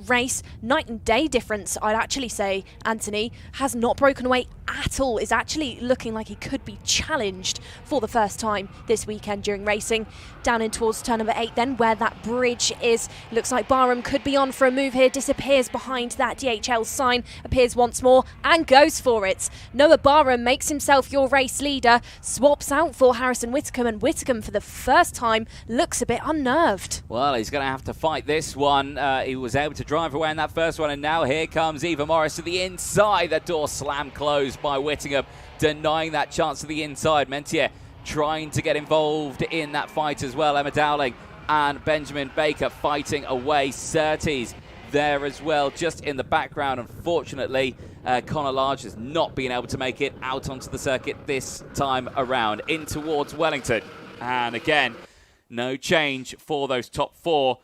race, night and day difference, I'd actually say. Anthony has not broken away at all, is actually looking like he could be challenged for the first time this weekend during racing. Down in towards turn number 8 then, where that bridge is. Looks like Barham could be on for a move here, disappears behind that DHL sign, appears once more and goes for it. Noah Barham makes himself your race leader, swaps out for Harrison Whitcomb, and Whitcomb for the first time looks a bit unnerved. Well, he's going to have to fight this one. He was able to drive away in that first one, and now here comes Eva Morris to the inside. The door slammed closed by Whittingham, denying that chance to the inside. Mentier trying to get involved in that fight as well. Emma Dowling and Benjamin Baker fighting away. Surtees there as well, just in the background. Unfortunately, Connor Large has not been able to make it out onto the circuit this time around. In towards Wellington. And again, no change for those top 4.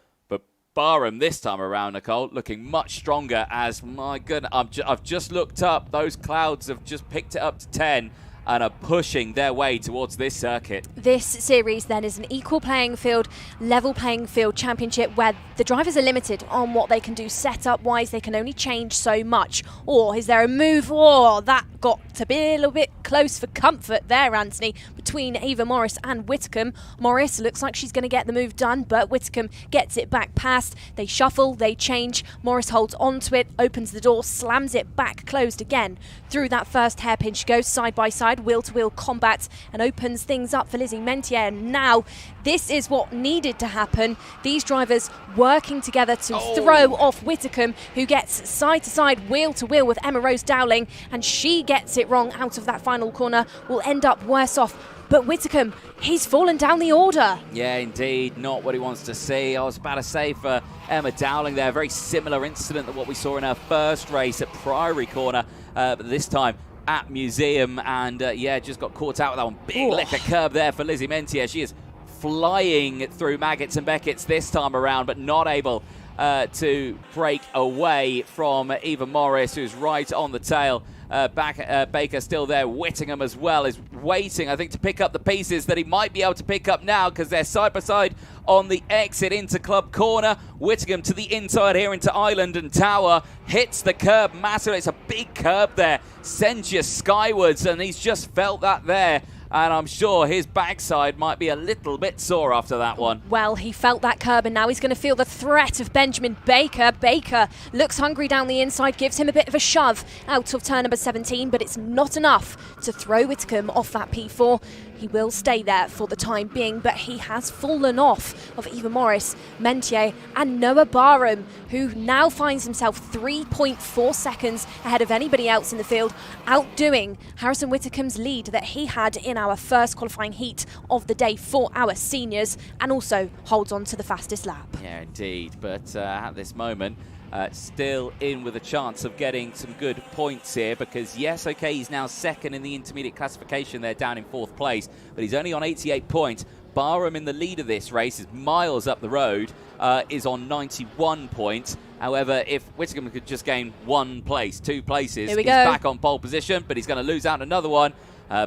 Barham this time around, Nicole, looking much stronger as, my goodness, I've just looked up. Those clouds have just picked it up to 10 and are pushing their way towards this circuit. This series then is an equal playing field, level playing field championship where the drivers are limited on what they can do setup wise. They can only change so much. Or is there a move? Oh, that got to be a little bit close for comfort there, Anthony, between Eva Morris and Whitcomb. Morris looks like she's going to get the move done, but Whitcomb gets it back past. They shuffle, they change. Morris holds onto it, opens the door, slams it back closed again. Through that first hairpin, she goes side by side, wheel-to-wheel combat, and opens things up for Lizzie Mentier. And now, this is what needed to happen. These drivers working together to throw off Whitcomb, who gets side-to-side, wheel-to-wheel with Emma Rose Dowling, and she gets it wrong out of that final corner, will end up worse off. But Whitcomb, he's fallen down the order. Yeah, indeed. Not what he wants to see. I was about to say for Emma Dowling there, very similar incident to what we saw in her first race at Priory Corner, but this time at Museum. And yeah, just got caught out with that one. Big lick of curb there for Lizzie Mentier. She is flying through Maggots and Beckett's this time around, but not able to break away from Eva Morris, who's right on the tail Baker still there. Whittingham as well is waiting, I think, to pick up the pieces that he might be able to pick up now, because they're side by side on the exit into Club Corner. Whittingham to the inside here into Island, and Tower hits the curb massively. It's a big curb there, sends you skywards, and he's just felt that there. And I'm sure his backside might be a little bit sore after that one. Well, he felt that curb, and now he's going to feel the threat of Benjamin Baker. Baker looks hungry down the inside, gives him a bit of a shove out of turn number 17, but it's not enough to throw Whittingham off that P4. He will stay there for the time being, but he has fallen off of Eva Morris, Mentier and Noah Barham, who now finds himself 3.4 seconds ahead of anybody else in the field, outdoing Harrison Whittingham's lead that he had in our first qualifying heat of the day for our seniors, and also holds on to the fastest lap. Yeah, indeed. But at this moment, still in with a chance of getting some good points here, because yes, okay, he's now second in the intermediate classification. They're down in 4th place, but he's only on 88 points. Barham in the lead of this race is miles up the road, is on 91 points. However, if Whittingham could just gain 1 place, 2 places, he's back on pole position, but he's going to lose out another one.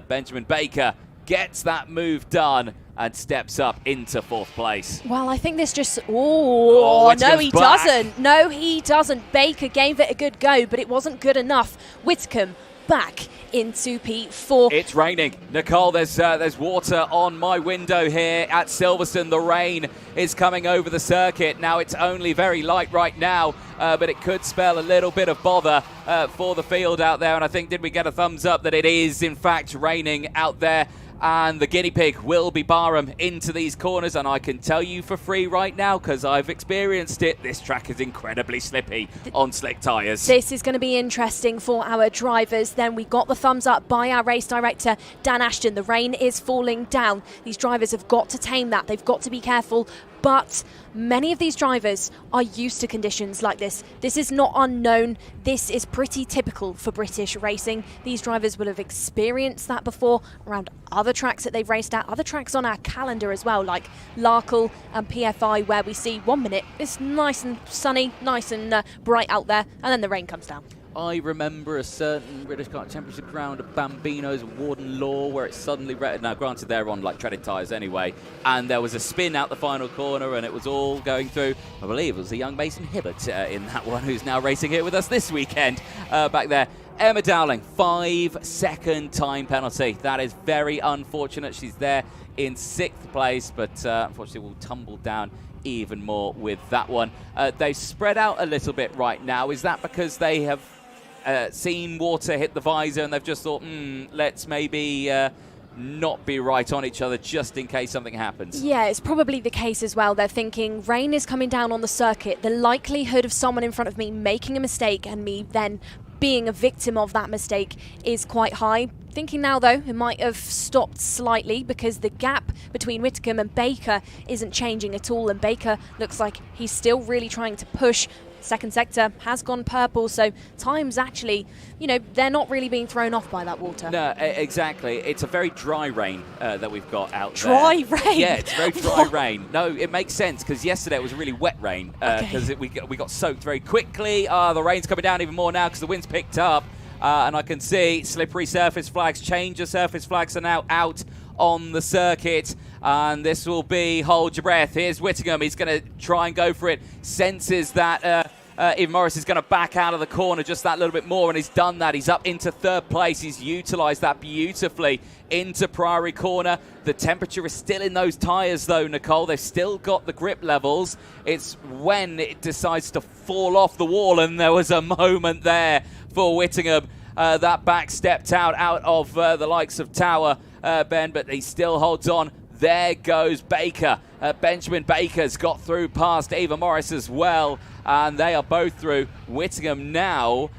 Benjamin Baker gets that move done and steps up into 4th place. Well, I think this just... Oh, no, he doesn't. No, he doesn't. Baker gave it a good go, but it wasn't good enough. Whittingham back into P4. It's raining. Nicole, there's water on my window here at Silverstone. The rain is coming over the circuit. Now, it's only very light right now, but it could spell a little bit of bother for the field out there. And I think, did we get a thumbs up that it is, in fact, raining out there? And the guinea pig will be Barham into these corners, and I can tell you for free right now, because I've experienced it, this track is incredibly slippy on slick tyres. This is going to be interesting for our drivers. Then we got the thumbs up by our race director, Dan Ashton. The rain is falling down. These drivers have got to tame that. They've got to be careful. But many of these drivers are used to conditions like this. This is not unknown. This is pretty typical for British racing. These drivers will have experienced that before around other tracks that they've raced at, other tracks on our calendar as well, like Larkle and PFI, where we see 1 minute it's nice and sunny, nice and bright out there, and then the rain comes down. I remember a certain British Kart Championship round of Bambinos, Warden Law, where it suddenly... Now, granted, they're on, like, treaded tyres anyway, and there was a spin out the final corner, and it was all going through... I believe it was the young Mason Hibbert in that one, who's now racing here with us this weekend back there. Emma Dowling, 5-second time penalty. That is very unfortunate. She's there in 6th place, but unfortunately will tumble down even more with that one. They've spread out a little bit right now. Is that because they have seen water hit the visor and they've just thought, let's maybe not be right on each other just in case something happens? Yeah, it's probably the case as well. They're thinking, rain is coming down on the circuit. The likelihood of someone in front of me making a mistake and me then being a victim of that mistake is quite high. Thinking now, though, it might have stopped slightly because the gap between Whittingham and Baker isn't changing at all, and Baker looks like he's still really trying to push. Second sector has gone purple, so times actually, they're not really being thrown off by that water. No, exactly. It's a very dry rain that we've got out there. Dry rain? Yeah, it's very dry rain. No, it makes sense, because yesterday it was a really wet rain, because we got soaked very quickly. The rain's coming down even more now because the wind's picked up, and I can see slippery surface flags, change of surface flags are now out on the circuit, and this will be hold your breath. Here's Whittingham. He's going to try and go for it. Senses that Eva Morris is going to back out of the corner just that little bit more, and he's done that. He's up into 3rd place. He's utilised that beautifully into Priory Corner. The temperature is still in those tyres, though, Nicole. They've still got the grip levels. It's when it decides to fall off the wall, and there was a moment there for Whittingham. That back stepped out of the likes of Tower, Ben, but he still holds on. There goes Baker. Benjamin Baker's got through past Eva Morris as well, and they are both through. Whittingham now,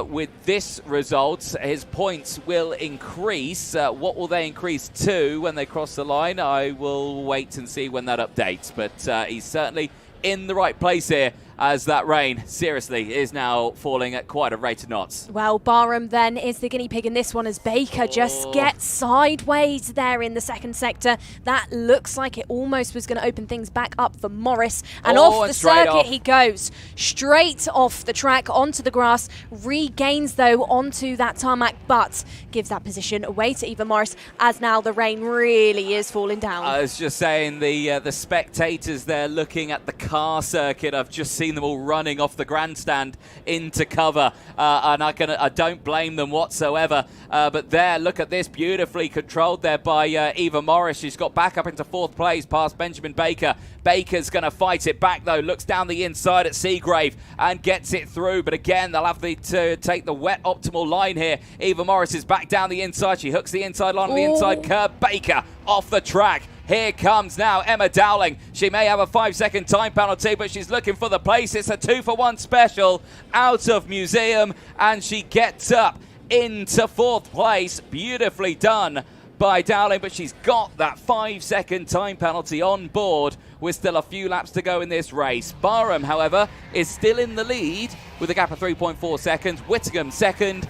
with this result, his points will increase. What will they increase to when they cross the line? I will wait and see when that updates, but he's certainly in the right place here as that rain, seriously, is now falling at quite a rate of knots. Well, Barham then is the guinea pig in this one as Baker just gets sideways there in the second sector. That looks like it almost was going to open things back up for Morris. And off the circuit he goes, straight off the track onto the grass, regains though onto that tarmac, but gives that position away to Eva Morris as now the rain really is falling down. I was just saying, the spectators there looking at the car circuit, I've just seen them all running off the grandstand into cover, and I don't blame them whatsoever. But there, look at this, beautifully controlled there by Eva Morris. She's got back up into 4th place past Benjamin Baker. Baker's going to fight it back though, looks down the inside at Seagrave and gets it through, but again they'll have to take the wet optimal line here. Eva Morris is back down the inside, she hooks the inside line on the inside curb. Baker off the track. Here comes now Emma Dowling. She may have a 5-second time penalty, but she's looking for the place. It's a 2-for-1 special out of Museum, and she gets up into 4th place. Beautifully done by Dowling, but she's got that 5-second time penalty on board with still a few laps to go in this race. Barham, however, is still in the lead with a gap of 3.4 seconds. Whittingham, second,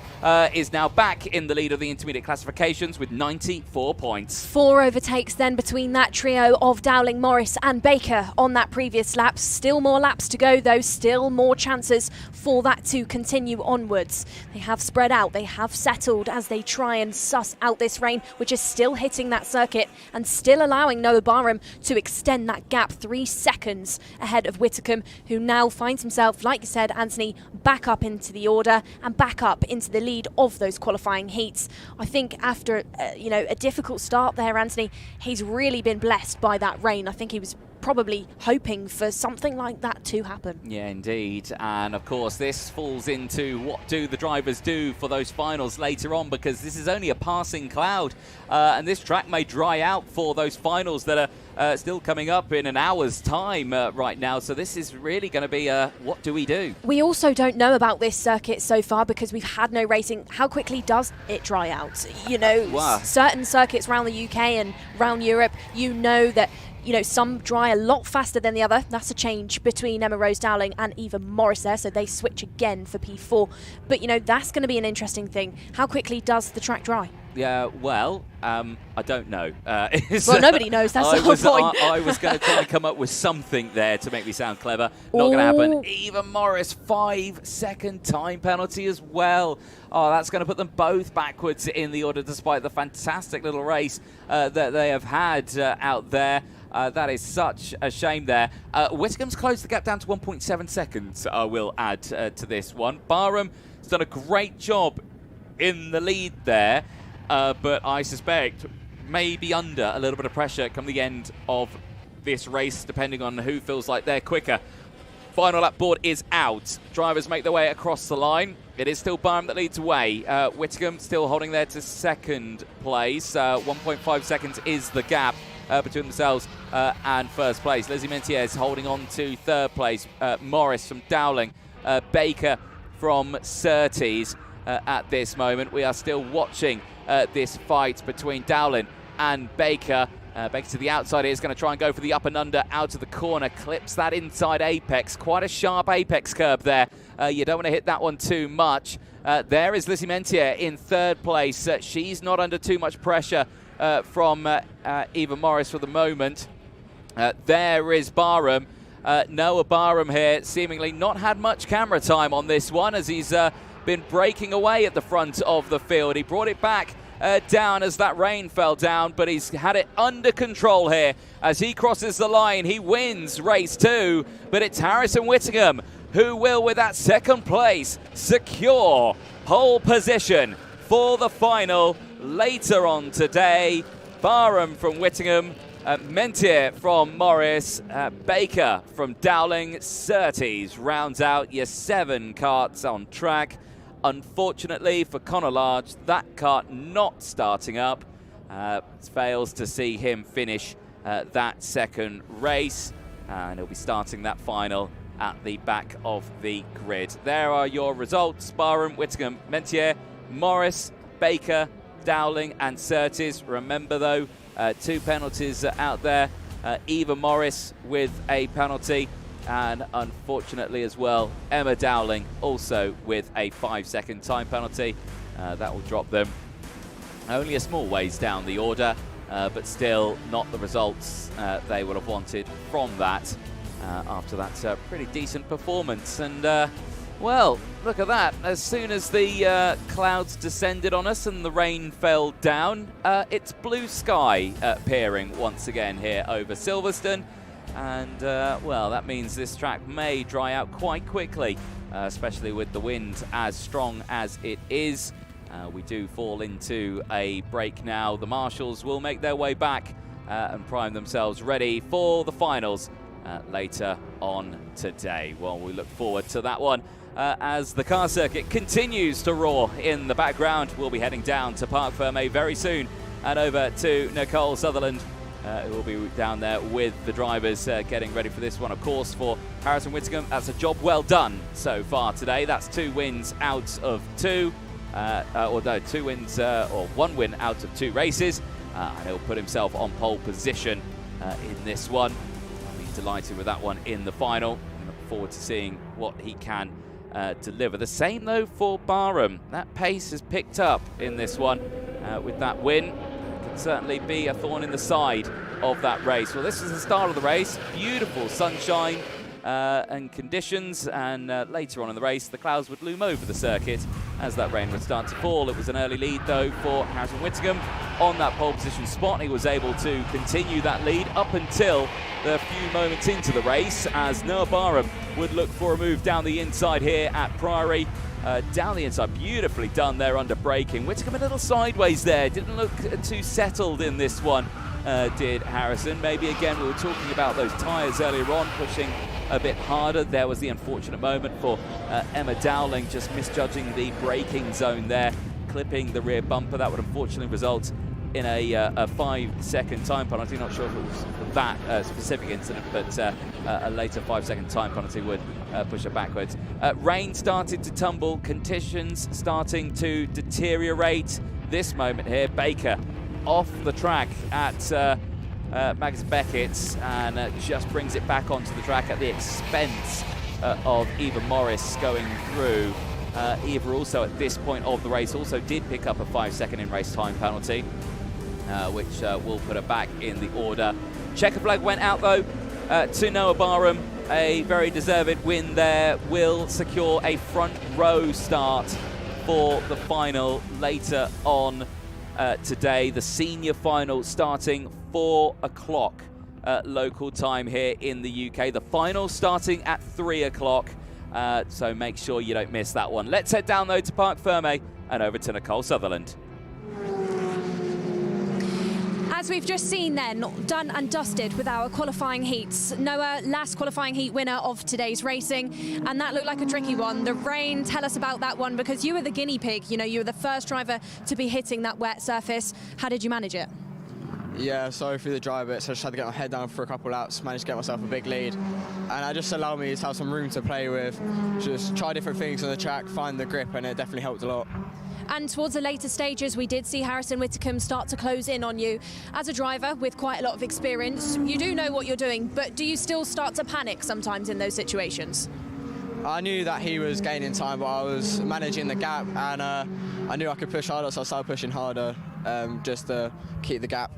is now back in the lead of the intermediate classifications with 94 points. 4 overtakes then between that trio of Dowling, Morris and Baker on that previous lap. Still more laps to go though, still more chances for that to continue onwards. They have spread out, they have settled as they try and suss out this rain, which is still hitting that circuit and still allowing Noah Barham to extend that gap 3 seconds ahead of Whittingham, who now finds himself, like you said, Anthony, back up into the order and back up into the lead of those qualifying heats. I think after a difficult start there, Anthony, he's really been blessed by that rain. I think he was probably hoping for something like that to happen. Yeah, indeed. And of course this falls into what do the drivers do for those finals later on, because this is only a passing cloud, and this track may dry out for those finals that are still coming up in an hour's time right now. So this is really going to be what do we do? We also don't know about this circuit so far because we've had no racing. How quickly does it dry out? Certain circuits around the UK and around Europe, that some dry a lot faster than the other. That's a change between Emma Rose Dowling and Eva Morris there, so they switch again for P4. But, that's going to be an interesting thing. How quickly does the track dry? Yeah, well, I don't know. Well, nobody knows. That's the whole point. I was going to try and come up with something there to make me sound clever. Not going to happen. Eva Morris, 5-second time penalty as well. Oh, that's going to put them both backwards in the order, despite the fantastic little race that they have had out there. That is such a shame there. Whittingham's closed the gap down to 1.7 seconds, I will add to this one. Barham has done a great job in the lead there, but I suspect maybe under a little bit of pressure come the end of this race, depending on who feels like they're quicker. Final lap board is out. Drivers make their way across the line. It is still Barham that leads away. Whittingham still holding there to second place. 1.5 seconds is the gap between themselves and first place. Lizzie Mentier is holding on to third place. Morris from Dowling. Baker from Surtees at this moment. We are still watching this fight between Dowling and Baker. Baker to the outside is going to try and go for the up and under out of the corner. Clips that inside apex. Quite a sharp apex curb there. You don't want to hit that one too much. There is Lizzie Mentier in third place. She's not under too much pressure from Eva Morris for the moment. There is Barham. Noah Barham here, seemingly not had much camera time on this one as he's been breaking away at the front of the field. He brought it back down as that rain fell down, but he's had it under control here. As he crosses the line, he wins race 2, but it's Harrison Whittingham who will, with that second place, secure pole position for the final later on today. Barham from Whittingham, Mentier from Morris, Baker from Dowling, Surtees rounds out your 7 karts on track. Unfortunately for Connor Large, that kart not starting up fails to see him finish that second race, and he'll be starting that final at the back of the grid. There are your results. Barham, Whittingham, Mentier, Morris, Baker, Dowling and Surtees. Remember though, 2 penalties out there. Eva Morris with a penalty And unfortunately as well, Emma Dowling also with a 5-second time penalty. That will drop them only a small ways down the order, but still not the results they would have wanted from that after that pretty decent performance. And well, look at that. As soon as the clouds descended on us and the rain fell down, it's blue sky appearing once again here over Silverstone. And, well, that means this track may dry out quite quickly, especially with the wind as strong as it is. We do fall into a break now. The marshals will make their way back and prime themselves ready for the finals later on today. Well, we look forward to that one. As the car circuit continues to roar in the background, we'll be heading down to Parc Fermé very soon and over to Nicole Sutherland, who will be down there with the drivers getting ready for this one. Of course, for Harrison Whittingham, that's a job well done so far today. That's 2 wins out of 2, or no, 2 wins, or 1 win out of 2 races. And he'll put himself on pole position in this one. I'll be delighted with that one in the final. I look forward to seeing what he can deliver. The same though for Barham. That pace has picked up in this one with that win. Can certainly be a thorn in the side of that race. Well, this is the start of the race. Beautiful sunshine and conditions, and later on in the race the clouds would loom over the circuit as that rain would start to fall. It was an early lead though for Harrison Whittingham on that pole position spot. He was able to continue that lead up until the few moments into the race, as Noah Barham would look for a move down the inside here at Priory. Down the inside, beautifully done there under braking. Whittingham a little sideways there, didn't look too settled in this one, did Harrison. Maybe again, we were talking about those tyres earlier on, pushing a bit harder. There was the unfortunate moment for Emma Dowling, just misjudging the braking zone there, clipping the rear bumper. That would unfortunately result in a 5-second time penalty. Not sure if it was for that specific incident, but a later 5-second time penalty would push her backwards. Rain started to tumble, conditions starting to deteriorate. This moment here, Baker off the track at Magnus Beckett's, and just brings it back onto the track at the expense of Eva Morris going through. Eva also at this point of the race also did pick up a 5-second in-race time penalty, which will put her back in the order. Checker flag went out though to Noah Barham. A very deserved win there, will secure a front row start for the final later on today. The senior final starting 4 o'clock local time here in the UK. The final starting at 3 o'clock. So make sure you don't miss that one. Let's head down though to Parc Fermé and over to Nicole Sutherland. As we've just seen then, done and dusted with our qualifying heats. Noah, last qualifying heat winner of today's racing, and that looked like a tricky one. The rain, tell us about that one, because you were the guinea pig. You know, you were the first driver to be hitting that wet surface. How did you manage it? Yeah, sorry for the dry bit, so I just had to get my head down for a couple laps, managed to get myself a big lead. And that just allowed me to have some room to play with, just try different things on the track, find the grip, and it definitely helped a lot. And towards the later stages, we did see Harrison Whittingham start to close in on you. As a driver with quite a lot of experience, you do know what you're doing, but do you still start to panic sometimes in those situations? I knew that he was gaining time, but I was managing the gap, and I knew I could push harder, so I started pushing harder just to keep the gap.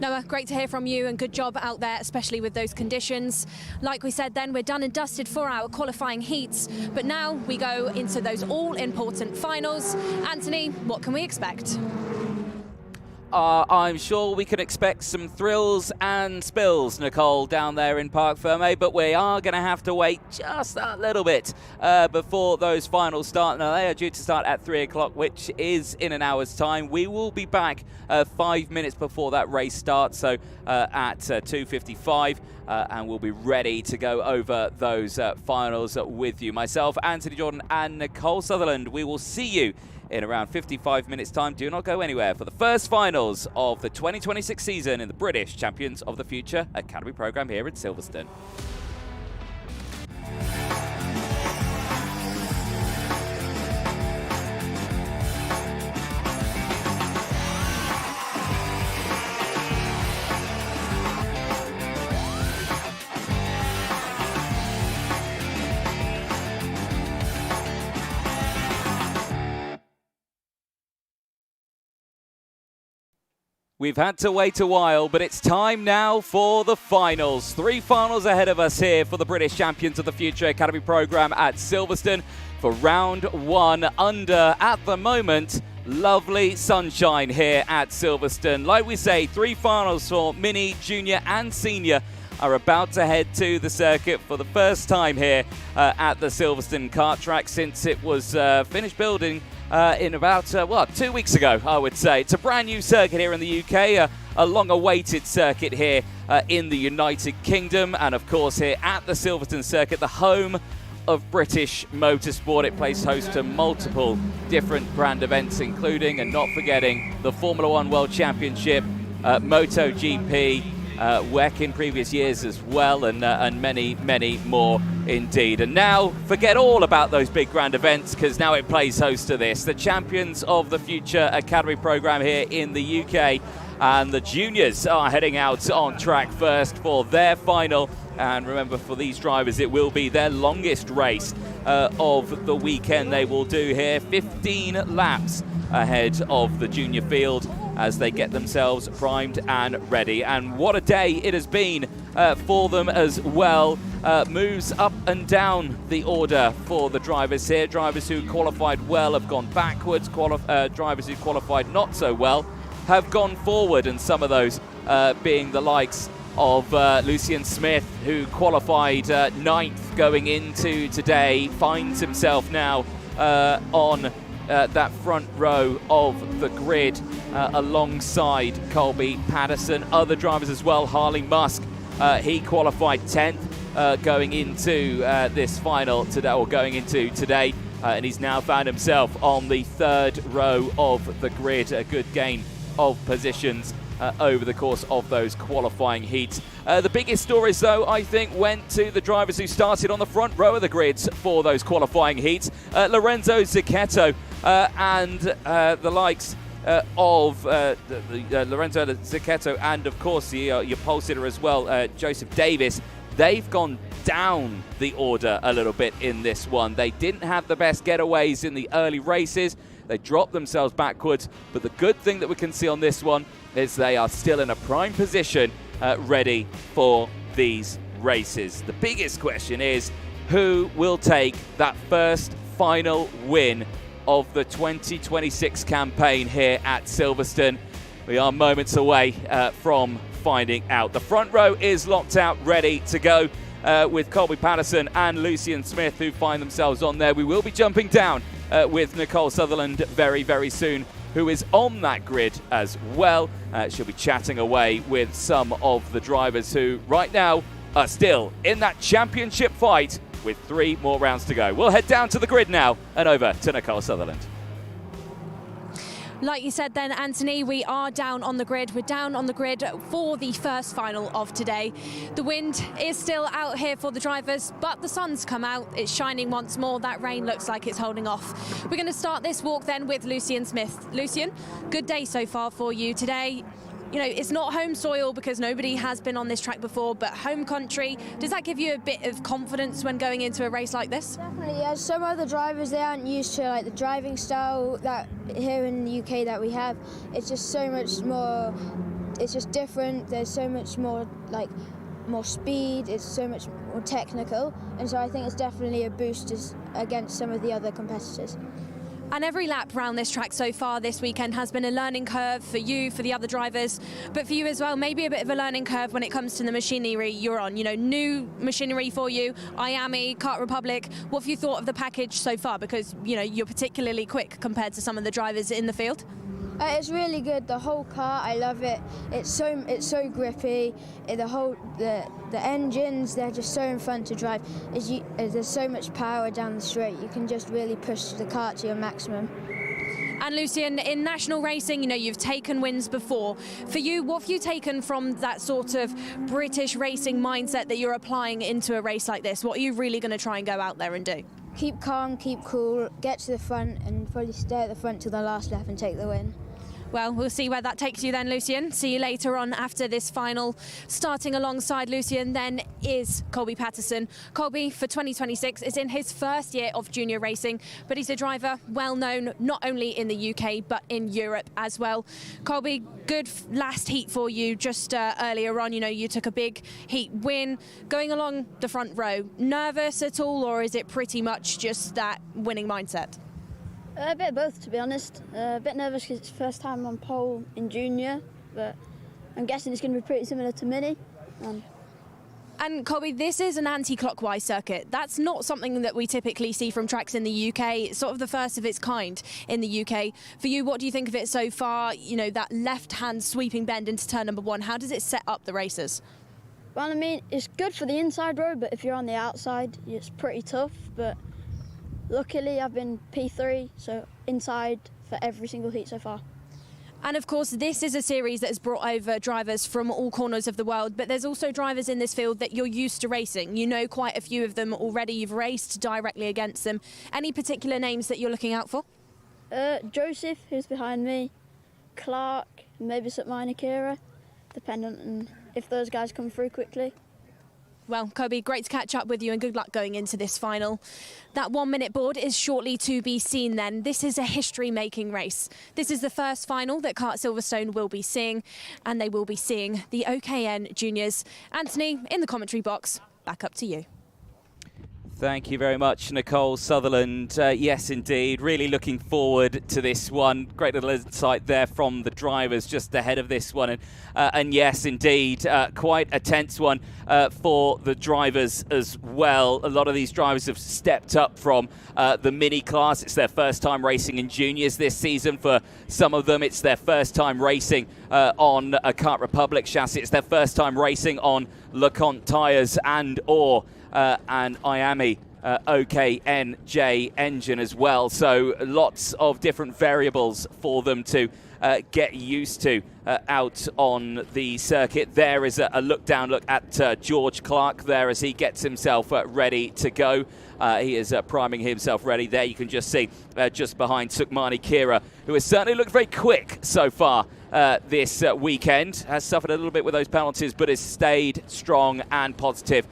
Noah, great to hear from you, and good job out there, especially with those conditions. Like we said then, we're done and dusted for our qualifying heats, but now we go into those all-important finals. Anthony, what can we expect? I'm sure we can expect some thrills and spills, Nicole, down there in Parc Fermé, but we are going to have to wait just a little bit before those finals start. Now, they are due to start at 3 o'clock, which is in an hour's time. We will be back 5 minutes before that race starts, so at 2:55, and we'll be ready to go over those finals with you. Myself, Anthony Jordan, and Nicole Sutherland. We will see you in around 55 minutes time. Do not go anywhere for the first finals of the 2026 season in the British Champions of the Future Academy programme here in Silverstone. We've had to wait a while, but it's time now for the finals. 3 finals ahead of us here for the British Champions of the Future Academy programme at Silverstone for round 1 under, at the moment, lovely sunshine here at Silverstone. Like we say, 3 finals for mini, junior and senior are about to head to the circuit for the first time here at the Silverstone kart track since it was finished building in about, 2 weeks ago, I would say. It's a brand new circuit here in the UK, a long-awaited circuit here in the United Kingdom, and of course here at the Silverstone circuit, the home of British motorsport. It plays host to multiple different brand events, including, and not forgetting, the Formula 1 World Championship, MotoGP, WEC in previous years as well, and many, many more indeed. And now, forget all about those big grand events, because now it plays host to this, the Champions of the Future Academy programme here in the UK. And the juniors are heading out on track first for their final. And remember, for these drivers, it will be their longest race of the weekend. They will do here 15 laps ahead of the junior field as they get themselves primed and ready. And what a day it has been for them as well. Moves up and down the order for the drivers here. Drivers who qualified well have gone backwards. Drivers who qualified not so well have gone forward, and some of those being the likes of Lucian Smith, who qualified 9th going into today, finds himself now on that front row of the grid alongside Colby Patterson. Other drivers as well, Harley Musk, he qualified 10th going into this final today, or going into today, and he's now found himself on the 3rd row of the grid. A good gain of positions over the course of those qualifying heats. The biggest stories, though, I think, went to the drivers who started on the front row of the grids for those qualifying heats. Lorenzo Zucchetto and the likes of Lorenzo Zucchetto and, of course, your pole sitter as well, Joseph Davis. They've gone down the order a little bit in this one. They didn't have the best getaways in the early races. They dropped themselves backwards, but the good thing that we can see on this one is they are still in a prime position, ready for these races. The biggest question is, who will take that first final win of the 2026 campaign here at Silverstone? We are moments away from finding out. The front row is locked out, ready to go, with Colby Patterson and Lucian Smith, who find themselves on there. We will be jumping down with Nicole Sutherland very, very soon, who is on that grid as well. She'll be chatting away with some of the drivers who right now are still in that championship fight with 3 more rounds to go. We'll head down to the grid now and over to Nicole Sutherland. Like you said then, Anthony, we are down on the grid. We're down on the grid for the first final of today. The wind is still out here for the drivers, but the sun's come out. It's shining once more. That rain looks like it's holding off. We're going to start this walk then with Lucian Smith. Lucian, good day so far for you today. You know, it's not home soil because nobody has been on this track before, but home country. Does that give you a bit of confidence when going into a race like this? Definitely, yeah. Some other drivers, they aren't used to like the driving style that here in the UK that we have. It's just so much more, it's just different. There's so much more more speed, it's so much more technical, and so I think it's definitely a boost against some of the other competitors. And every lap around this track so far this weekend has been a learning curve for you, for the other drivers, but for you as well, maybe a bit of a learning curve when it comes to the machinery you're on. You know, new machinery for you, Miami, Kart Republic. What have you thought of the package so far? Because, you know, you're particularly quick compared to some of the drivers in the field. It's really good. The whole car, I love it. It's so grippy. The engines, they're just so fun to drive. There's so much power down the straight. You can just really push the car to your maximum. And Lucian, in national racing, you know, you've taken wins before. For you, what have you taken from that sort of British racing mindset that you're applying into a race like this? What are you really going to try and go out there and do? Keep calm, keep cool, get to the front and probably stay at the front till the last lap and take the win. Well, we'll see where that takes you then, Lucian. See you later on after this final. Starting alongside Lucian then is Colby Patterson. Colby, for 2026, is in his first year of junior racing, but he's a driver well known not only in the UK, but in Europe as well. Colby, good last heat for you just earlier on. You know, you took a big heat win going along the front row. Nervous at all, or is it pretty much just that winning mindset? A bit of both, to be honest. A bit nervous because it's the first time on pole in junior, but I'm guessing it's going to be pretty similar to Mini. And Colby, this is an anti-clockwise circuit. That's not something that we typically see from tracks in the UK. It's sort of the first of its kind in the UK. For you, what do you think of it so far? You know, that left-hand sweeping bend into turn number 1. How does it set up the racers? Well, I mean, it's good for the inside road, but if you're on the outside, it's pretty tough. But luckily, I've been P3, so inside for every single heat so far. And of course, this is a series that has brought over drivers from all corners of the world, but there's also drivers in this field that you're used to racing. You know quite a few of them already. You've raced directly against them. Any particular names that you're looking out for? Joseph, who's behind me, Clark, maybe Sutmina Kira, depending on if those guys come through quickly. Well, Colby, great to catch up with you and good luck going into this final. That 1 minute board is shortly to be seen then. This is a history-making race. This is the first final that Kart Silverstone will be seeing, and they will be seeing the OKN juniors. Anthony, in the commentary box, back up to you. Thank you very much, Nicole Sutherland. Yes, indeed. Really looking forward to this one. Great little insight there from the drivers just ahead of this one. And yes, indeed, quite a tense one for the drivers as well. A lot of these drivers have stepped up from the mini class. It's their first time racing in juniors this season. For some of them, it's their first time racing on a Kart Republic chassis. It's their first time racing on LeConte tyres and IAME OKNJ engine as well. So lots of different variables for them to get used to out on the circuit. There is a look at George Clark there as he gets himself ready to go. He is priming himself ready there. You can just see just behind Sukmani Kira, who has certainly looked very quick so far this weekend. Has suffered a little bit with those penalties, but has stayed strong and positive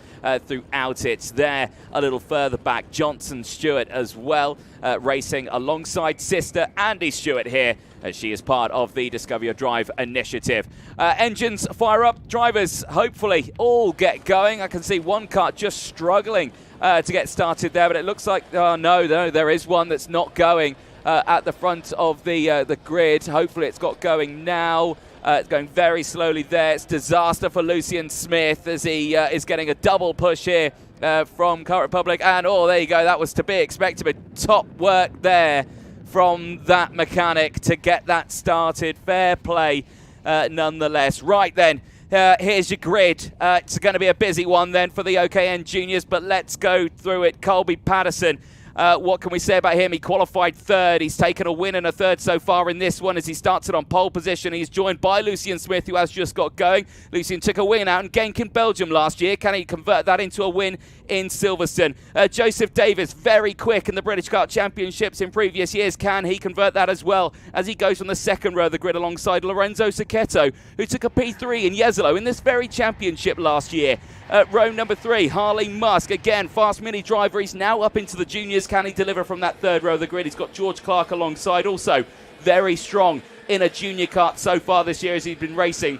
throughout it. There, a little further back, Johnson Stewart as well, racing alongside sister Andy Stewart here, as she is part of the Discover Your Drive initiative. Engines fire up, drivers hopefully all get going. I can see one kart just struggling to get started there, but it looks like, no, there is one that's not going at the front of the grid. Hopefully it's got going now. It's going very slowly there. It's disaster for Lucian Smith as he is getting a double push here from Kart Republic. And, there you go. That was to be expected, but top work there from that mechanic to get that started. Fair play nonetheless. Right then, here's your grid. It's going to be a busy one then for the OKN juniors, but let's go through it. Colby Patterson. What can we say about him? He qualified third. He's taken a win and a third so far in this one as he started on pole position. He's joined by Lucian Smith, who has just got going. Lucian took a win out in Genk in Belgium last year. Can he convert that into a win in Silverstone? Joseph Davis, very quick in the British Kart Championships in previous years. Can he convert that as well as he goes on the second row of the grid alongside Lorenzo Sacchetto, who took a P3 in Jesolo in this very championship last year? Row number 3, Harley Musk, again, fast mini driver. He's now up into the juniors. Can he deliver from that third row of the grid? He's got George Clark alongside, also very strong in a junior kart so far this year as he's been racing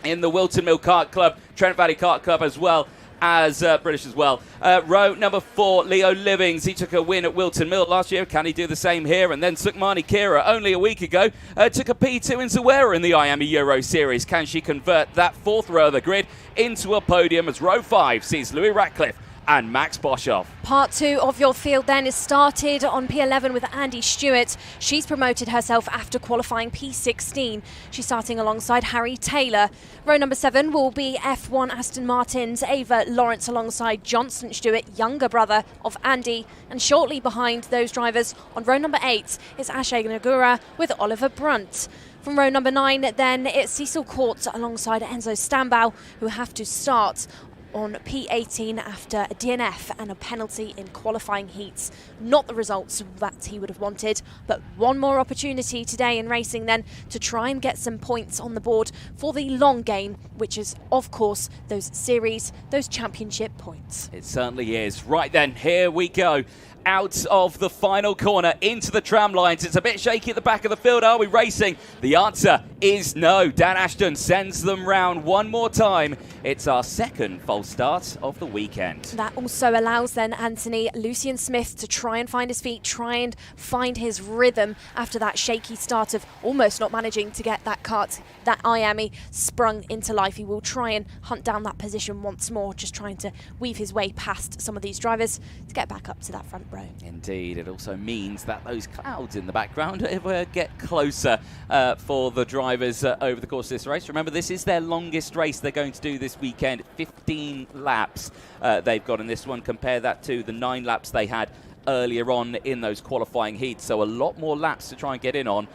in the Wilton Mill Kart Club, Trent Valley Kart Club as well as British as well. Row number 4, Leo Livings. He took a win at Wilton Mill last year. Can he do the same here? And then Sukmani Kira, only a week ago, took a P2 in Zawera in the IAME Euro Series. Can she convert that fourth row of the grid into a podium as row 5 sees Louis Ratcliffe and Max Boshoff? Part 2 of your field then is started on P11 with Andy Stewart. She's promoted herself after qualifying P16. She's starting alongside Harry Taylor. Row number 7 will be F1 Aston Martin's Ava Lawrence alongside Johnson Stewart, younger brother of Andy. And shortly behind those drivers on row number 8 is Ashay Nagura with Oliver Brunt. From row number 9 then it's Cecil Court alongside Enzo Stambau, who have to start on P18 after a DNF and a penalty in qualifying heats. Not the results that he would have wanted, but one more opportunity today in racing then to try and get some points on the board for the long game, which is, of course, those series, those championship points. It certainly is. Right then, here we go. Out of the final corner into the tram lines. It's a bit shaky at the back of the field. Are we racing? The answer is no. Dan Ashton sends them round one more time. It's our second false start of the weekend. That also allows then Anthony Lucian Smith to try and find his feet, try and find his rhythm after that shaky start of almost not managing to get that kart, that IAME sprung into life. He will try and hunt down that position once more, just trying to weave his way past some of these drivers to get back up to that front row. Indeed, it also means that those clouds in the background get closer for the drivers over the course of this race. Remember, this is their longest race they're going to do this weekend. 15 laps they've got in this one. Compare that to the 9 laps they had earlier on in those qualifying heats. So a lot more laps to try and get in on.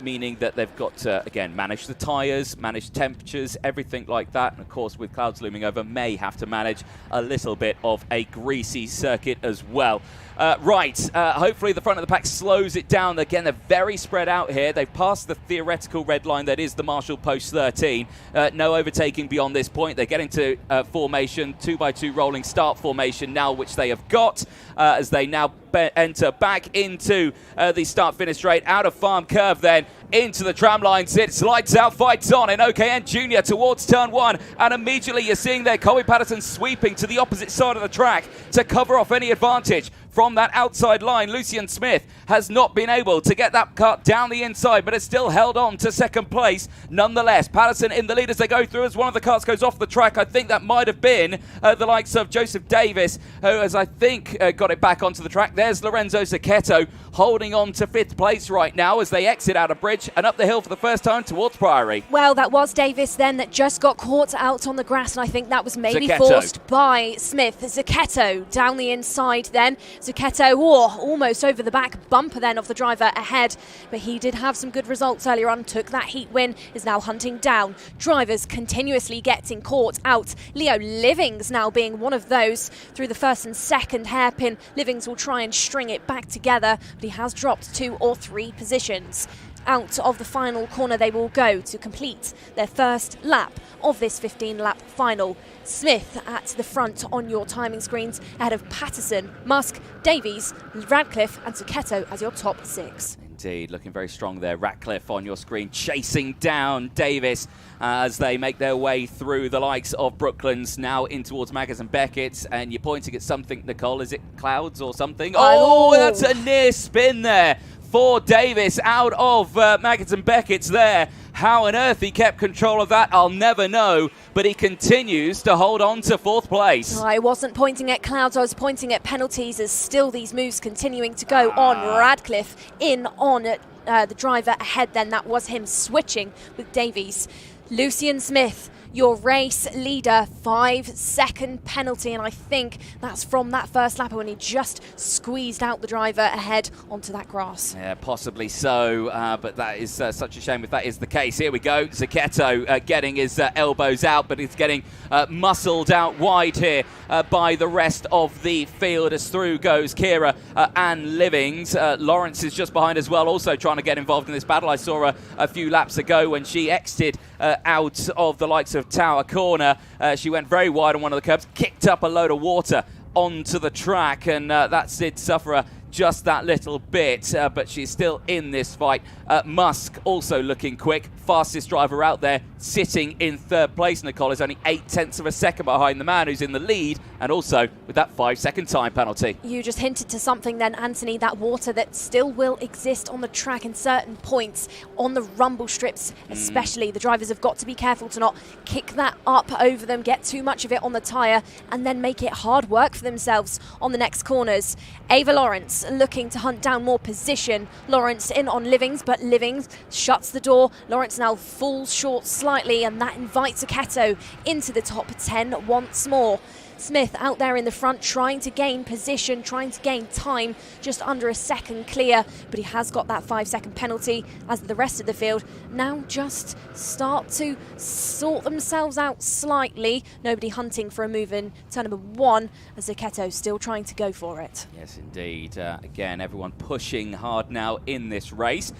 Meaning that they've got to, again, manage the tyres, manage temperatures, everything like that. And, of course, with clouds looming over, may have to manage a little bit of a greasy circuit as well. Hopefully the front of the pack slows it down. Again, they're very spread out here. They've passed the theoretical red line that is the Marshall Post 13. No overtaking beyond this point. They're getting to formation, 2x2 rolling start formation now, which they have got as they now enter back into the start-finish straight, out of Farm Curve then, into the tram lines. It's lights out, fights on in OKN Junior towards turn 1, and immediately you're seeing there Colby Patterson sweeping to the opposite side of the track to cover off any advantage from that outside line. Lucian Smith has not been able to get that kart down the inside, but has still held on to second place nonetheless. Patterson in the lead as they go through, as one of the karts goes off the track. I think that might have been the likes of Joseph Davis, who has, I think, got it back onto the track. There's Lorenzo Zucchetto holding on to 5th place right now as they exit out of bridge and up the hill for the first time towards Priory. Well, that was Davis then that just got caught out on the grass, and I think that was maybe Zucchetto forced by Smith. Zucchetto down the inside then. Zucchetto almost over the back bumper then of the driver ahead, but he did have some good results earlier on, took that heat win, is now hunting down drivers continuously getting caught out. Leo Livings now being one of those through the first and second hairpin. Livings will try and string it back together, but he has dropped 2 or 3 positions. Out of the final corner they will go to complete their first lap of this 15-lap final. Smith at the front on your timing screens, ahead of Patterson, Musk, Davies, Radcliffe and Zucchetto as your top 6. Indeed, looking very strong there. Ratcliffe on your screen chasing down Davis as they make their way through the likes of Brooklands, now in towards Maggers and Beckett's, and you're pointing at something, Nicole. Is it clouds or something? Oh, that's a near spin there for Davis out of Maggers and Beckett's there. How on earth he kept control of that, I'll never know, but he continues to hold on to 4th place. I wasn't pointing at clouds, I was pointing at penalties, as still these moves continuing to go on. Radcliffe in on the driver ahead then, that was him switching with Davies. Lucian Smith, your race leader, 5-second penalty, and I think that's from that first lap when he just squeezed out the driver ahead onto that grass. Yeah, possibly so, but that is such a shame if that is the case. Here we go, Zucchetto getting his elbows out, but he's getting muscled out wide here by the rest of the field as through goes Kira and Livings. Lawrence is just behind as well, also trying to get involved in this battle. I saw her a few laps ago when she exited out of the likes of Tower Corner. She went very wide on one of the curbs, kicked up a load of water onto the track, and that did suffer her just that little bit, but she's still in this fight. Musk also looking quick, fastest driver out there, sitting in 3rd place. Nicole is only 0.8 of a second behind the man who's in the lead, and also with that 5-second time penalty. You just hinted to something then, Anthony, that water that still will exist on the track in certain points, on the rumble strips especially. The drivers have got to be careful to not kick that up over them, get too much of it on the tyre, and then make it hard work for themselves on the next corners. Ava Lawrence looking to hunt down more position. Lawrence in on Livings, but Livings shuts the door. Lawrence now falls short slightly, and that invites Zucchetto into the top 10 once more. Smith out there in the front trying to gain position, trying to gain time, just under a second clear, but he has got that 5-second penalty as the rest of the field now just start to sort themselves out slightly. Nobody hunting for a move in turn number 1 as Zucchetto still trying to go for it. Yes, indeed. Again, everyone pushing hard now in this race.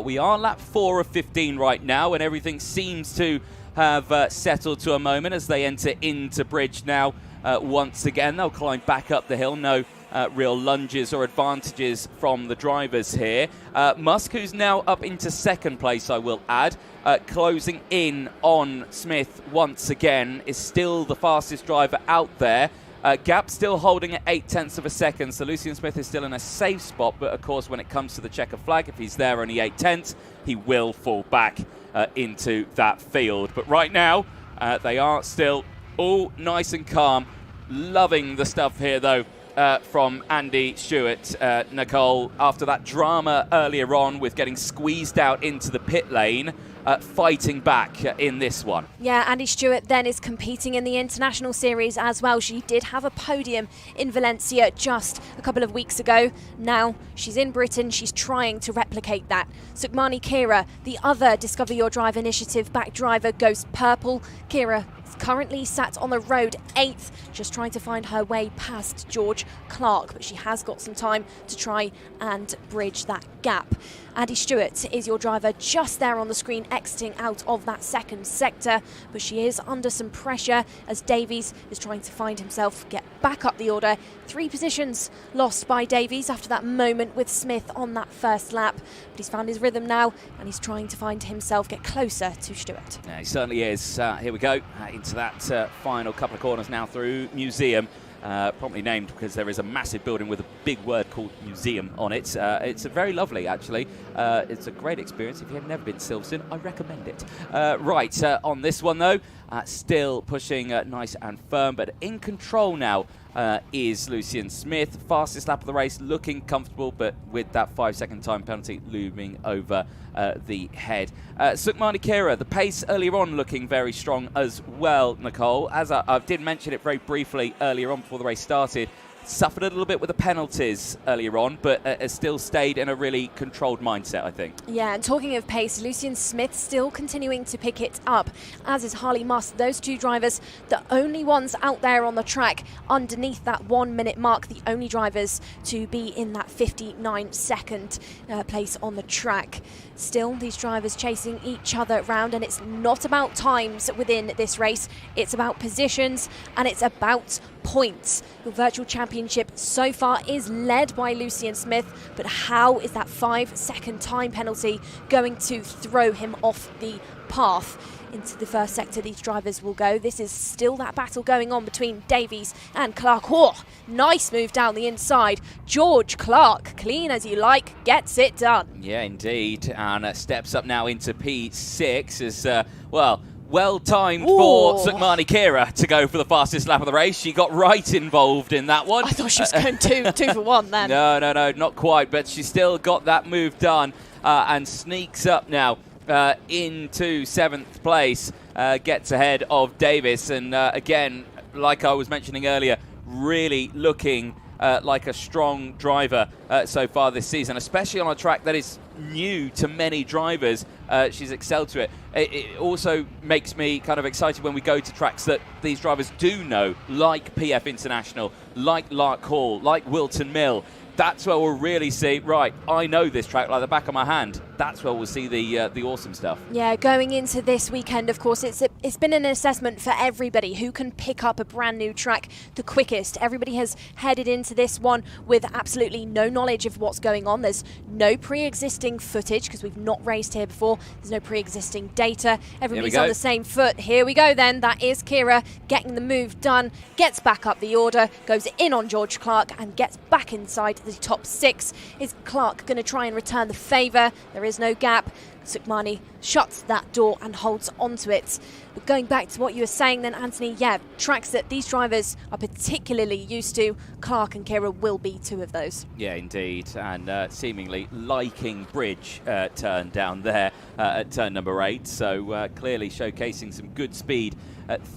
We are lap 4 of 15 right now, and everything seems to have settled to a moment as they enter into bridge now. Once again, they'll climb back up the hill. No real lunges or advantages from the drivers here. Musk, who's now up into second place, I will add, closing in on Smith once again, is still the fastest driver out there. Gap still holding at 0.8 of a second, so Lucian Smith is still in a safe spot, but of course when it comes to the checker flag, if he's there only 0.8, he will fall back into that field. But right now, they are still all nice and calm. Loving the stuff here, though, from Andy Stewart. Nicole, after that drama earlier on with getting squeezed out into the pit lane, fighting back in this one. Yeah, Andy Stewart then is competing in the International Series as well. She did have a podium in Valencia just a couple of weeks ago. Now she's in Britain, she's trying to replicate that. Sukmani Kira, the other Discover Your Drive initiative back driver, goes purple. Kira is currently sat on the road 8th, just trying to find her way past George Clark, but she has got some time to try and bridge that gap. Andy Stewart is your driver just there on the screen, exiting out of that second sector, but she is under some pressure as Davies is trying to find himself get back up the order. 3 positions lost by Davies after that moment with Smith on that first lap, but he's found his rhythm now and he's trying to find himself get closer to Stewart. Yeah, he certainly is. Here we go into that final couple of corners now through Museum. Promptly named because there is a massive building with a big word called museum on it. It's very lovely, actually. It's a great experience. If you have never been to Silverstone, I recommend it. Right, on this one, though, still pushing nice and firm, but in control now is Lucian Smith. Fastest lap of the race, looking comfortable, but with that 5-second time penalty looming over the head. Sukmani Kira, the pace earlier on looking very strong as well, Nicole. As I did mention it very briefly earlier on before the race started, suffered a little bit with the penalties earlier on, but has still stayed in a really controlled mindset, I think. Yeah, and talking of pace, Lucian Smith still continuing to pick it up, as is Harley Musk. Those 2 drivers, the only ones out there on the track underneath that 1 minute mark, the only drivers to be in that 59-second place on the track. Still, these drivers chasing each other round, and it's not about times within this race, it's about positions and it's about points. Your virtual championship so far is led by Lucian Smith, but how is that 5-second time penalty going to throw him off the path? Into the first sector these drivers will go. This is still that battle going on between Davies and Clark. Oh, nice move down the inside. George Clark, clean as you like, gets it done. Yeah, indeed. And steps up now into P6 as, well timed for Sukmani Kira to go for the fastest lap of the race. She got right involved in that one. I thought she was going two for one then. No, not quite, but she still got that move done and sneaks up now into 7th place, gets ahead of Davis. And again, like I was mentioning earlier, really looking like a strong driver so far this season, especially on a track that is new to many drivers. She's excelled to it. It also makes me kind of excited when we go to tracks that these drivers do know, like PF International, like Lark Hall, like Wilton Mill. That's where we'll really see, right, I know this track like the back of my hand. That's where we'll see the awesome stuff. Yeah, going into this weekend, of course, it's been an assessment for everybody who can pick up a brand new track the quickest. Everybody has headed into this one with absolutely no knowledge of what's going on. There's no pre-existing footage because we've not raced here before. There's no pre-existing data. Everybody's on the same foot. Here we go then. That is Kira getting the move done, gets back up the order, goes in on George Clark and gets back inside the top 6. Is Clark going to try and return the favour? There is no gap. Sukmani shuts that door and holds onto it. But going back to what you were saying then, Anthony, yeah, tracks that these drivers are particularly used to, Clark and Kira will be two of those. Yeah, indeed, and seemingly liking bridge turn down there at turn number 8, so clearly showcasing some good speed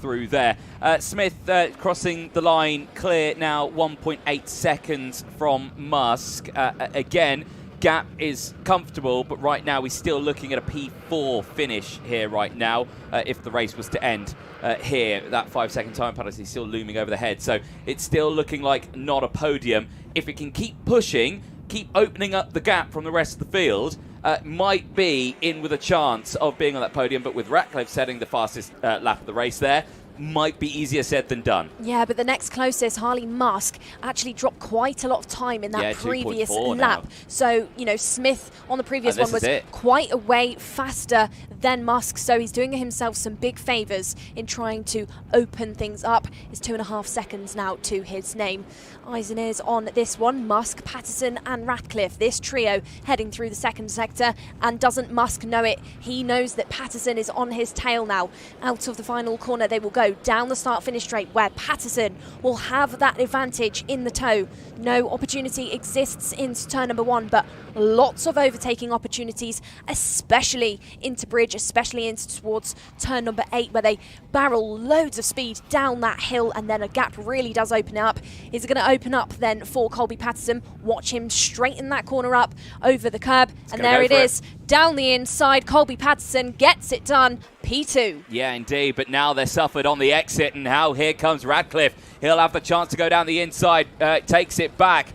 through there. Smith crossing the line clear now, 1.8 seconds from Musk. Again, gap is comfortable, but right now he's still looking at a P4 finish here right now. If the race was to end here, that 5-second time penalty is still looming over the head. So it's still looking like not a podium. If it can keep pushing, keep opening up the gap from the rest of the field, might be in with a chance of being on that podium. But with Ratcliffe setting the fastest lap of the race there, might be easier said than done. Yeah, but the next closest, Harley Musk, actually dropped quite a lot of time in that previous lap. Now. So, you know, Smith on the previous one was quite a way faster than Musk, so he's doing himself some big favours in trying to open things up. It's 2.5 seconds now to his name. Eyes and ears on this one. Musk, Patterson and Ratcliffe, this trio heading through the second sector, and doesn't Musk know it? He knows that Patterson is on his tail now. Out of the final corner they will go down the start-finish straight, where Patterson will have that advantage in the toe. No opportunity exists into turn number 1, but lots of overtaking opportunities, especially into bridge, especially into towards turn number 8, where they barrel loads of speed down that hill, and then a gap really does open up. Is it going to open up then for Colby Patterson? Watch him straighten that corner up over the curb, and there it is. Down the inside, Colby Patterson gets it done. P2. Yeah, indeed, but now they're suffered on the exit, and now here comes Ratcliffe. He'll have the chance to go down the inside, takes it back,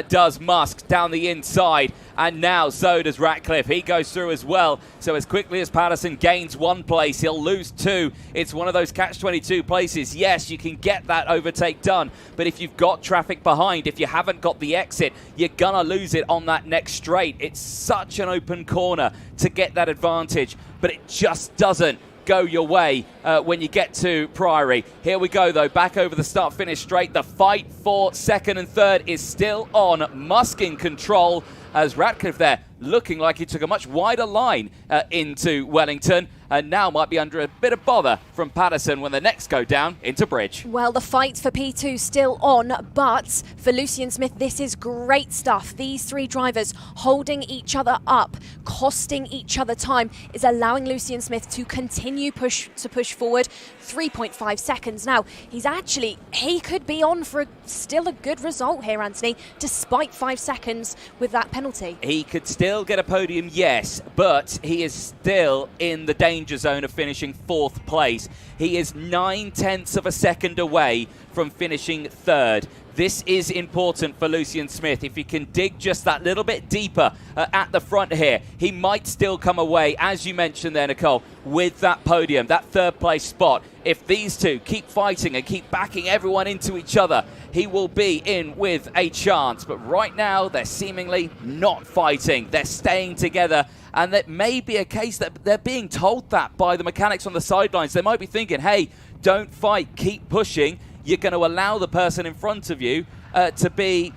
does Musk down the inside, and now so does Ratcliffe. He goes through as well, so as quickly as Patterson gains 1 place, he'll lose 2. It's one of those catch-22 places. Yes, you can get that overtake done, but if you've got traffic behind, if you haven't got the exit, you're gonna lose it on that next straight. It's such an open corner to get that advantage, but it just doesn't go your way when you get to Priory. Here we go, though, back over the start-finish straight. The fight for second and third is still on. Musk in control, as Ratcliffe there looking like he took a much wider line into Wellington, and now might be under a bit of bother from Patterson when the next go down into bridge. Well, the fight for P2 still on, but for Lucian Smith, this is great stuff. These 3 drivers holding each other up, costing each other time, is allowing Lucian Smith to continue push forward. 3.5 seconds now. He could be on for still a good result here, Anthony, despite 5 seconds with that penalty. He could still get a podium, yes, but he is still in the danger zone of finishing 4th place. He is 9/10 of a second away from finishing 3rd. This is important for Lucian Smith. If he can dig just that little bit deeper at the front here, he might still come away, as you mentioned there, Nicole, with that podium, that 3rd place spot. If these two keep fighting and keep backing everyone into each other, he will be in with a chance. But right now, they're seemingly not fighting. They're staying together. And that may be a case that they're being told that by the mechanics on the sidelines. They might be thinking, hey, don't fight, keep pushing. You're going to allow the person in front of you to be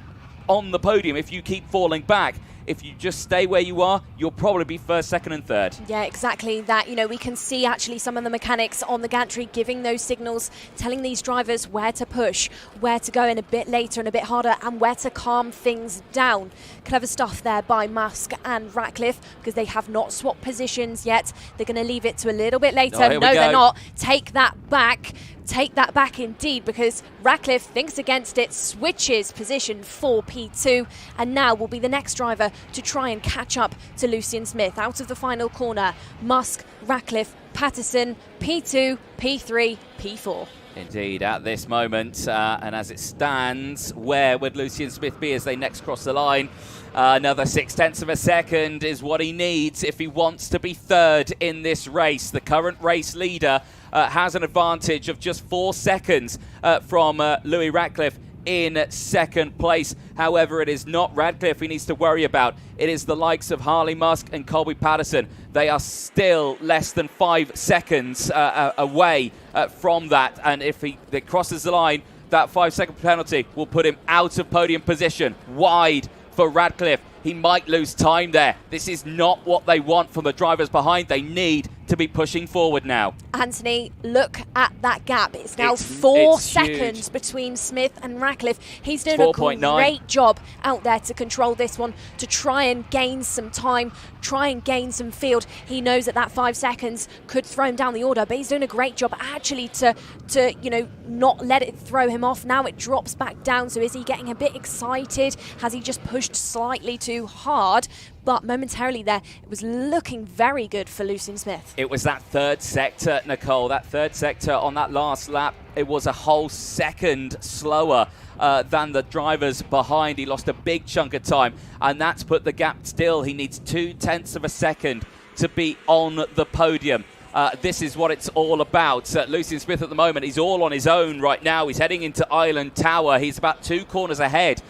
on the podium if you keep falling back. If you just stay where you are, you'll probably be 1st, 2nd and 3rd. Yeah, exactly that. You know, we can see actually some of the mechanics on the gantry giving those signals, telling these drivers where to push, where to go in a bit later and a bit harder, and where to calm things down. Clever stuff there by Musk and Ratcliffe, because they have not swapped positions yet. They're going to leave it to a little bit later. No, they're not. Take that back. Take that back indeed, because Ratcliffe thinks against it, switches position for P2, and now will be the next driver to try and catch up to Lucian Smith. Out of the final corner, Musk, Ratcliffe, Patterson, P2, P3, P4. Indeed, at this moment, and as it stands, where would Lucian Smith be as they next cross the line? Another 0.6 of a second is what he needs if he wants to be 3rd in this race. The current race leader has an advantage of just 4 seconds from Louis Ratcliffe in 2nd place. However, it is not Ratcliffe he needs to worry about. It is the likes of Harley Musk and Colby Patterson. They are still less than 5 seconds away from that. And if he crosses the line, that 5-second penalty will put him out of podium position. Wide for Ratcliffe. he might lose time there. This is not what they want from the drivers behind. They need to be pushing forward now. Anthony, look at that gap. It's now 4 seconds huge between Smith and Radcliffe. He's doing 4.9. a great job out there to control this one, to try and gain some time, try and gain some field. He knows that that 5 seconds could throw him down the order, but he's doing a great job actually to not let it throw him off. Now it drops back down, so is he getting a bit excited? Has he just pushed slightly too hard? But momentarily there, it was looking very good for Lucian Smith. It was that third sector, Nicole, that third sector on that last lap. It was a whole second slower than the drivers behind. He lost a big chunk of time, and that's put the gap still. He needs 0.2 of a second to be on the podium. This is what it's all about. Lucian Smith at the moment, he's all on his own right now. He's heading into Island Tower. He's about 2 corners ahead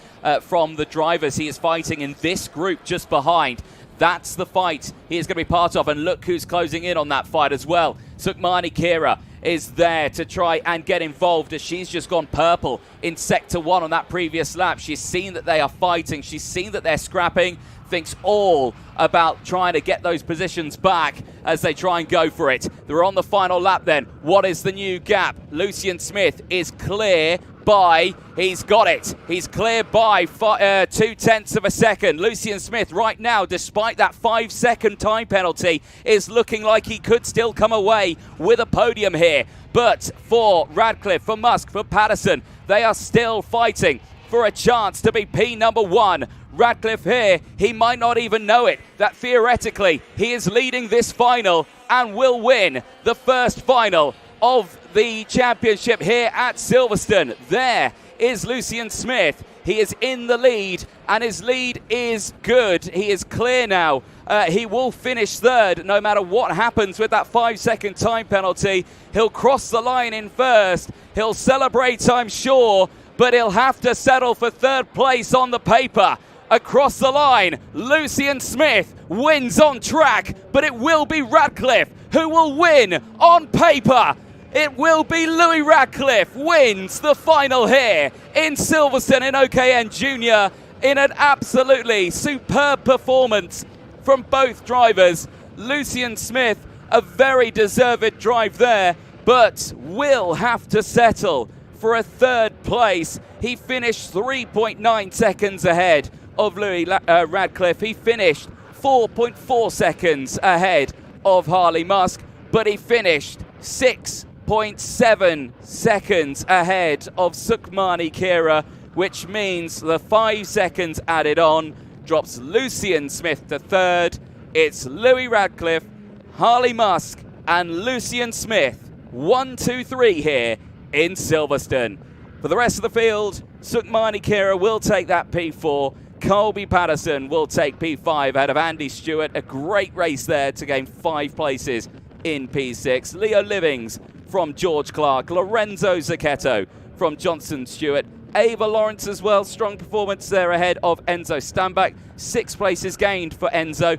from the drivers he is fighting in this group just behind. That's the fight he is going to be part of, and look who's closing in on that fight as well. Sukmani Kira is there to try and get involved as she's just gone purple in Sector 1 on that previous lap. She's seen that they are fighting. She's seen that they're scrapping. Thinks all about trying to get those positions back as they try and go for it. They're on the final lap then. What is the new gap? Lucian Smith is clear by, he's got it. He's clear by 0.2 of a second. Lucian Smith right now, despite that 5-second time penalty, is looking like he could still come away with a podium here. But for Radcliffe, for Musk, for Patterson, they are still fighting for a chance to be P1. Radcliffe here, he might not even know it, that theoretically he is leading this final and will win the first final of the championship here at Silverstone. There is Lucian Smith. He is in the lead, and his lead is good. He is clear now. He will finish third no matter what happens with that 5-second time penalty. He'll cross the line in first. He'll celebrate, I'm sure, but he'll have to settle for third place on the paper. Across the line, Lucian Smith wins on track, but it will be Radcliffe who will win on paper. It will be Louis Radcliffe wins the final here in Silverstone in OKN Junior in an absolutely superb performance from both drivers. Lucian Smith, a very deserved drive there, but will have to settle for a third place. He finished 3.9 seconds ahead of Louis Radcliffe. He finished 4.4 seconds ahead of Harley Musk, but he finished 6.7 seconds ahead of Sukmani Kira, which means the 5 seconds added on drops Lucian Smith to third. It's Louis Radcliffe, Harley Musk, and Lucian Smith. 1, 2, 3 here in Silverstone. For the rest of the field, Sukmani Kira will take that P4. Colby Patterson will take P5 out of Andy Stewart. A great race there to gain 5 places in P6. Leo Livings from George Clark. Lorenzo Zacchetto from Johnson Stewart. Ava Lawrence as well. Strong performance there ahead of Enzo Stambach. 6 places gained for Enzo.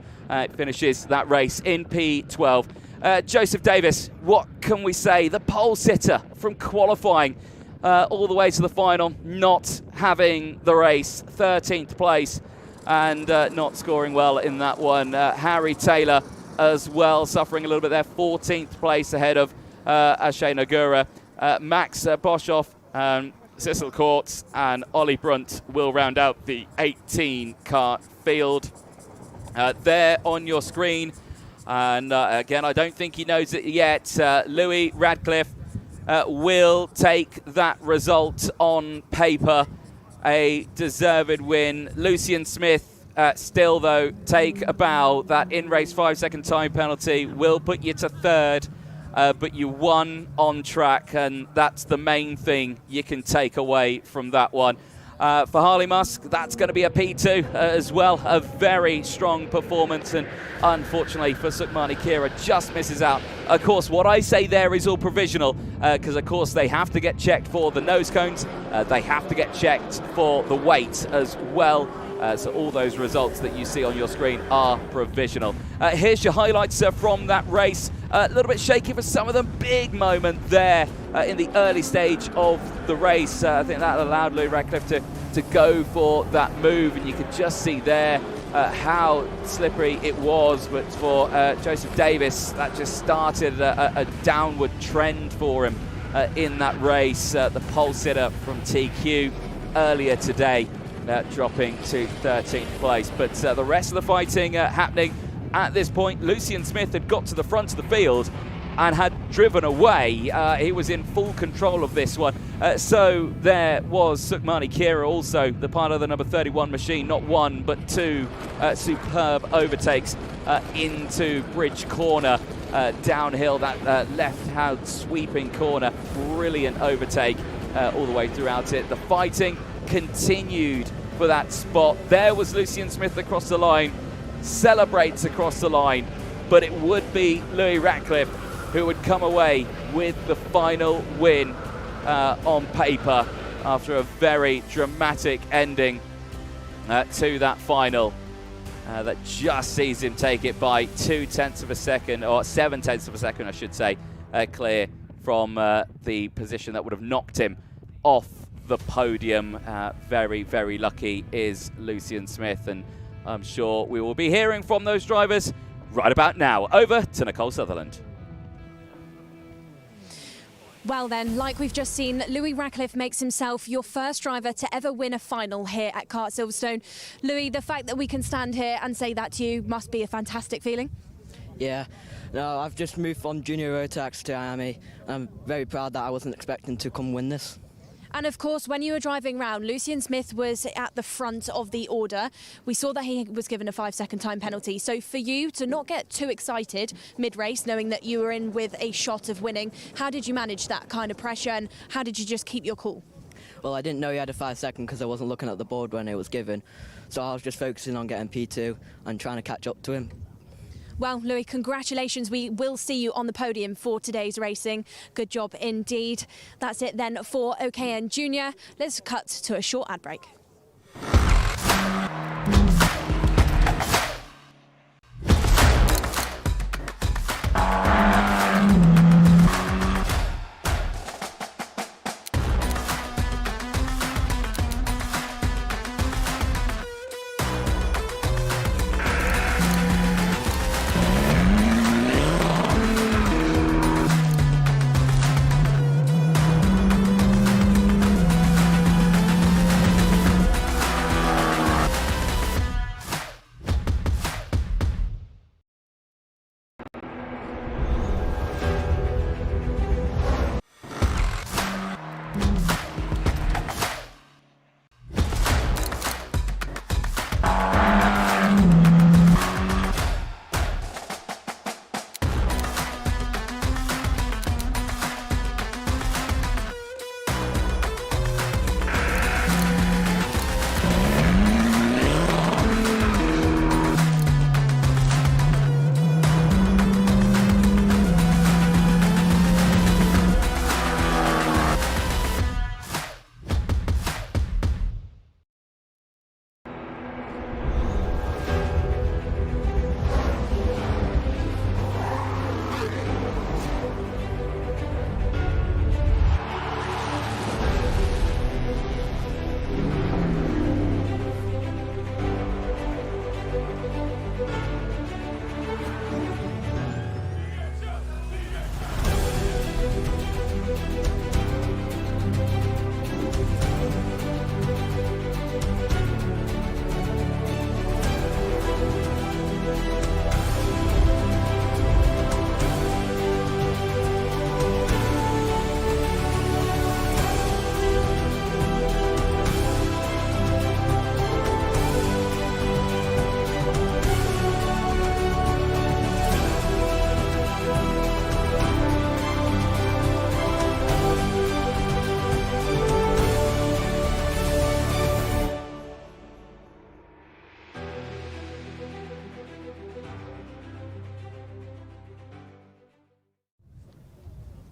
Finishes that race in P12. Joseph Davis, what can we say? The pole sitter from qualifying all the way to the final, not having the race, 13th place, and not scoring well in that one. Harry Taylor as well, suffering a little bit there, 14th place ahead of Ashay Nagura. Max Boshoff, Cecil Courts, and Ollie Brunt will round out the 18-car field. There on your screen, and again, I don't think he knows it yet. Louis Radcliffe will take that result on paper. A deserved win. Lucian Smith still, though, take a bow. That in-race 5-second time penalty will put you to third, but you won on track, and that's the main thing you can take away from that one. For Harley Musk, that's going to be a P2 as well. A very strong performance, and unfortunately for Sukmani Kira, just misses out. Of course, what I say there is all provisional, because of course they have to get checked for the nose cones. They have to get checked for the weight as well. So all those results that you see on your screen are provisional. Here's your highlights from that race. A little bit shaky for some of them. Big moment there in the early stage of the race. I think that allowed Louis Radcliffe to go for that move, and you could just see there how slippery it was, but for Joseph Davis, that just started a downward trend for him in that race. The pole sitter from TQ earlier today, dropping to 13th place. But the rest of the fighting happening at this point. Lucian Smith had got to the front of the field and had driven away. He was in full control of this one. So there was Sukmani Kira, also the part of the number 31 machine, not one but two superb overtakes into Bridge Corner, downhill, that left-hand sweeping corner. Brilliant overtake all the way throughout it. The fighting continued for that spot. There was Lucian Smith across the line, celebrates across the line, but it would be Louis Ratcliffe who would come away with the final win on paper after a very dramatic ending to that final that just sees him take it by 0.2 of a second, or 0.7 of a second, I should say, clear from the position that would have knocked him off the podium. Very, very lucky is Lucian Smith, and I'm sure we will be hearing from those drivers right about now. Over to Nicole Sutherland. Well then, like we've just seen, Louis Ratcliffe makes himself your first driver to ever win a final here at Kart Silverstone. Louis, the fact that we can stand here and say that to you must be a fantastic feeling. Yeah, no, I've just moved from junior road tax to Miami. I'm very proud that I wasn't expecting to come win this. And of course, when you were driving round, Lucian Smith was at the front of the order. We saw that he was given a 5-second time penalty. So for you to not get too excited mid-race, knowing that you were in with a shot of winning, how did you manage that kind of pressure, and how did you just keep your cool? Well, I didn't know he had a 5-second because I wasn't looking at the board when it was given. So I was just focusing on getting P2 and trying to catch up to him. Well, Louis, congratulations. We will see you on the podium for today's racing. Good job indeed. That's it then for OKN Junior. Let's cut to a short ad break.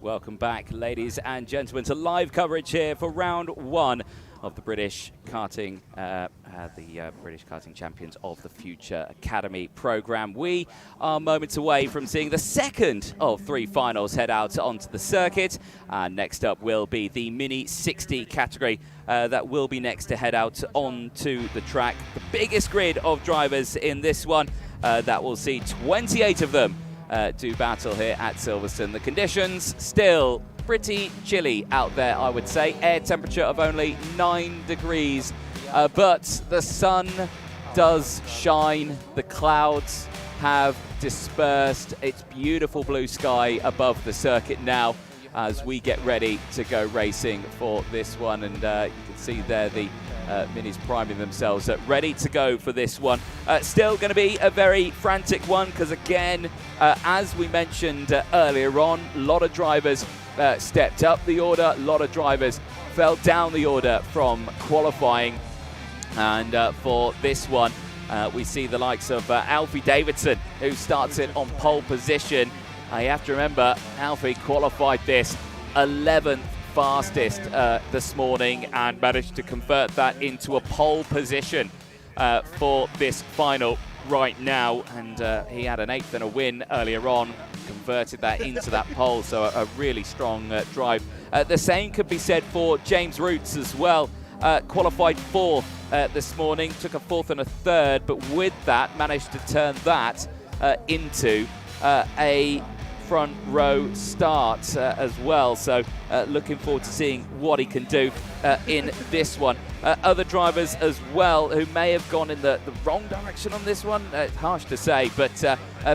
Welcome back, ladies and gentlemen, to live coverage here for round one of the British Karting, British Karting Champions of the Future Academy program. We are moments away from seeing the second of 3 finals head out onto the circuit. Next up will be the Mini 60 category that will be next to head out onto the track. The biggest grid of drivers in this one that will see 28 of them do battle here at Silverstone. The conditions still pretty chilly out there, I would say. Air temperature of only 9 degrees, but the sun does shine. The clouds have dispersed. It's beautiful blue sky above the circuit now as we get ready to go racing for this one. And you can see there the Minis priming themselves, ready to go for this one. Still going to be a very frantic one because, again, as we mentioned earlier on, a lot of drivers stepped up the order, a lot of drivers fell down the order from qualifying. And for this one, we see the likes of Alfie Davidson, who starts it on pole position. You have to remember, Alfie qualified this 11th fastest this morning and managed to convert that into a pole position for this final right now. And he had an 8th and a win earlier on, converted that into that pole, so a really strong drive. The same could be said for James Roots as well. Qualified 4th this morning, took a 4th and a 3rd, but with that managed to turn that into a front row start as well. So looking forward to seeing what he can do in this one. Other drivers as well who may have gone in the wrong direction on this one, it's harsh to say, but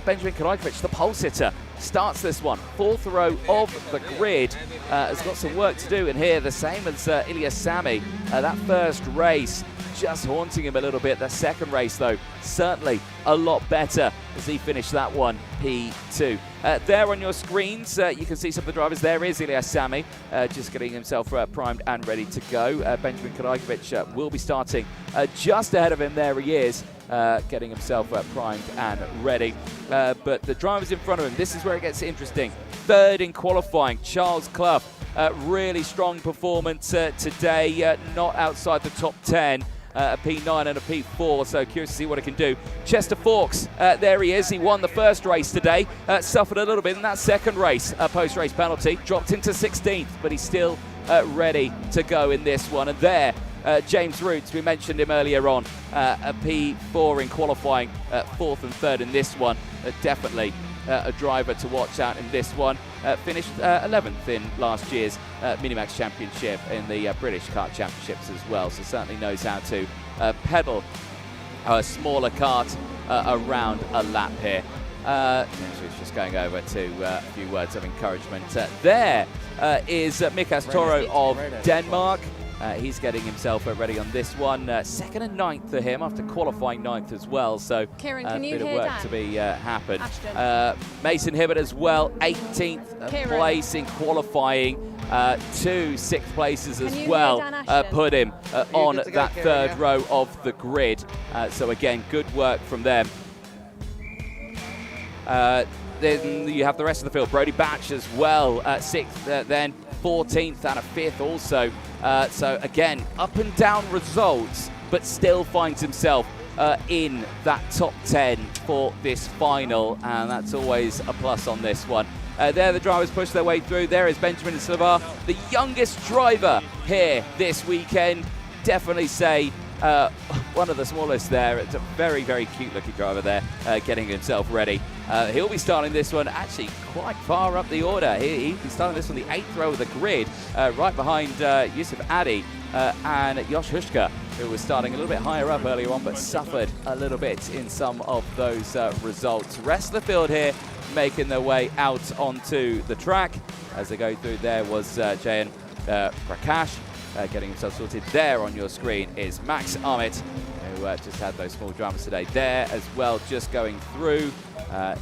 Benjamin Karakovic, the pole sitter, starts this one 4th row of the grid, has got some work to do in here, the same as Ilya Sami. That first race just haunting him a little bit. The second race, though, certainly a lot better as he finished that one P2. There on your screens, you can see some of the drivers. There is Ilya Sami, just getting himself primed and ready to go. Benjamin Karakovic will be starting just ahead of him. There he is, getting himself primed and ready. But the drivers in front of him, this is where it gets interesting. 3rd in qualifying, Charles Clough. Really strong performance today, not outside the top 10. A P9 and a P4, so curious to see what he can do. Chester Fawkes, there he is. He won the first race today, suffered a little bit in that second race, a post-race penalty, dropped into 16th, but he's still ready to go in this one. And there, James Roots, we mentioned him earlier on, a P4 in qualifying, 4th and 3rd in this one. Definitely a driver to watch out in this one. Finished 11th in last year's Minimax Championship in the British Kart Championships as well, so certainly knows how to pedal a smaller kart around a lap here. Just going over to a few words of encouragement. There is Mikas Toro of Denmark. He's getting himself ready on this one. 2nd and 9th for him after qualifying 9th as well. So Kieran, a bit of hear work Dan? to be happen. Mason Hibbert as well, 18th place in qualifying. 2 6th places as well put him on that 3rd row of the grid. So again, good work from them. Then you have the rest of the field. Brody Batch as well, 6th, then 14th and a 5th also. So again, up and down results, but still finds himself in that top 10 for this final, and that's always a plus on this one. There the drivers push their way through. There is Benjamin Slavar, the youngest driver here this weekend. Definitely say one of the smallest there. It's a very, very cute looking driver there, getting himself ready. He'll be starting this one actually quite far up the order. He'll be starting this on the 8th row of the grid, right behind Yusuf Adi and Josh Hushka, who was starting a little bit higher up earlier on, but suffered a little bit in some of those results. Rest of the field here making their way out onto the track. As they go through, there was Jayan Prakash, getting himself sorted. There on your screen is Max Amit, who just had those small dramas today. There as well, just going through,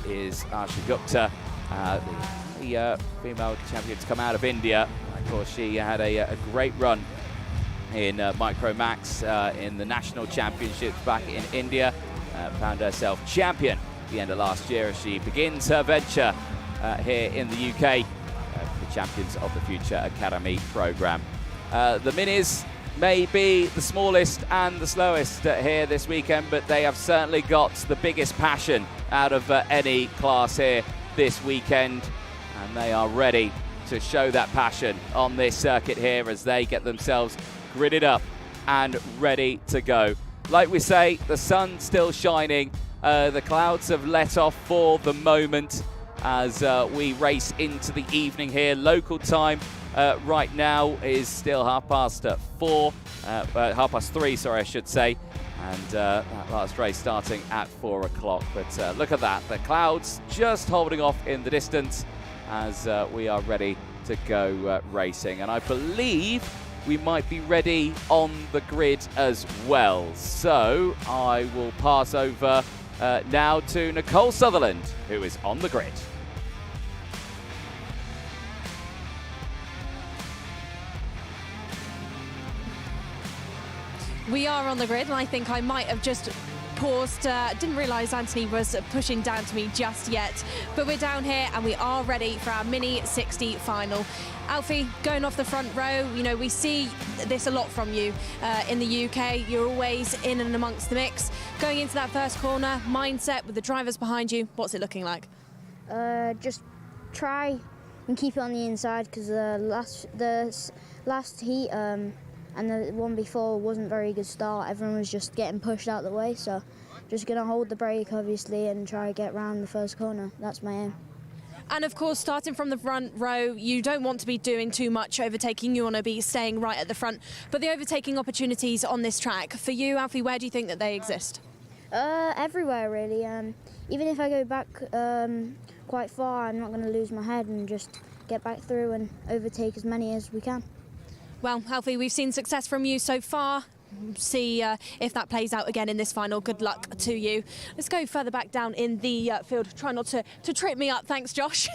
is Arsha Gupta, the female champion to come out of India. Of course, she had a great run in Micro Max in the national championships back in India. Found herself champion at the end of last year as she begins her venture here in the UK, the Champions of the Future Academy program. The Minis may be the smallest and the slowest here this weekend, but they have certainly got the biggest passion out of any class here this weekend, and they are ready to show that passion on this circuit here as they get themselves gridded up and ready to go. Like we say, the sun's still shining. The clouds have let off for the moment as we race into the evening here. Local time right now is still 3, sorry, I should say. And that last race starting at 4 o'clock. But look at that, the clouds just holding off in the distance as we are ready to go racing. And I believe we might be ready on the grid as well. So I will pass over now to Nicole Sutherland, who is on the grid. We are on the grid, and I think I might have just paused. Didn't realise Anthony was pushing down to me just yet. But we're down here and we are ready for our Mini 60 final. Alfie, going off the front row, you know, we see this a lot from you in the UK. You're always in and amongst the mix. Going into that first corner, mindset with the drivers behind you, what's it looking like? Just try and keep it on the inside, because the last heat and the one before wasn't very good start. Everyone was just getting pushed out the way, so just going to hold the brake obviously and try to get round the first corner. That's my aim. And of course, starting from the front row, you don't want to be doing too much overtaking. You want to be staying right at the front. But the overtaking opportunities on this track, for you, Alfie, where do you think that they exist? Everywhere really. Even if I go back quite far, I'm not going to lose my head and just get back through and overtake as many as we can. Well, Alfie, we've seen success from you so far. See if that plays out again in this final. Good luck to you. Let's go further back down in the field. Try not to trip me up. Thanks, Josh.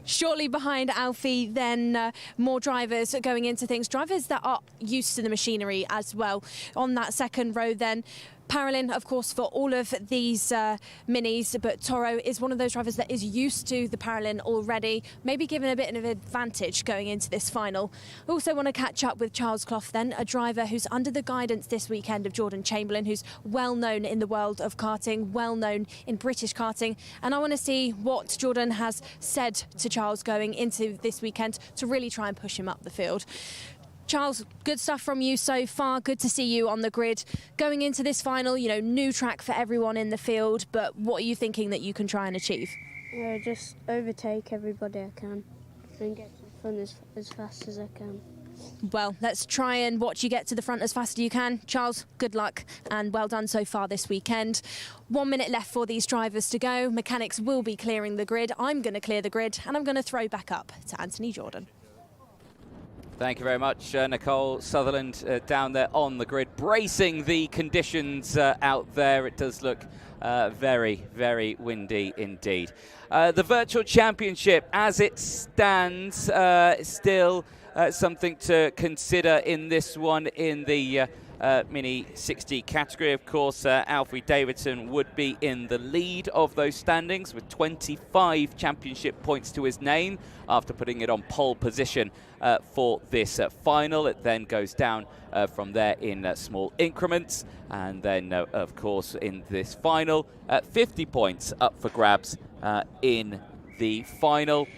Shortly behind Alfie, then more drivers going into things. Drivers that are used to the machinery as well. On that second row then, Paralin, of course, for all of these minis, but Toro is one of those drivers that is used to the Paralin already, maybe given a bit of an advantage going into this final. Also want to catch up with Charles Clough then, a driver who's under the guidance this weekend of Jordan Chamberlain, who's well known in the world of karting, well known in British karting, and I want to see what Jordan has said to Charles going into this weekend to really try and push him up the field. Charles, good stuff from you so far. Good to see you on the grid. Going into this final, you know, new track for everyone in the field, but what are you thinking that you can try and achieve? Just overtake everybody I can and get to the front as fast as I can. Well, let's try and watch you get to the front as fast as you can. Charles, good luck and well done so far this weekend. 1 minute left for these drivers to go. Mechanics will be clearing the grid. I'm going to clear the grid and I'm going to throw back up to Anthony Jordan. Thank you very much, Nicole Sutherland, down there on the grid, bracing the conditions out there. It does look very, very windy indeed. The Virtual Championship, as it stands, still something to consider in this one in the Mini 60 category. Of course, Alfie Davidson would be in the lead of those standings with 25 championship points to his name after putting it on pole position for this final. It then goes down from there in small increments, and then of course in this final 50 points up for grabs in the final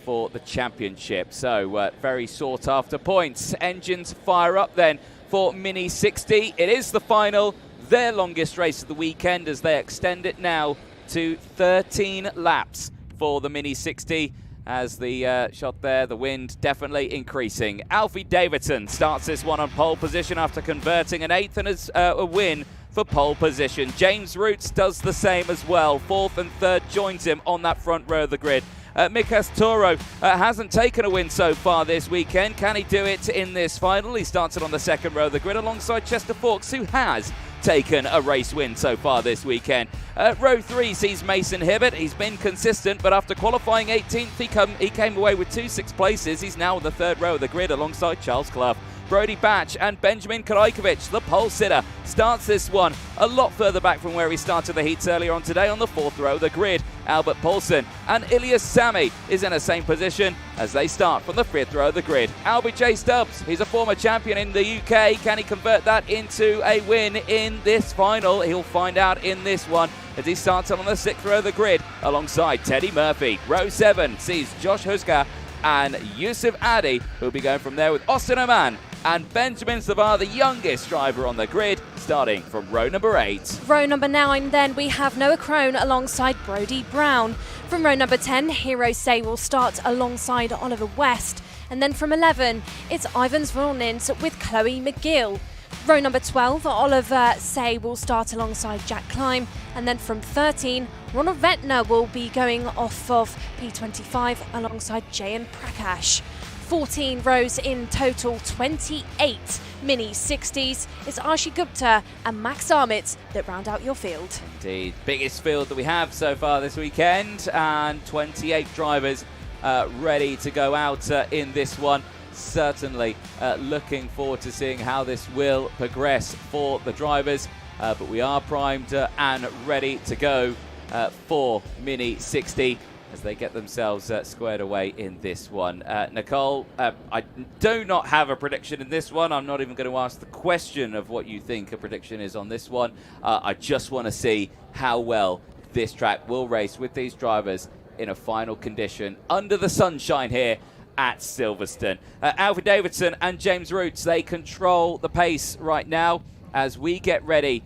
for the championship. So very sought after points. Engines fire up then for Mini 60. It is the final, their longest race of the weekend, as they extend it now to 13 laps for the Mini 60. As the shot there, the wind definitely increasing. Alfie Davidson starts this one on pole position after converting an 8th and a win for pole position. James Roots does the same as well. 4th and 3rd joins him on that front row of the grid. Mikas Toro hasn't taken a win so far this weekend. Can he do it in this final? He started on the 2nd row of the grid alongside Chester Fawkes, who has taken a race win so far this weekend. Row 3 sees Mason Hibbert. He's been consistent, but after qualifying 18th, he came away with 2 6th places. He's now on the 3rd row of the grid alongside Charles Clough. Brody Batch and Benjamin Krajkovic, the pole sitter, starts this one a lot further back from where he started the heats earlier on today on the 4th row of the grid. Albert Paulsen. And Ilya Sami is in the same position as they start from the 5th row of the grid. Albie J. Stubbs, he's a former champion in the UK. Can he convert that into a win in this final? He'll find out in this one as he starts on the 6th row of the grid alongside Teddy Murphy. Row 7 sees Josh Huska and Yusuf Adi, who'll be going from there with Austin Oman and Benjamin Savar, the youngest driver on the grid, starting from row number 8. Row number 9, then we have Noah Crone alongside Brodie Brown. From row number 10, Hero Say will start alongside Oliver West. And then from 11, it's Ivan Zvonins with Chloe McGill. Row number 12, Oliver Say will start alongside Jack Climb. And then from 13, Ronald Vettner will be going off of P25 alongside Jayan Prakash. 14 rows in total, 28 Mini 60s. It's Archie Gupta and Max Armit that round out your field. Indeed, biggest field that we have so far this weekend, and 28 drivers ready to go out in this one. Certainly looking forward to seeing how this will progress for the drivers, but we are primed and ready to go for Mini 60 as they get themselves squared away in this one. Nicole, I do not have a prediction in this one. I'm not even going to ask the question of what you think a prediction is on this one. I just want to see how well this track will race with these drivers in a final condition under the sunshine here at Silverstone. Alfie Davidson and James Roots, they control the pace right now as we get ready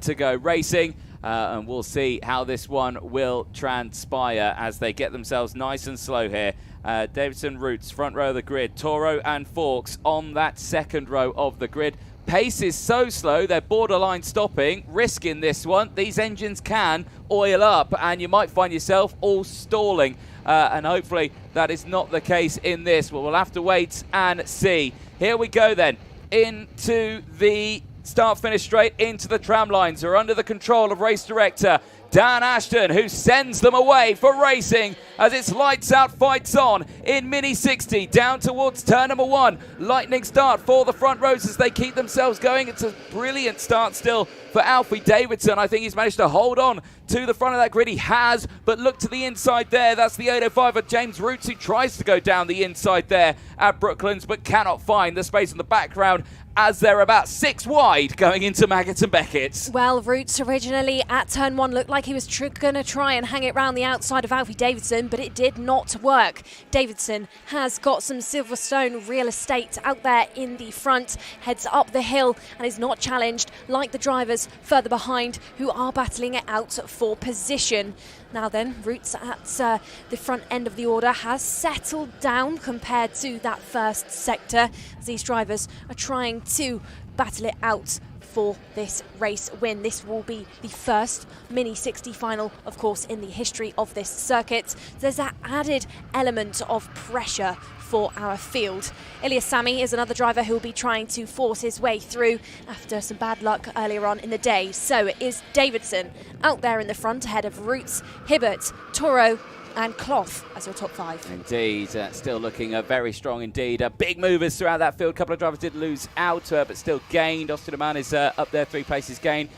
to go racing. And we'll see how this one will transpire as they get themselves nice and slow here. Davidson, Roots, front row of the grid. Toro and Forks on that 2nd row of the grid. Pace is so slow, they're borderline stopping, risking this one. These engines can oil up, and you might find yourself all stalling. And hopefully that is not the case in this. Well, we'll have to wait and see. Here we go then, into the start-finish straight into the tram lines are under the control of race director Dan Ashton, who sends them away for racing as it's lights out, fights on in Mini 60 down towards turn number 1. Lightning start for the front rows as they keep themselves going. It's a brilliant start still for Alfie Davidson. I think he's managed to hold on to the front of that grid. He has, but look to the inside there. That's the 805 of James Roots, who tries to go down the inside there at Brooklands, but cannot find the space in the background as they're about 6 wide going into Maggott and Beckett. Well, Roots originally at turn 1 looked like he was going to try and hang it round the outside of Alfie Davidson, but it did not work. Davidson has got some Silverstone real estate out there in the front, heads up the hill and is not challenged like the drivers further behind who are battling it out for position. Now then, Roots at the front end of the order has settled down compared to that first sector as these drivers are trying to battle it out for this race win. This will be the first Mini 60 final, of course, in the history of this circuit. There's that added element of pressure for our field. Ilya Sami is another driver who will be trying to force his way through after some bad luck earlier on in the day. So it is Davidson out there in the front ahead of Roots, Hibbert, Toro and Cloth as your top 5. Indeed, still looking very strong indeed. Big movers throughout that field. A couple of drivers did lose out, but still gained. Austin Oman is up there, 3 places gained.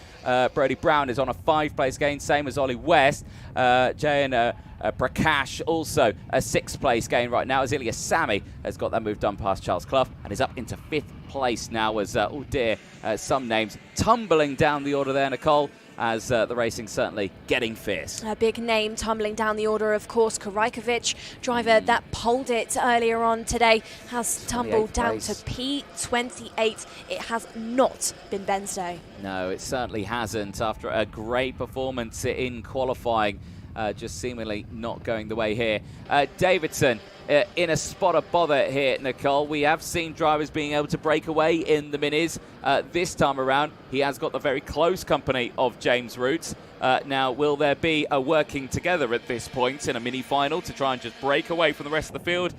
Brodie Brown is on a 5-place gain, same as Ollie West. Jayan Prakash also a 6th-place gain right now as Ilya Sami has got that move done past Charles Clough and is up into 5th place now as, oh dear, some names tumbling down the order there, Nicole, as the racing certainly getting fierce. A big name tumbling down the order, of course, Karajkovic, driver that polled it earlier on today, has tumbled down to P28. It has not been Ben's day. No, it certainly hasn't after a great performance in qualifying. Just seemingly not going the way here. Davidson in a spot of bother here, Nicole. We have seen drivers being able to break away in the minis. This time around, he has got the very close company of James Roots. Now, will there be a working together at this point in a mini final to try and just break away from the rest of the field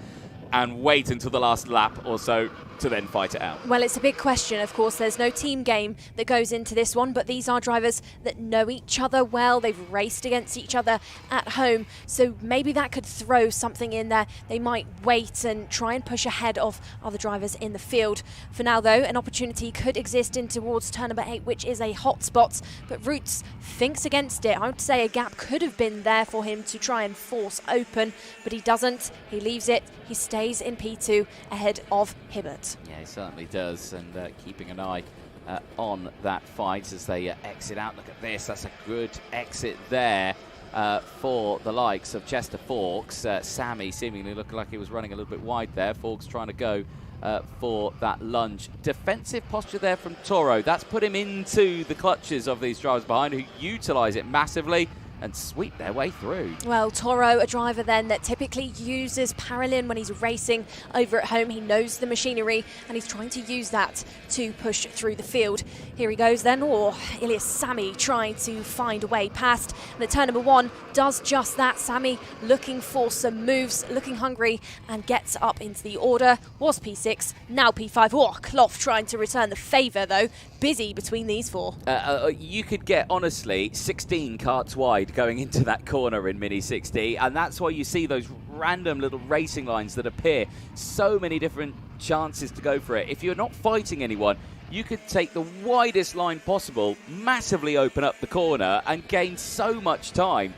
and wait until the last lap or so to then fight it out? Well, it's a big question, of course. There's no team game that goes into this one, but these are drivers that know each other well. They've raced against each other at home, so maybe that could throw something in there. They might wait and try and push ahead of other drivers in the field. For now, though, an opportunity could exist in towards turn number 8, which is a hot spot, but Roots thinks against it. I would say a gap could have been there for him to try and force open, but he doesn't. He leaves it. He stays in P2 ahead of Hibbert. Yeah, he certainly does, and keeping an eye on that fight as they exit out. Look at this, that's a good exit there for the likes of Chester Fawkes. Sammy seemingly looking like he was running a little bit wide there. Fawkes trying to go for that lunge. Defensive posture there from Toro. That's put him into the clutches of these drivers behind, who utilise it massively and sweep their way through. Well, Toro, a driver then that typically uses Paralin when he's racing over at home. He knows the machinery and he's trying to use that to push through the field. Here he goes then, Ilias Sami trying to find a way past. And at turn number 1 does just that. Sami looking for some moves, looking hungry, and gets up into the order. Was P6, now P5. Clough trying to return the favour though. Busy between these four. You could get, honestly, 16 karts wide going into that corner in Mini 60, and that's why you see those random little racing lines that appear. So many different chances to go for it. If you're not fighting anyone, you could take the widest line possible, massively open up the corner, and gain so much time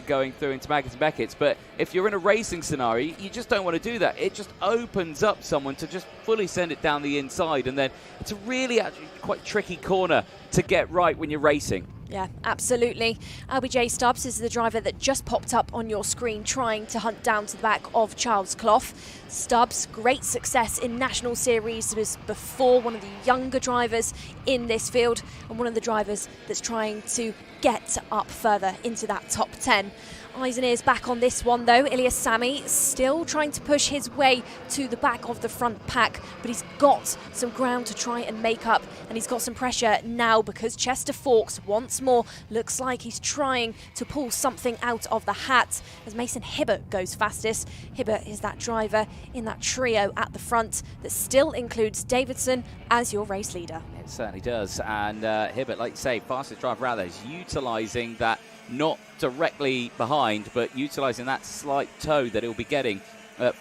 going through into Maggotts and Beckett's. But if you're in a racing scenario, you just don't want to do that. It just opens up someone to just fully send it down the inside, and then it's a really actually quite tricky corner to get right when you're racing. Yeah, absolutely. LBJ Stubbs is the driver that just popped up on your screen, trying to hunt down to the back of Charles Clough. Stubbs, great success in National Series, was before one of the younger drivers in this field, and one of the drivers that's trying to get up further into that top 10. Eyes and ears back on this one though. Ilias Sami still trying to push his way to the back of the front pack, but he's got some ground to try and make up, and he's got some pressure now because Chester Fawkes once more looks like he's trying to pull something out of the hat as Mason Hibbert goes fastest. Hibbert is that driver in that trio at the front that still includes Davidson as your race leader. It certainly does, and Hibbert, like you say, fastest driver out there, is utilising that, not directly behind, but utilising that slight toe that he'll be getting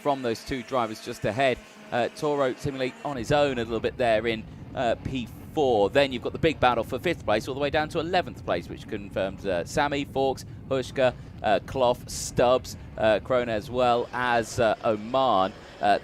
from those two drivers just ahead. Toro seemingly on his own a little bit there in P4. Then you've got the big battle for 5th place all the way down to 11th place, which confirms Sami, Fawkes, Hushka, Clough, Stubbs, Krona, as well as Oman.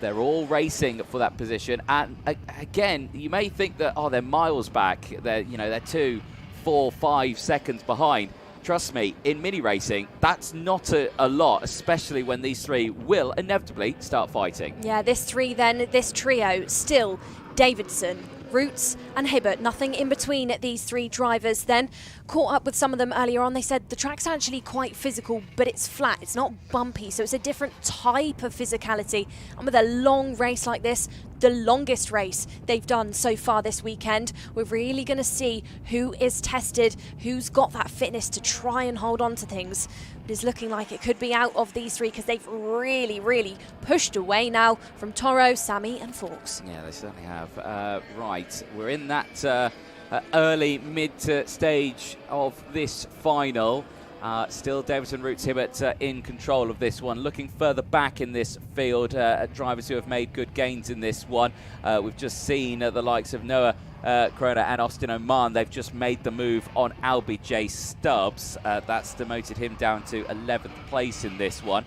They're all racing for that position, and again, you may think that they're miles back. They're 2, 4, 5 seconds behind. Trust me, in mini racing, that's not a lot, especially when these three will inevitably start fighting. Yeah, this trio, still Davidson, Roots and Hibbert, nothing in between these three drivers then. Caught up with some of them earlier on, they said the track's actually quite physical, but it's flat, it's not bumpy, so it's a different type of physicality. And with a long race like this, the longest race they've done so far this weekend, we're really going to see who is tested, who's got that fitness to try and hold on to things. But it's looking like it could be out of these three because they've really, really pushed away now from Toro, Sami and Fawkes. Yeah, they certainly have. Right, we're in that early mid stage of this final. Still Davidson, Roots, Hibbert in control of this one. Looking further back in this field at drivers who have made good gains in this one. We've just seen the likes of Noah Krona and Austin Oman. They've just made the move on Albie Stubbs. That's demoted him down to 11th place in this one.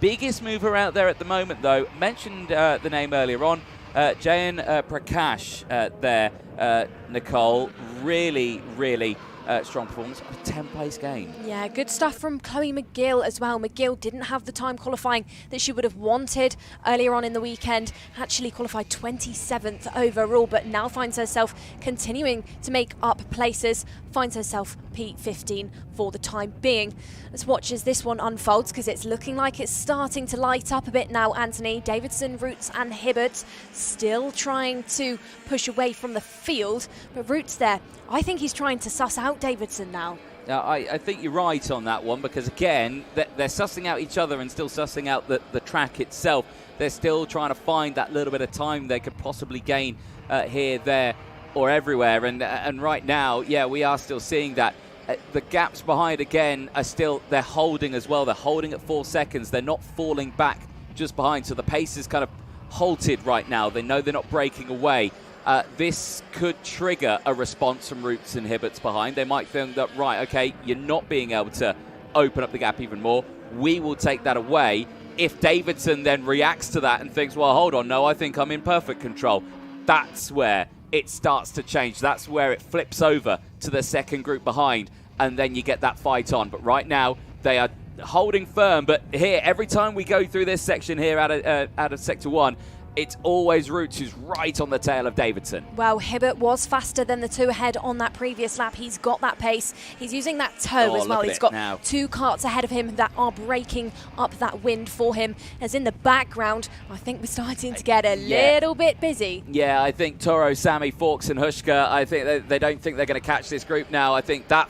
Biggest mover out there at the moment, though, mentioned the name earlier on, Jayan Prakash there, Nicole. Really, really strong performance, a 10th-place gain. Yeah, good stuff from Chloe McGill as well. McGill didn't have the time qualifying that she would have wanted earlier on in the weekend. Actually qualified 27th overall, but now finds herself continuing to make up places. Finds herself P15 for the time being. Let's watch as this one unfolds, because it's looking like it's starting to light up a bit now, Anthony. Davidson, Roots and Hibbert still trying to push away from the field, but Roots there, I think he's trying to suss out Davidson now. I think you're right on that one, because again, they're sussing out each other and still sussing out the track itself. They're still trying to find that little bit of time they could possibly gain here, there, or everywhere. And right now, yeah, we are still seeing that. The gaps behind, again, are still, they're holding as well. They're holding at 4 seconds. They're not falling back just behind. So the pace is kind of halted right now. They know they're not breaking away. This could trigger a response from Roots and Hibbert's behind. They might think that, right, okay, you're not being able to open up the gap even more. We will take that away. If Davidson then reacts to that and thinks, well, hold on, no, I think I'm in perfect control, that's where it starts to change. That's where it flips over to the second group behind, and then you get that fight on. But right now, they are holding firm. But here, every time we go through this section here out of Sector 1, it's always Roots who's right on the tail of Davidson. Well, Hibbert was faster than the two ahead on that previous lap. He's got that pace. He's using that toe as well. He's got now 2 karts ahead of him that are breaking up that wind for him. As in the background, I think we're starting to get a little bit busy. Yeah, I think Toro, Sammy, Forks and Hushka, I think they don't think they're going to catch this group now. I think that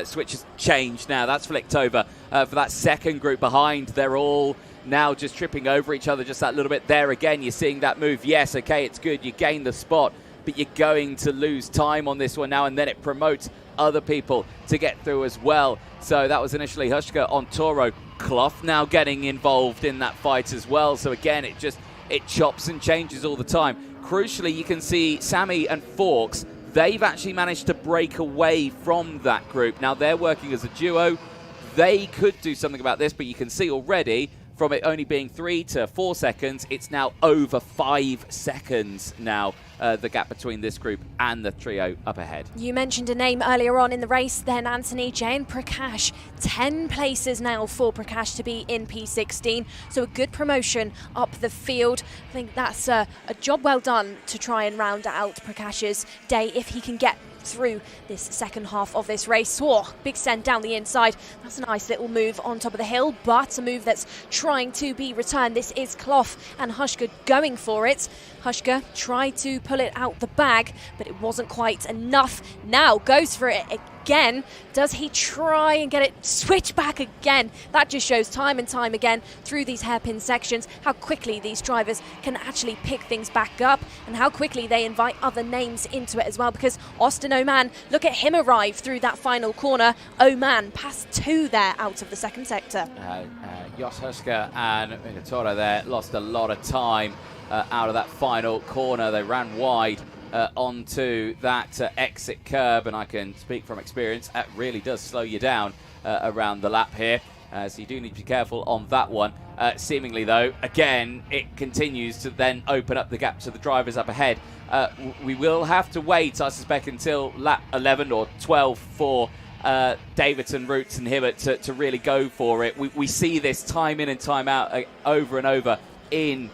switch has changed now. That's flicked over for that second group behind. They're all now just tripping over each other just that little bit. There again, you're seeing that move. Yes, okay, it's good. You gain the spot, but you're going to lose time on this one now, and then it promotes other people to get through as well. So that was initially Hushka on Toro. Clough now getting involved in that fight as well. So again, it chops and changes all the time. Crucially, you can see Sammy and Forks, they've actually managed to break away from that group. Now they're working as a duo. They could do something about this, but you can see already from it only being 3 to 4 seconds, it's now over 5 seconds now, the gap between this group and the trio up ahead. You mentioned a name earlier on in the race then, Anthony. Jayan Prakash. 10 places now for Prakash to be in P16, so a good promotion up the field. I think that's a job well done to try and round out Prakash's day if he can get through this second half of this race. Oh, big send down the inside. That's a nice little move on top of the hill, but a move that's trying to be returned. This is Clough and Hushka going for it. Hushka tried to pull it out the bag, but it wasn't quite enough. Now goes for it again. Does he try and get it switch back again? That just shows time and time again through these hairpin sections how quickly these drivers can actually pick things back up and how quickly they invite other names into it as well, because Austin Oman, look at him arrive through that final corner. Oman passed 2 there out of the second sector. Jos Hushka and Minotauro there lost a lot of time out of that final corner. They ran wide onto that exit curb, and I can speak from experience, that really does slow you down around the lap here. So you do need to be careful on that one. Seemingly though, again, it continues to then open up the gap to the drivers up ahead. We will have to wait, I suspect, until lap 11 or 12 for Davidson, Roots and Hibbert to really go for it. We see this time in and time out over and over in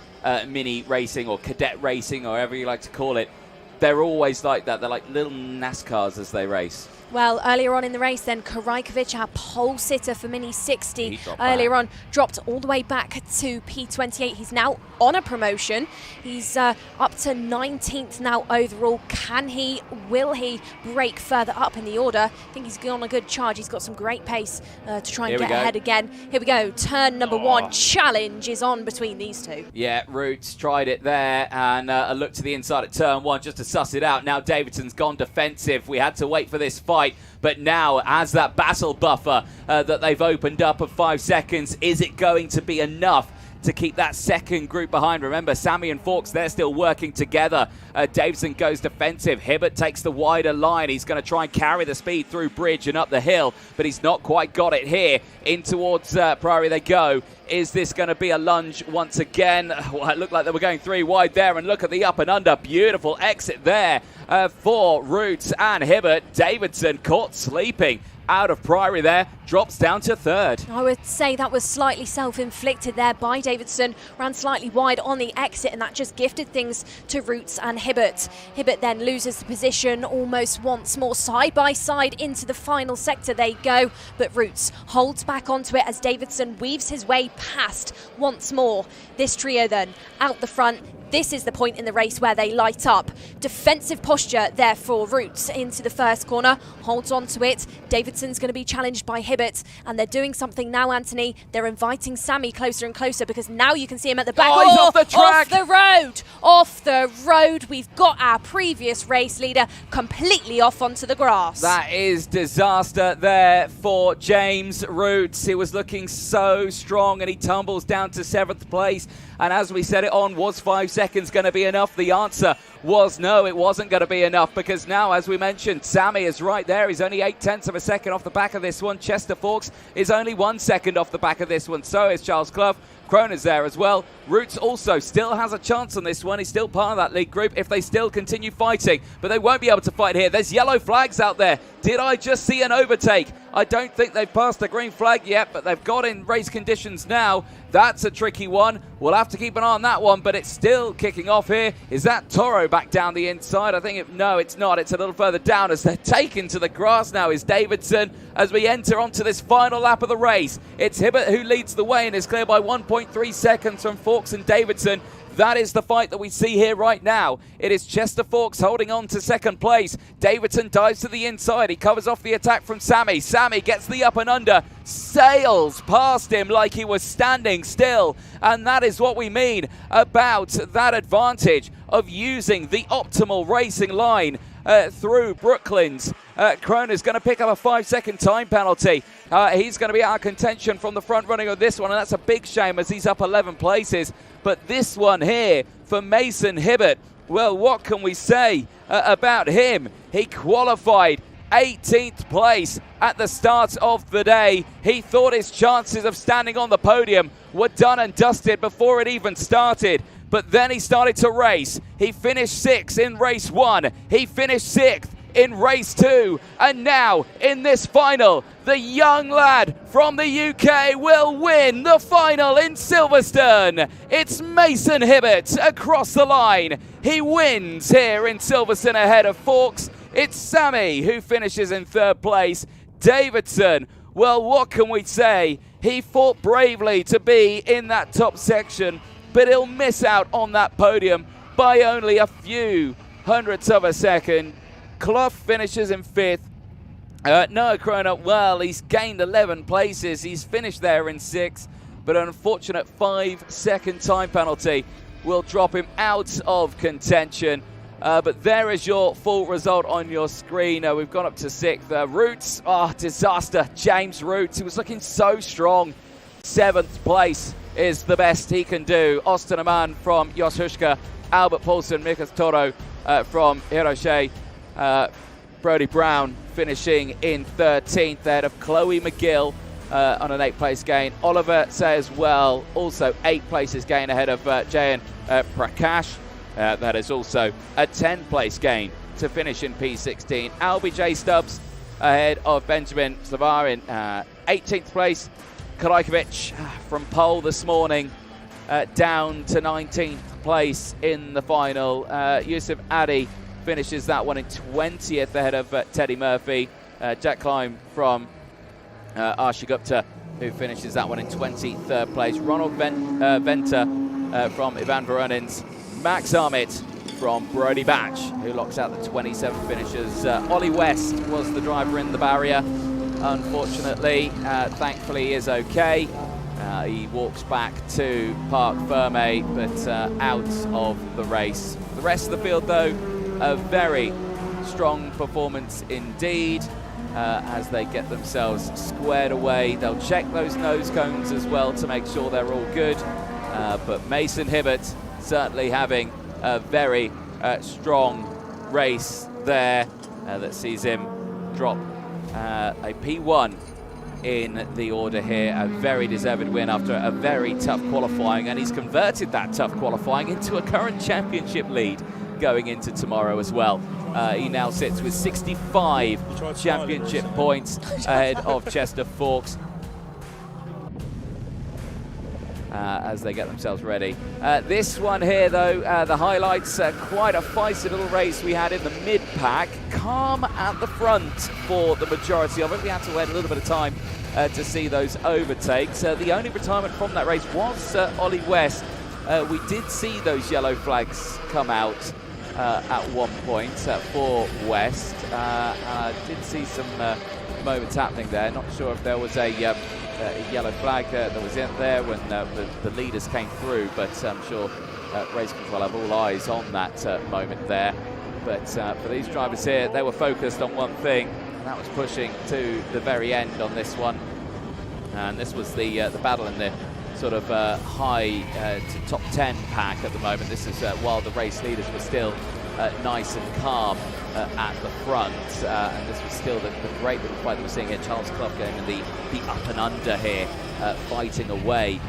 mini racing or cadet racing or whatever you like to call it. They're always like that. They're like little NASCARs as they race. Well, earlier on in the race then, Karajkovic, our pole sitter for Mini 60, earlier on dropped all the way back to P28. He's now on a promotion. He's up to 19th now overall. Can he, will he break further up in the order? I think he's on a good charge. He's got some great pace to try and get ahead again. Here we go, turn number 1. Challenge is on between these two. Yeah, Roots tried it there, and a look to the inside at turn 1 just to suss it out. Now Davidson's gone defensive. We had to wait for this fight, but now as that battle buffer that they've opened up of 5 seconds, is it going to be enough to keep that second group behind? Remember, Sammy and Forks, they're still working together. Davidson goes defensive. Hibbert takes the wider line. He's going to try and carry the speed through bridge and up the hill, but he's not quite got it here. In towards Priory they go. Is this going to be a lunge once again? Well, it looked like they were going 3 wide there, and look at the up and under. Beautiful exit there for Roots and Hibbert. Davidson caught sleeping out of Priory there. drops down to third. I would say that was slightly self-inflicted there by Davidson. Ran slightly wide on the exit, and that just gifted things to Roots and Hibbert. Hibbert then loses the position almost once more, side by side into the final sector they go, but Roots holds back onto it as Davidson weaves his way past once more. This trio then out the front. This is the point in the race where they light up. Defensive posture there for Roots into the first corner, holds on to it. Davidson's going to be challenged by Hibbert, and they're doing something now, Anthony. They're inviting Sammy closer and closer, because now you can see him at the back. Oh, he's off the track. Off the road. Off the road. We've got our previous race leader completely off onto the grass. That is disaster there for James Roots. He was looking so strong, and he tumbles down to 7th place. And as we said it on, was 5 seconds going to be enough? The answer was no, it wasn't going to be enough, because now, as we mentioned, Sammy is right there. He's only 0.8 of a second off the back of this one. Chester Fawkes is only 1 second off the back of this one. So is Charles Clough. Kroner's there as well. Roots also still has a chance on this one. He's still part of that lead group if they still continue fighting, but they won't be able to fight here. There's yellow flags out there. Did I just see an overtake? I don't think they've passed the green flag yet, but they've got in race conditions now. That's a tricky one. We'll have to keep an eye on that one, but it's still kicking off here. Is that Toro back down the inside? I think no, it's not. It's a little further down as they're taken to the grass now is Davidson as we enter onto this final lap of the race. It's Hibbert who leads the way and is clear by 1.3 seconds from Fawkes and Davidson. That is the fight that we see here right now. It is Chester Fawkes holding on to 2nd place. Davidson dives to the inside. He covers off the attack from Sammy. Sammy gets the up and under, sails past him like he was standing still. And that is what we mean about that advantage of using the optimal racing line through Brooklands. Kroner's going to pick up a 5-second time penalty. He's going to be out of contention from the front running of this one, and that's a big shame as he's up 11 places. But this one here for Mason Hibbert, well, what can we say about him? He qualified 18th place at the start of the day. He thought his chances of standing on the podium were done and dusted before it even started. But then he started to race. He finished 6th in race 1. He finished 6th in race 2. And now in this final, the young lad from the UK will win the final in Silverstone. It's Mason Hibbert across the line. He wins here in Silverstone ahead of Fawkes. It's Sammy who finishes in 3rd place. Davidson, well, what can we say? He fought bravely to be in that top section, but he'll miss out on that podium by only a few hundredths of a second. Clough finishes in 5th. Noah Kroner, well, he's gained 11 places. He's finished there in 6th, but an unfortunate 5-second time penalty will drop him out of contention. But there is your full result on your screen. We've gone up to 6th. Roots, disaster. James Roots, he was looking so strong. 7th place is the best he can do. Austin Aman from Yosushka, Albert Paulson, Mikas Toro from Hiroshige, Brody Brown finishing in 13th ahead of Chloe McGill on an 8th place gain. Oliver says, well, also 8 places gain ahead of Jayan Prakash. That is also a 10th place gain to finish in P16. Albie J. Stubbs ahead of Benjamin Slavar in 18th place. Karajkovic from pole this morning down to 19th place in the final. Yusuf Adi finishes that one in 20th ahead of Teddy Murphy. Jack Climb from Arsha Gupta, who finishes that one in 23rd place. Ronald Venter from Ivan Voronins. Max Armit from Brody Batch, who locks out the 27 finishers. Ollie West was the driver in the barrier. Unfortunately, thankfully he is okay. He walks back to Parc Ferme, but out of the race. The rest of the field, though, a very strong performance indeed as they get themselves squared away. They'll check those nose cones as well to make sure they're all good. But Mason Hibbert certainly having a very strong race there that sees him drop a P1 in the order here. A very deserved win after a very tough qualifying, and he's converted that tough qualifying into a current championship lead. going into tomorrow as well. He now sits with 65 championship points ahead of Chester Fawkes. As they get themselves ready. This one here, though, the highlights, quite a feisty little race we had in the mid-pack. Calm at the front for the majority of it. We had to wait a little bit of time to see those overtakes. The only retirement from that race was Ollie West. We did see those yellow flags come out at one point for West. I did see some moments happening there. Not sure if there was a yellow flag that was in there when the leaders came through, but I'm sure race control have all eyes on that moment there. But for these drivers here, they were focused on one thing, and that was pushing to the very end on this one. And this was the battle in the sort of high to top 10 pack at the moment. This is while the race leaders were still nice and calm at the front, and this was still the great little fight that we're seeing here. Charles Clough going in the up and under here, fighting away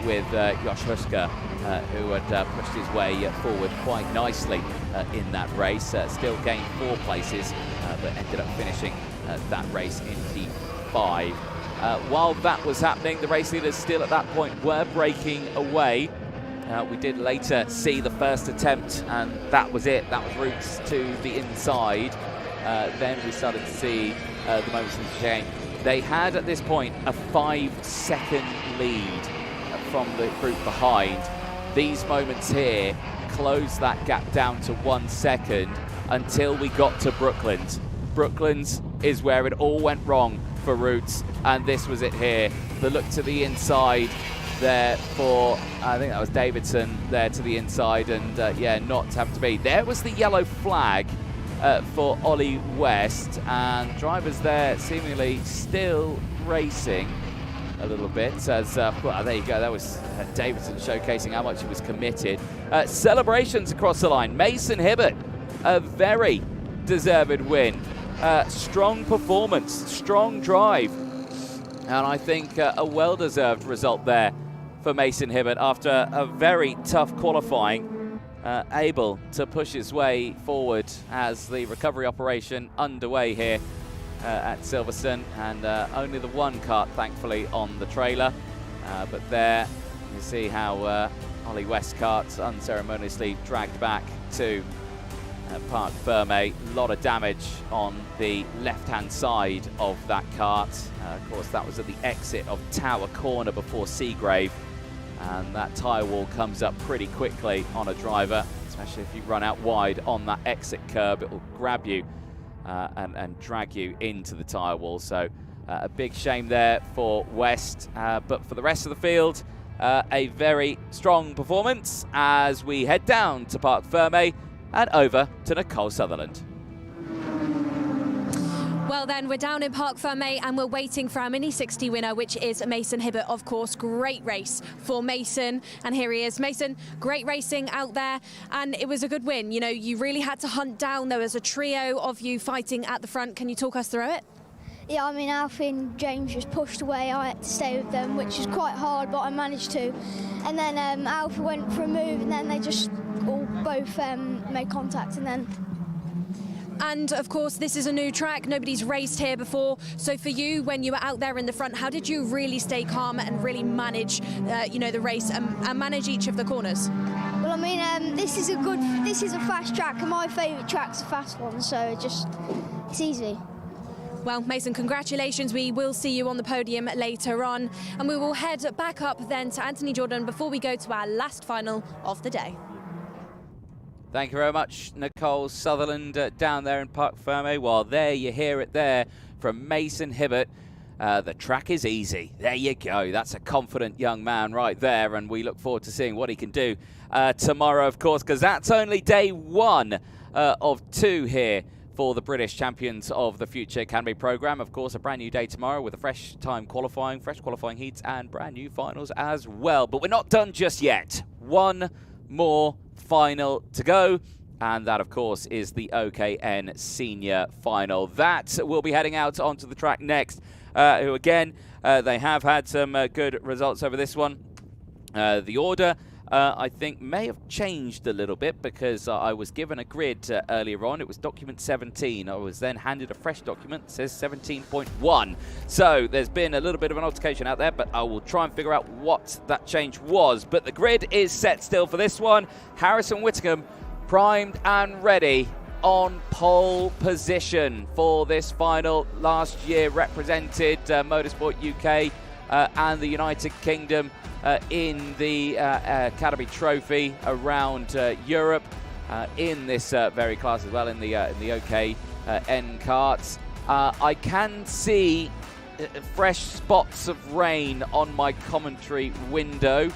with Josh Husker, who had pushed his way forward quite nicely in that race. Still gained 4 places, but ended up finishing that race in P5. While that was happening, the race leaders still at that point were breaking away. We did later see the first attempt, and that was it. That was routes to the inside. Then we started to see the moments of change. They had at this point a 5-second lead from the group behind. These moments here closed that gap down to 1 second until we got to Brooklands. Brooklands is where it all went wrong for Roots, and this was it here. The look to the inside there for, I think that was Davidson there to the inside, and yeah, not have to be. There was the yellow flag for Ollie West, and drivers there seemingly still racing a little bit as, well, there you go, that was Davidson showcasing how much he was committed. Celebrations across the line. Mason Hibbert, a very deserved win. Strong performance, strong drive, and I think a well-deserved result there for Mason Hibbert after a very tough qualifying, able to push his way forward as the recovery operation underway here at Silverstone, and only the one kart thankfully on the trailer, but there you see how Ollie West karts unceremoniously dragged back to Parc Ferme. A lot of damage on the left-hand side of that kart. Of course, that was at the exit of Tower Corner before Seagrave, and that tyre wall comes up pretty quickly on a driver, especially if you run out wide on that exit curb. It will grab you and drag you into the tyre wall. So a big shame there for West, but for the rest of the field, a very strong performance as we head down to Parc Ferme and over to Nicole Sutherland. Well then, we're down in Parc Ferme and we're waiting for our Mini 60 winner, which is Mason Hibbert, of course. Great race for Mason, and here he is. Mason, great racing out there, and it was a good win. You know, you really had to hunt down. There was a trio of you fighting at the front. Can you talk us through it? Yeah, I mean, Alfie and James just pushed away. I had to stay with them, which was quite hard, but I managed to. And then Alfie went for a move, and then they just all both made contact, and then... And of course, this is a new track. Nobody's raced here before. So for you, when you were out there in the front, how did you really stay calm and really manage, you know, the race and manage each of the corners? Well, I mean, this is a fast track, and my favourite track's a fast one, so it's easy. Well, Mason, congratulations. We will see you on the podium later on, and we will head back up then to Anthony Jordan before we go to our last final of the day. Thank you very much, Nicole Sutherland, down there in Parc Ferme. Well, there you hear it there from Mason Hibbert. The track is easy. There you go. That's a confident young man right there, and we look forward to seeing what he can do tomorrow, of course, because that's only day 1 of 2 here for the British Champions of the Future Academy programme. Of course, a brand new day tomorrow with a fresh time qualifying, fresh qualifying heats, and brand new finals as well. But we're not done just yet. One more final to go, and that, of course, is the OKN Senior Final. That will be heading out onto the track next, who, again, they have had some good results over this one. The order I think may have changed a little bit, because I was given a grid earlier on. It was document 17. I was then handed a fresh document that says 17.1. So there's been a little bit of an altercation out there, but I will try and figure out what that change was. But the grid is set still for this one. Harrison Whittingham primed and ready on pole position for this final. Last year represented Motorsport UK and the United Kingdom in the Academy Trophy around Europe in this very class as well, in the OK N karts. I can see fresh spots of rain on my commentary window.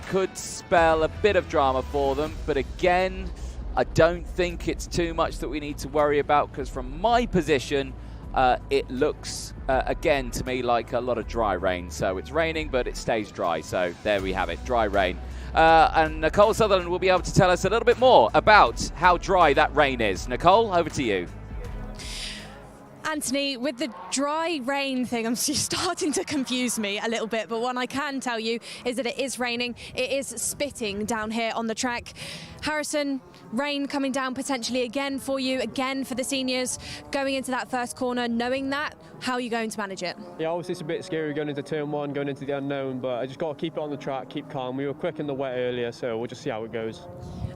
Could spell a bit of drama for them, but again, I don't think it's too much that we need to worry about, because from my position, it looks, again, to me like a lot of dry rain. So it's raining, but it stays dry. So there we have it, dry rain. And Nicole Sutherland will be able to tell us a little bit more about how dry that rain is. Nicole, over to you. Anthony, with the dry rain thing, I'm just starting to confuse me a little bit, but what I can tell you is that it is raining. It is spitting down here on the track. Harrison, rain coming down potentially again for you, again for the seniors, going into that first corner, knowing that, how are you going to manage it? Yeah, obviously it's a bit scary going into turn 1, going into the unknown, but I just got to keep it on the track, keep calm. We were quick in the wet earlier, so we'll just see how it goes.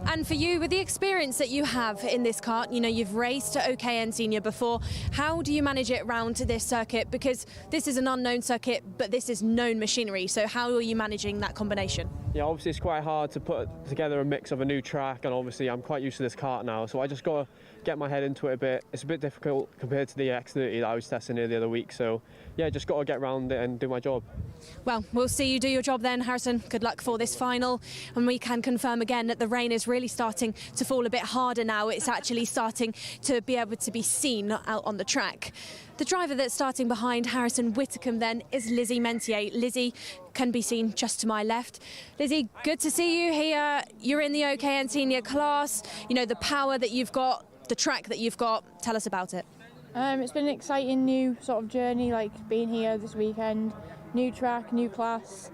And for you, with the experience that you have in this kart, you know, you've raced at OKN Senior before. How do you manage it around this circuit? Because this is an unknown circuit, but this is known machinery. So how are you managing that combination? Yeah, obviously it's quite hard to put together a mix of a new track, and obviously I'm quite used to this kart now, so I just got to get my head into it a bit. It's a bit difficult compared to the X30 that I was testing here the other week, so yeah, just got to get around it and do my job. Well, we'll see you do your job then, Harrison. Good luck for this final. And we can confirm again that the rain is really starting to fall a bit harder now. It's actually starting to be able to be seen out on the track. The driver that's starting behind Harrison Whittingham then is Lizzie Mentier. Lizzie can be seen just to my left. Lizzie, good to see you here. You're in the OKN Senior class. You know, the power that you've got, the track that you've got. Tell us about it. It's been an exciting new sort of journey, like being here this weekend. New track, new class,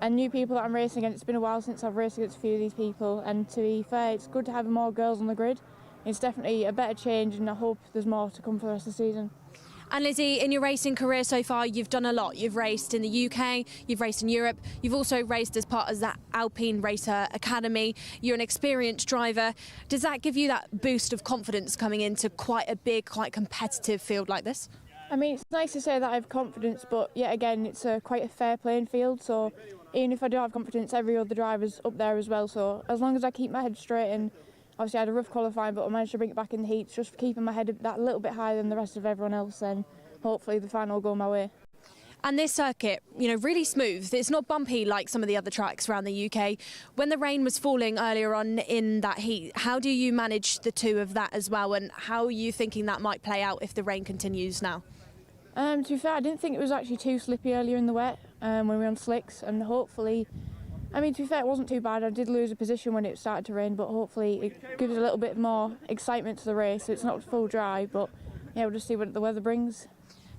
and new people that I'm racing against. It's been a while since I've raced against a few of these people, and to be fair, it's good to have more girls on the grid. It's definitely a better change, and I hope there's more to come for the rest of the season. And Lizzie, in your racing career so far, you've done a lot. You've raced in the UK, you've raced in Europe, you've also raced as part of that Alpine Racer Academy. You're an experienced driver. Does that give you that boost of confidence coming into quite a big, quite competitive field like this? I mean, it's nice to say that I have confidence, but yet again, it's quite a fair playing field. So even if I do have confidence, every other driver's up there as well. So as long as I keep my head straight, and obviously I had a rough qualifying, but I managed to bring it back in the heats, just keeping my head that little bit higher than the rest of everyone else, then hopefully the final will go my way. And this circuit, you know, really smooth. It's not bumpy like some of the other tracks around the UK. When the rain was falling earlier on in that heat, how do you manage the two of that as well? And how are you thinking that might play out if the rain continues now? To be fair, I didn't think it was actually too slippy earlier in the wet when we were on slicks, and hopefully, I mean, to be fair, it wasn't too bad. I did lose a position when it started to rain, but hopefully it gives a little bit more excitement to the race. It's not full dry, but yeah, we'll just see what the weather brings.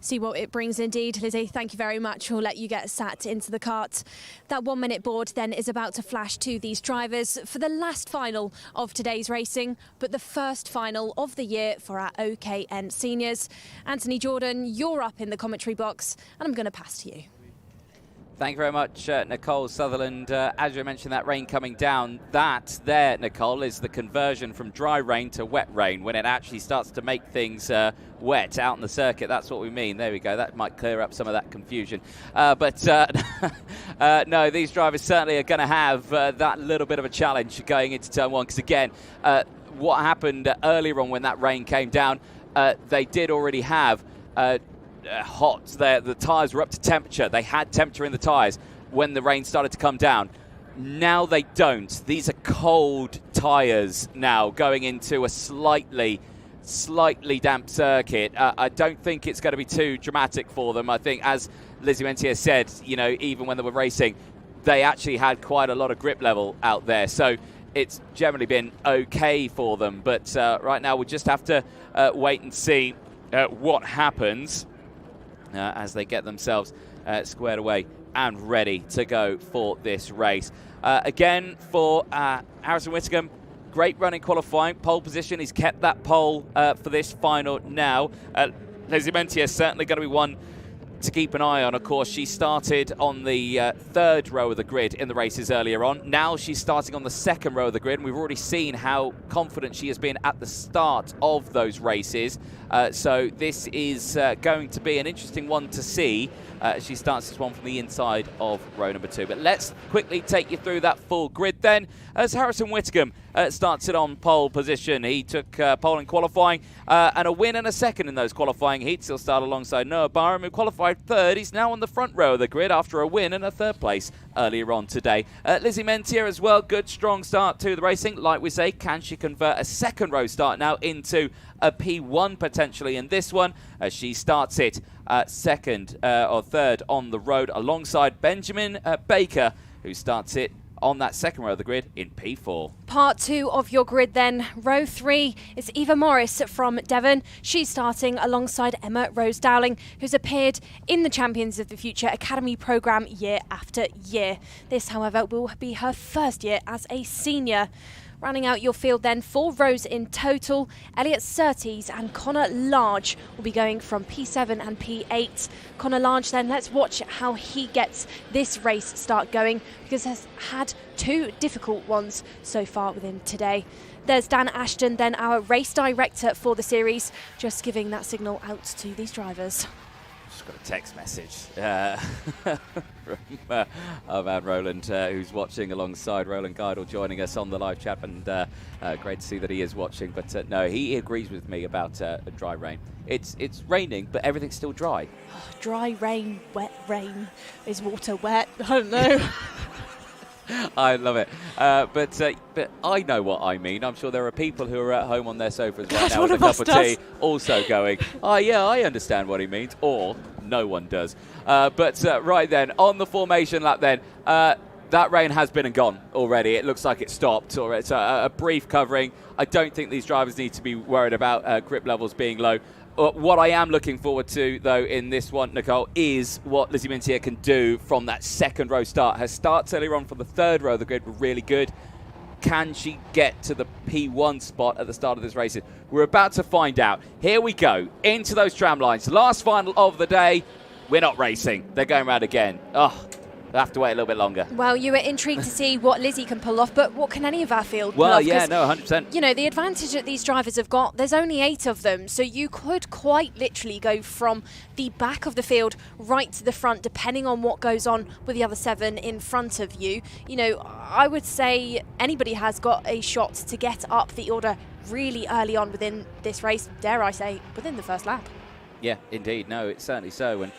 See what it brings indeed. Lizzie, thank you very much. We'll let you get sat into the kart. That 1 minute board then is about to flash to these drivers for the last final of today's racing, but the first final of the year for our OKN seniors. Anthony Jordan, you're up in the commentary box, and I'm going to pass to you. Thank you very much, Nicole Sutherland. As you mentioned, that rain coming down, that there, Nicole, is the conversion from dry rain to wet rain when it actually starts to make things wet out in the circuit. That's what we mean. There we go. That might clear up some of that confusion. No, these drivers certainly are going to have that little bit of a challenge going into turn 1, because, again, what happened earlier on when that rain came down, they did already have hot. The tyres were up to temperature. They had temperature in the tyres when the rain started to come down. Now they don't. These are cold tyres now going into a slightly damp circuit. I don't think it's going to be too dramatic for them. I think, as Lizzie Mentier said, you know, even when they were racing, they actually had quite a lot of grip level out there. So it's generally been okay for them. But right now we'll just have to wait and see what happens as they get themselves squared away and ready to go for this race. Again, for Harrison Whittingham, great run in qualifying. Pole position, he's kept that pole for this final now. Lizzie Mentier is certainly going to be one to keep an eye on. Of course, she started on the third row of the grid in the races earlier on. Now she's starting on the second row of the grid, and we've already seen how confident she has been at the start of those races. So this is going to be an interesting one to see. She starts this one from the inside of row number 2. But let's quickly take you through that full grid then. As Harrison Whittingham starts it on pole position. He took pole in qualifying and a win and a second in those qualifying heats. He'll start alongside Noah Barham, who qualified third. He's now on the front row of the grid after a win and a third place earlier on today. Lizzie Mentier as well, good strong start to the racing. Like we say, can she convert a second row start now into a P1 potentially in this one, as she starts it second or third on the road alongside Benjamin Baker, who starts it on that second row of the grid in P4. Part 2 of your grid then. Row 3 is Eva Morris from Devon. She's starting alongside Emma Rose Dowling, who's appeared in the Champions of the Future Academy programme year after year. This, however, will be her first year as a senior. Rounding out your field then, 4 rows in total. Elliot Surtees and Connor Large will be going from P7 and P8. Connor Large then, let's watch how he gets this race start going, because he's had 2 difficult ones so far with him today. There's Dan Ashton then, our race director for the series, just giving that signal out to these drivers. Just got a text message from our man Roland, who's watching alongside Roland Geidel, joining us on the live chat, and great to see that he is watching. But no, he agrees with me about dry rain. It's raining, but everything's still dry. Oh, dry rain, wet rain. Is water wet? I don't know. I love it. But I know what I mean. I'm sure there are people who are at home on their sofas right now with a cup of tea also going, oh yeah, I understand what he means, or no one does. Right then, on the formation lap then, that rain has been and gone already. It looks like it stopped, or it's a brief covering. I don't think these drivers need to be worried about grip levels being low. What I am looking forward to, though, in this one, Nicole, is what Lizzie Mentier can do from that second row start. Her starts earlier on from the third row of the grid were really good. Can she get to the P1 spot at the start of this race? We're about to find out. Here we go, into those tram lines. Last final of the day. We're not racing. They're going around again. Oh, we'll have to wait a little bit longer. Well, you were intrigued to see what Lizzie can pull off, but what can any of our field pull well, off? Yeah, no, 100%. You know, the advantage that these drivers have got, there's only 8 of them, so you could quite literally go from the back of the field right to the front, depending on what goes on with the other 7 in front of you. You know, I would say anybody has got a shot to get up the order really early on within this race, dare I say, within the first lap. Yeah, indeed. No, it's certainly so. And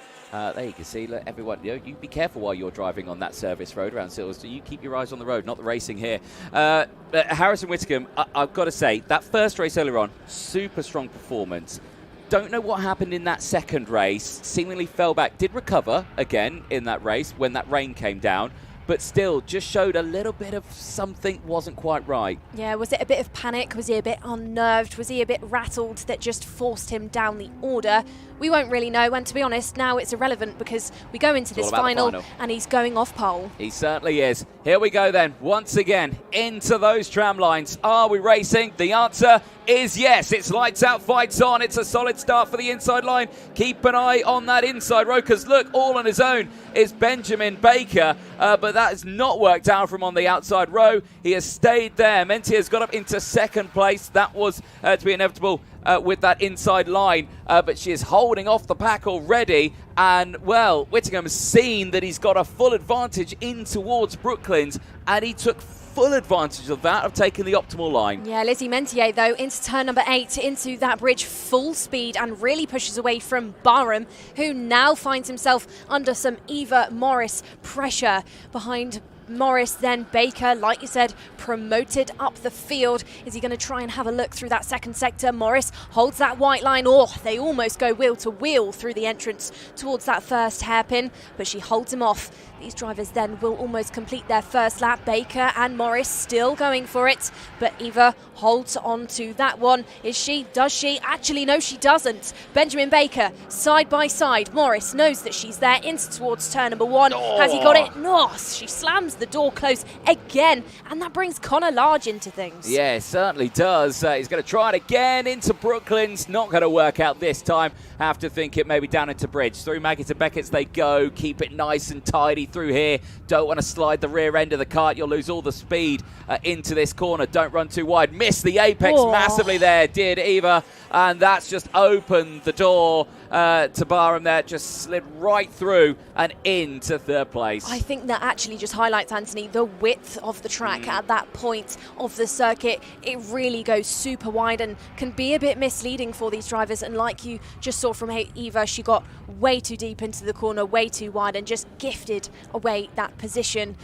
there you can see, look, everyone, you be careful while you're driving on that service road around Silverstone. You keep your eyes on the road, not the racing here. Harrison Whittingham, I've got to say, that first race earlier on, super strong performance. Don't know what happened in that second race. Seemingly fell back. Did recover again in that race when that rain came down. But still, just showed a little bit of something wasn't quite right. Yeah, was it a bit of panic? Was he a bit unnerved? Was he a bit rattled that just forced him down the order? We won't really know, and to be honest, now it's irrelevant because we go into this final and he's going off pole. He certainly is. Here we go then, once again, into those tram lines. Are we racing? The answer is yes. It's lights out, fights on. It's a solid start for the inside line. Keep an eye on that inside row, because look, all on his own is Benjamin Baker, but that has not worked out from on the outside row. He has stayed there. Mentier's got up into second place. That was to be inevitable with that inside line, but she is holding off the pack already. And, well, Whittingham's seen that he's got a full advantage in towards Brooklands, and he took full advantage of that, of taking the optimal line. Yeah, Lizzie Mentier, though, into turn number 8, into that bridge full speed, and really pushes away from Barham, who now finds himself under some Eva Morris pressure behind Morris, then Baker, like you said, promoted up the field. Is he going to try and have a look through that second sector? Morris holds that white line. Oh, they almost go wheel to wheel through the entrance towards that first hairpin, but she holds him off. These drivers then will almost complete their first lap. Baker and Morris still going for it, but Eva holds on to that one. Is she? Does she? Actually, no, she doesn't. Benjamin Baker, side by side. Morris knows that she's there, into towards turn number 1. Oh. Has he got it? No, she slams the door close again, and that brings Connor Large into things. Yeah, it certainly does. He's going to try it again into Brooklyn's. Not going to work out this time. Have to think it maybe down into Bridge. Through Maggie to Beckett's they go. Keep it nice and tidy through here. Don't want to slide the rear end of the kart. You'll lose all the speed into this corner. Don't run too wide. Miss the apex massively there, did Eva. And that's just opened the door to Barham there. Just slid right through and into third place. I think that actually just highlights, Anthony, the width of the track at that point of the circuit. It really goes super wide and can be a bit misleading for these drivers. And like you just saw from Eva, she got way too deep into the corner, way too wide, and just gifted away that position.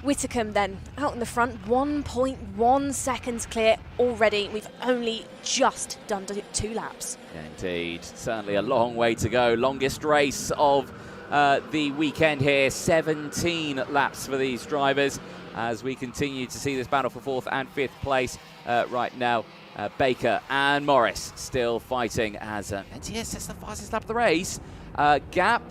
Whitcomb then out in the front, 1.1 seconds clear already. We've only just done 2 laps. Indeed, certainly a long way to go. Longest race of the weekend here, 17 laps for these drivers as we continue to see this battle for 4th and 5th place right now. Baker and Morris still fighting as NTS is the fastest lap of the race. Gap,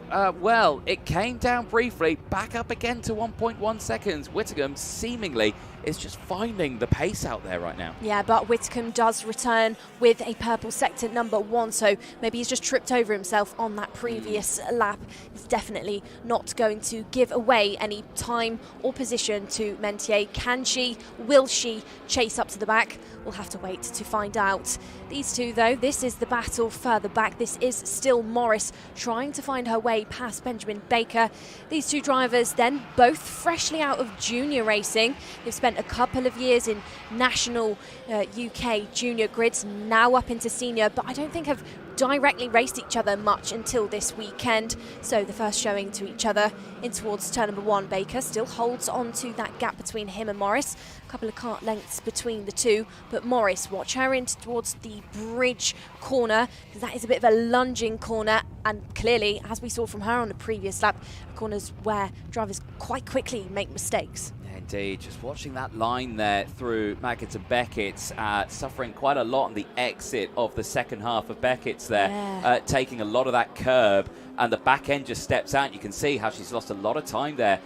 well, it came down briefly, back up again to 1.1 seconds. Whitcomb seemingly is just finding the pace out there right now. Yeah, but Whitcomb does return with a purple sector number 1, so maybe he's just tripped over himself on that previous lap. He's definitely not going to give away any time or position to Mentier. Can she? Will she chase up to the back? We'll have to wait to find out. These two, though, this is the battle further back. This is still Morris trying to find her way past Benjamin Baker. These two drivers then both freshly out of junior racing. They've spent a couple of years in national UK junior grids, now up into senior, but I don't think have directly raced each other much until this weekend. So the first showing to each other in towards turn number 1. Baker still holds on to that gap between him and Morris. A couple of kart lengths between the two, but Morris, watch her in towards the bridge corner, because that is a bit of a lunging corner, and clearly, as we saw from her on the previous lap, corners where drivers quite quickly make mistakes. Indeed, just watching that line there through Maggett and Beckett's, suffering quite a lot on the exit of the second half of Beckett's there, taking a lot of that curb, and the back end just steps out. You can see how she's lost a lot of time there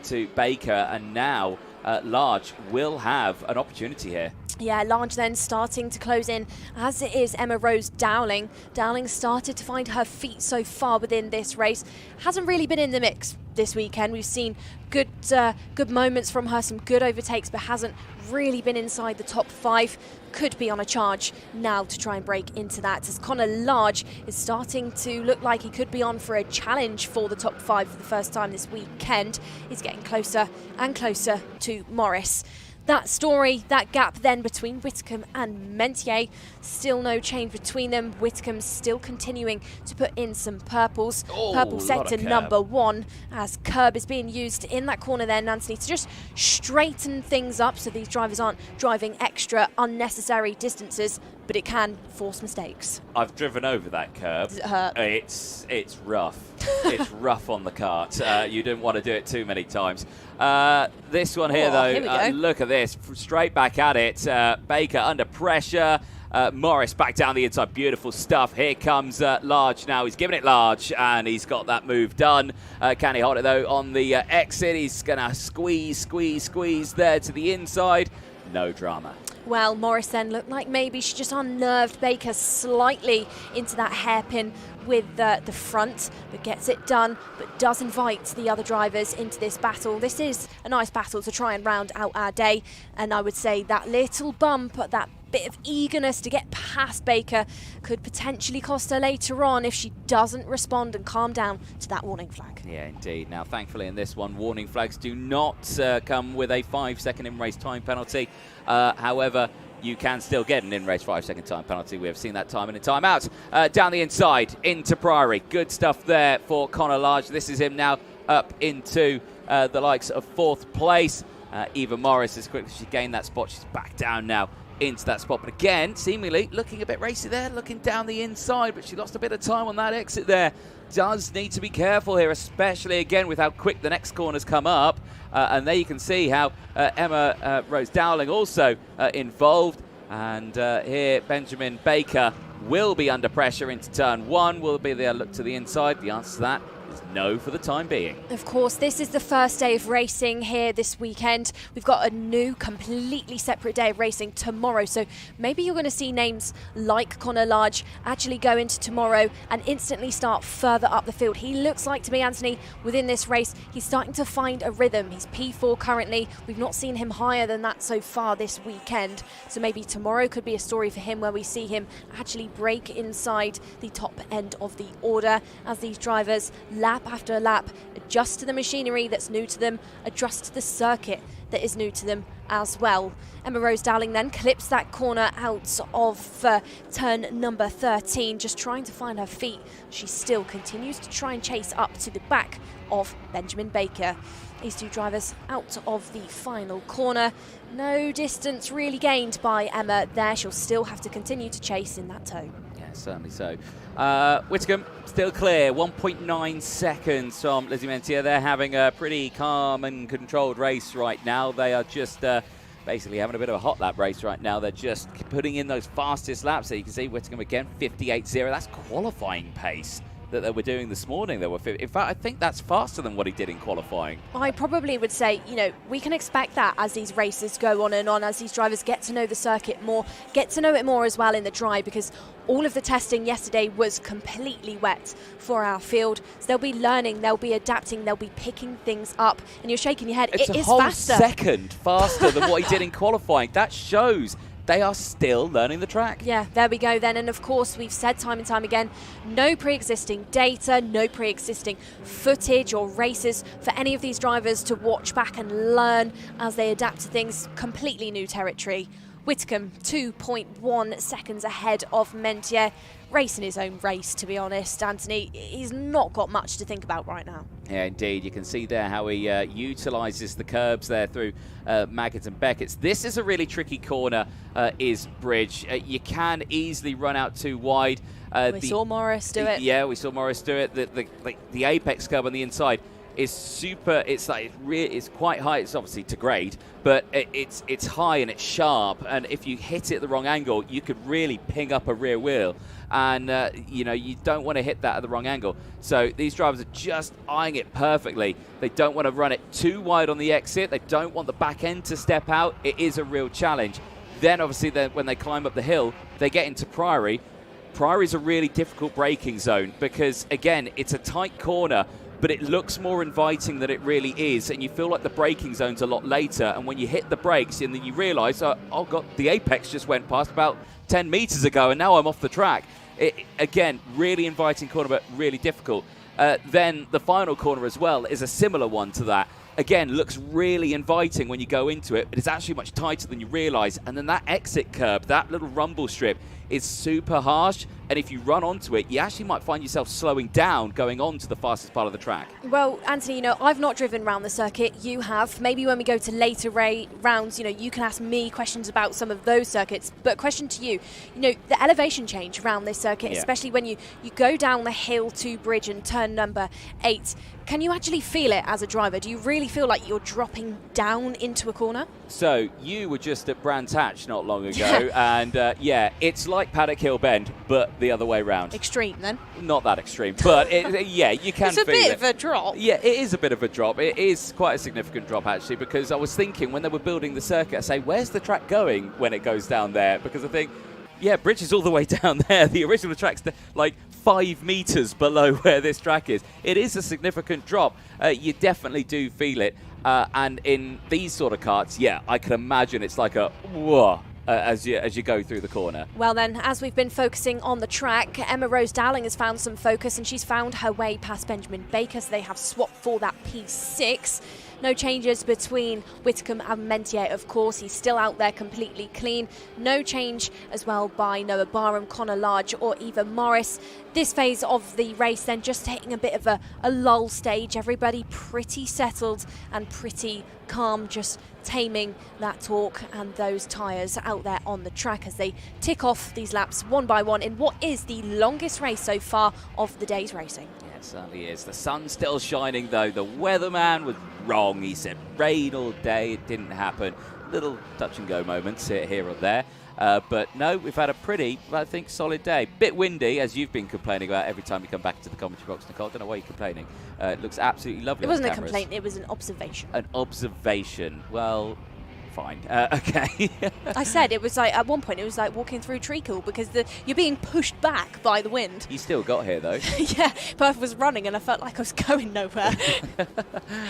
to Baker, and now Large will have an opportunity here. Yeah, Large then starting to close in, as it is Emma Rose Dowling. Dowling started to find her feet so far within this race. Hasn't really been in the mix this weekend. We've seen good moments from her, some good overtakes, but hasn't really been inside the top 5. Could be on a charge now to try and break into that, as Connor Large is starting to look like he could be on for a challenge for the top 5 for the first time this weekend. He's getting closer and closer to Morris. That story, that gap then between Whitcomb and Mentier, still no change between them. Whitcomb still continuing to put in some purples. Purple sector number 1, as curb is being used in that corner there, Nancy, to just straighten things up so these drivers aren't driving extra unnecessary distances, but it can force mistakes. I've driven over that curb. Does it hurt? It's rough. It's rough on the kart. You didn't want to do it too many times. This one here, though, here look at this. Straight back at it. Baker under pressure. Morris back down the inside. Beautiful stuff. Here comes Large now. He's giving it Large, and he's got that move done. Can he hold it, though, on the exit? He's going to squeeze there to the inside. No drama. Well, Morris then looked like maybe she just unnerved Baker slightly into that hairpin with the front, but gets it done, but does invite the other drivers into this battle. This is a nice battle to try and round out our day, and I would say that little bump, that bit of eagerness to get past Baker could potentially cost her later on if she doesn't respond and calm down to that warning flag. Yeah, indeed. Now, thankfully in this one, warning flags do not come with a 5-second in-race time penalty. However, you can still get an in-race 5-second time penalty. We have seen that time in and time out. Down the inside into Priory. Good stuff there for Connor Large. This is him now up into the likes of 4th place. Eva Morris, as quickly as she gained that spot, she's back down now into that spot. But again, seemingly looking a bit racy there, looking down the inside, but she lost a bit of time on that exit there. Does need to be careful here, especially again with how quick the next corners come up. And there you can see how Emma Rose Dowling also involved. And here Benjamin Baker will be under pressure into turn 1. Will be there look to the inside? The answer to that is no for the time being. Of course, this is the first day of racing here this weekend. We've got a new, completely separate day of racing tomorrow. So maybe you're going to see names like Connor Large actually go into tomorrow and instantly start further up the field. He looks like, to me, Anthony, within this race, he's starting to find a rhythm. He's P4 currently. We've not seen him higher than that so far this weekend. So maybe tomorrow could be a story for him where we see him actually break inside the top end of the order as these drivers lap after lap adjust to the machinery that's new to them, adjust to the circuit that is new to them as well. Emma Rose Dowling then clips that corner out of turn number 13, just trying to find her feet. She still continues to try and chase up to the back of Benjamin Baker. These two drivers out of the final corner. No distance really gained by Emma there. She'll still have to continue to chase in that tow. Yeah, certainly so. Whitcomb still clear, 1.9 seconds from Lizzie Mentier. They're having a pretty calm and controlled race right now. They are just basically having a bit of a hot lap race right now. They're just putting in those fastest laps. So you can see Whitcomb again, 58.0. That's qualifying pace that they were doing this morning. They were, in fact, I think that's faster than what he did in qualifying. I probably would say, you know, we can expect that as these races go on and on, as these drivers get to know the circuit more, get to know it more as well in the dry, because all of the testing yesterday was completely wet for our field. So they'll be learning, they'll be adapting, they'll be picking things up. And you're shaking your head. It's it a is whole faster. second faster than what he did in qualifying. That shows they are still learning the track. Yeah, there we go then. And of course, we've said time and time again, no pre-existing data, no pre-existing footage or races for any of these drivers to watch back and learn as they adapt to things. Completely new territory. Whitcomb, 2.1 seconds ahead of Mentier. Racing his own race, to be honest, Anthony. He's not got much to think about right now. Yeah, indeed. You can see there how he utilises the curbs there through Maggotts and Beckett's. This is a really tricky corner, is Bridge. You can easily run out too wide. We saw Morris do it. Yeah, we saw Morris do it. The apex curb on the inside is super. It's like it's quite high. It's obviously to grade, but it's high and it's sharp. And if you hit it at the wrong angle, you could really ping up a rear wheel. And you know, you don't want to hit that at the wrong angle. So these drivers are just eyeing it perfectly. They don't want to run it too wide on the exit. They don't want the back end to step out. It is a real challenge. Then obviously when they climb up the hill, they get into Priory. Priory is a really difficult braking zone because, again, it's a tight corner, but it looks more inviting than it really is, and you feel like the braking zone's a lot later, and when you hit the brakes and then you realise, oh God, the apex just went past about 10 metres ago and now I'm off the track. Again, really inviting corner, but really difficult. Then the final corner as well is a similar one to that. Again, looks really inviting when you go into it, but it's actually much tighter than you realise. And then that exit curb, that little rumble strip, is super harsh. And if you run onto it, you actually might find yourself slowing down going on to the fastest part of the track. Well, Anthony, you know, I've not driven around the circuit. You have. Maybe when we go to later rounds, you know, you can ask me questions about some of those circuits. But question to you, you know, the elevation change around this circuit, especially when you go down the hill to Bridge and turn number 8, can you actually feel it as a driver? Do you really feel like you're dropping down into a corner? So you were just at Brands Hatch not long ago, and yeah, it's like Paddock Hill Bend, but the other way round. Extreme, then? Not that extreme, but yeah, you can feel it. It's a bit of a drop. Yeah, it is a bit of a drop. It is quite a significant drop, actually, because I was thinking when they were building the circuit, I say, where's the track going when it goes down there? Because I think, yeah, Bridge is all the way down there. The original track's like 5 metres below where this track is. It is a significant drop. You definitely do feel it. And in these sort of karts, yeah, I can imagine it's like a whoa as you go through the corner. Well then, as we've been focusing on the track, Emma Rose Dowling has found some focus and she's found her way past Benjamin Baker, so they have swapped for that P6. No changes between Whitcomb and Mentier, of course. He's still out there completely clean. No change as well by Noah Barham, Connor Large or Eva Morris. This phase of the race then just hitting a bit of a lull stage. Everybody pretty settled and pretty calm, just taming that torque and those tyres out there on the track as they tick off these laps one by one in what is the longest race so far of the day's racing. Yeah, it certainly is. The sun's still shining though. The weatherman was wrong. He said rain all day. It didn't happen. Little touch and go moments here or there. But no, we've had a pretty, I think, solid day. Bit windy, as you've been complaining about every time you come back to the commentary box, Nicole. I don't know why you're complaining. It looks absolutely lovely. It wasn't on a cameras. complaint, it was an observation. An observation. Well, fine. Okay. I said it was like, at one point, it was like walking through treacle because you're being pushed back by the wind. You still got here, though. Yeah, Perth was running and I felt like I was going nowhere.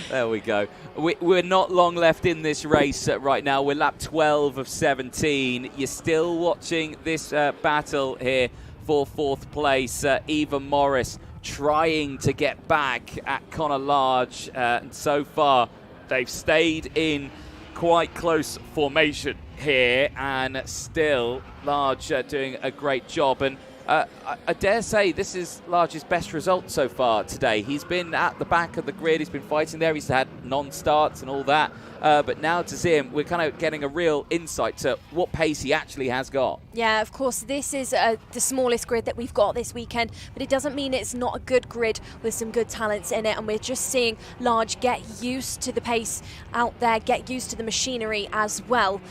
There we go. We're not long left in this race right now. We're lap 12 of 17. You're still watching this battle here for fourth place. Eva Morris trying to get back at Connor Large. And so far, they've stayed in quite close formation here, and still Large doing a great job. And I dare say this is Large's best result so far today. He's been at the back of the grid, he's been fighting there, he's had non-starts and all that. But now to see him, we're kind of getting a real insight to what pace he actually has got. Yeah, of course, this is the smallest grid that we've got this weekend, but it doesn't mean it's not a good grid with some good talents in it, and we're just seeing Large get used to the pace out there, get used to the machinery as well.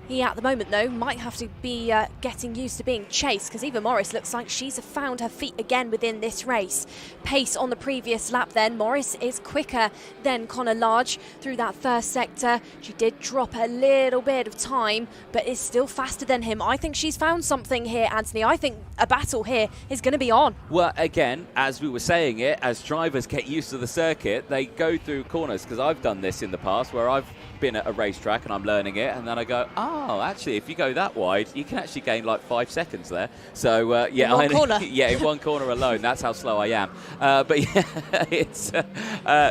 He, at the moment, though, might have to be getting used to being chased, because Eva Morris looks like she's found her feet again within this race. Pace on the previous lap then. Morris is quicker than Connor Large through that first sector. She did drop a little bit of time, but is still faster than him. I think she's found something here, Anthony. I think a battle here is going to be on. Well, again, as we were saying it, as drivers get used to the circuit, they go through corners, because I've done this in the past where I've been at a racetrack and I'm learning it, and then I go, oh, actually, if you go that wide, you can actually gain like 5 seconds there. So yeah, in one corner. Yeah, in one corner alone. That's how slow I am. But yeah, it's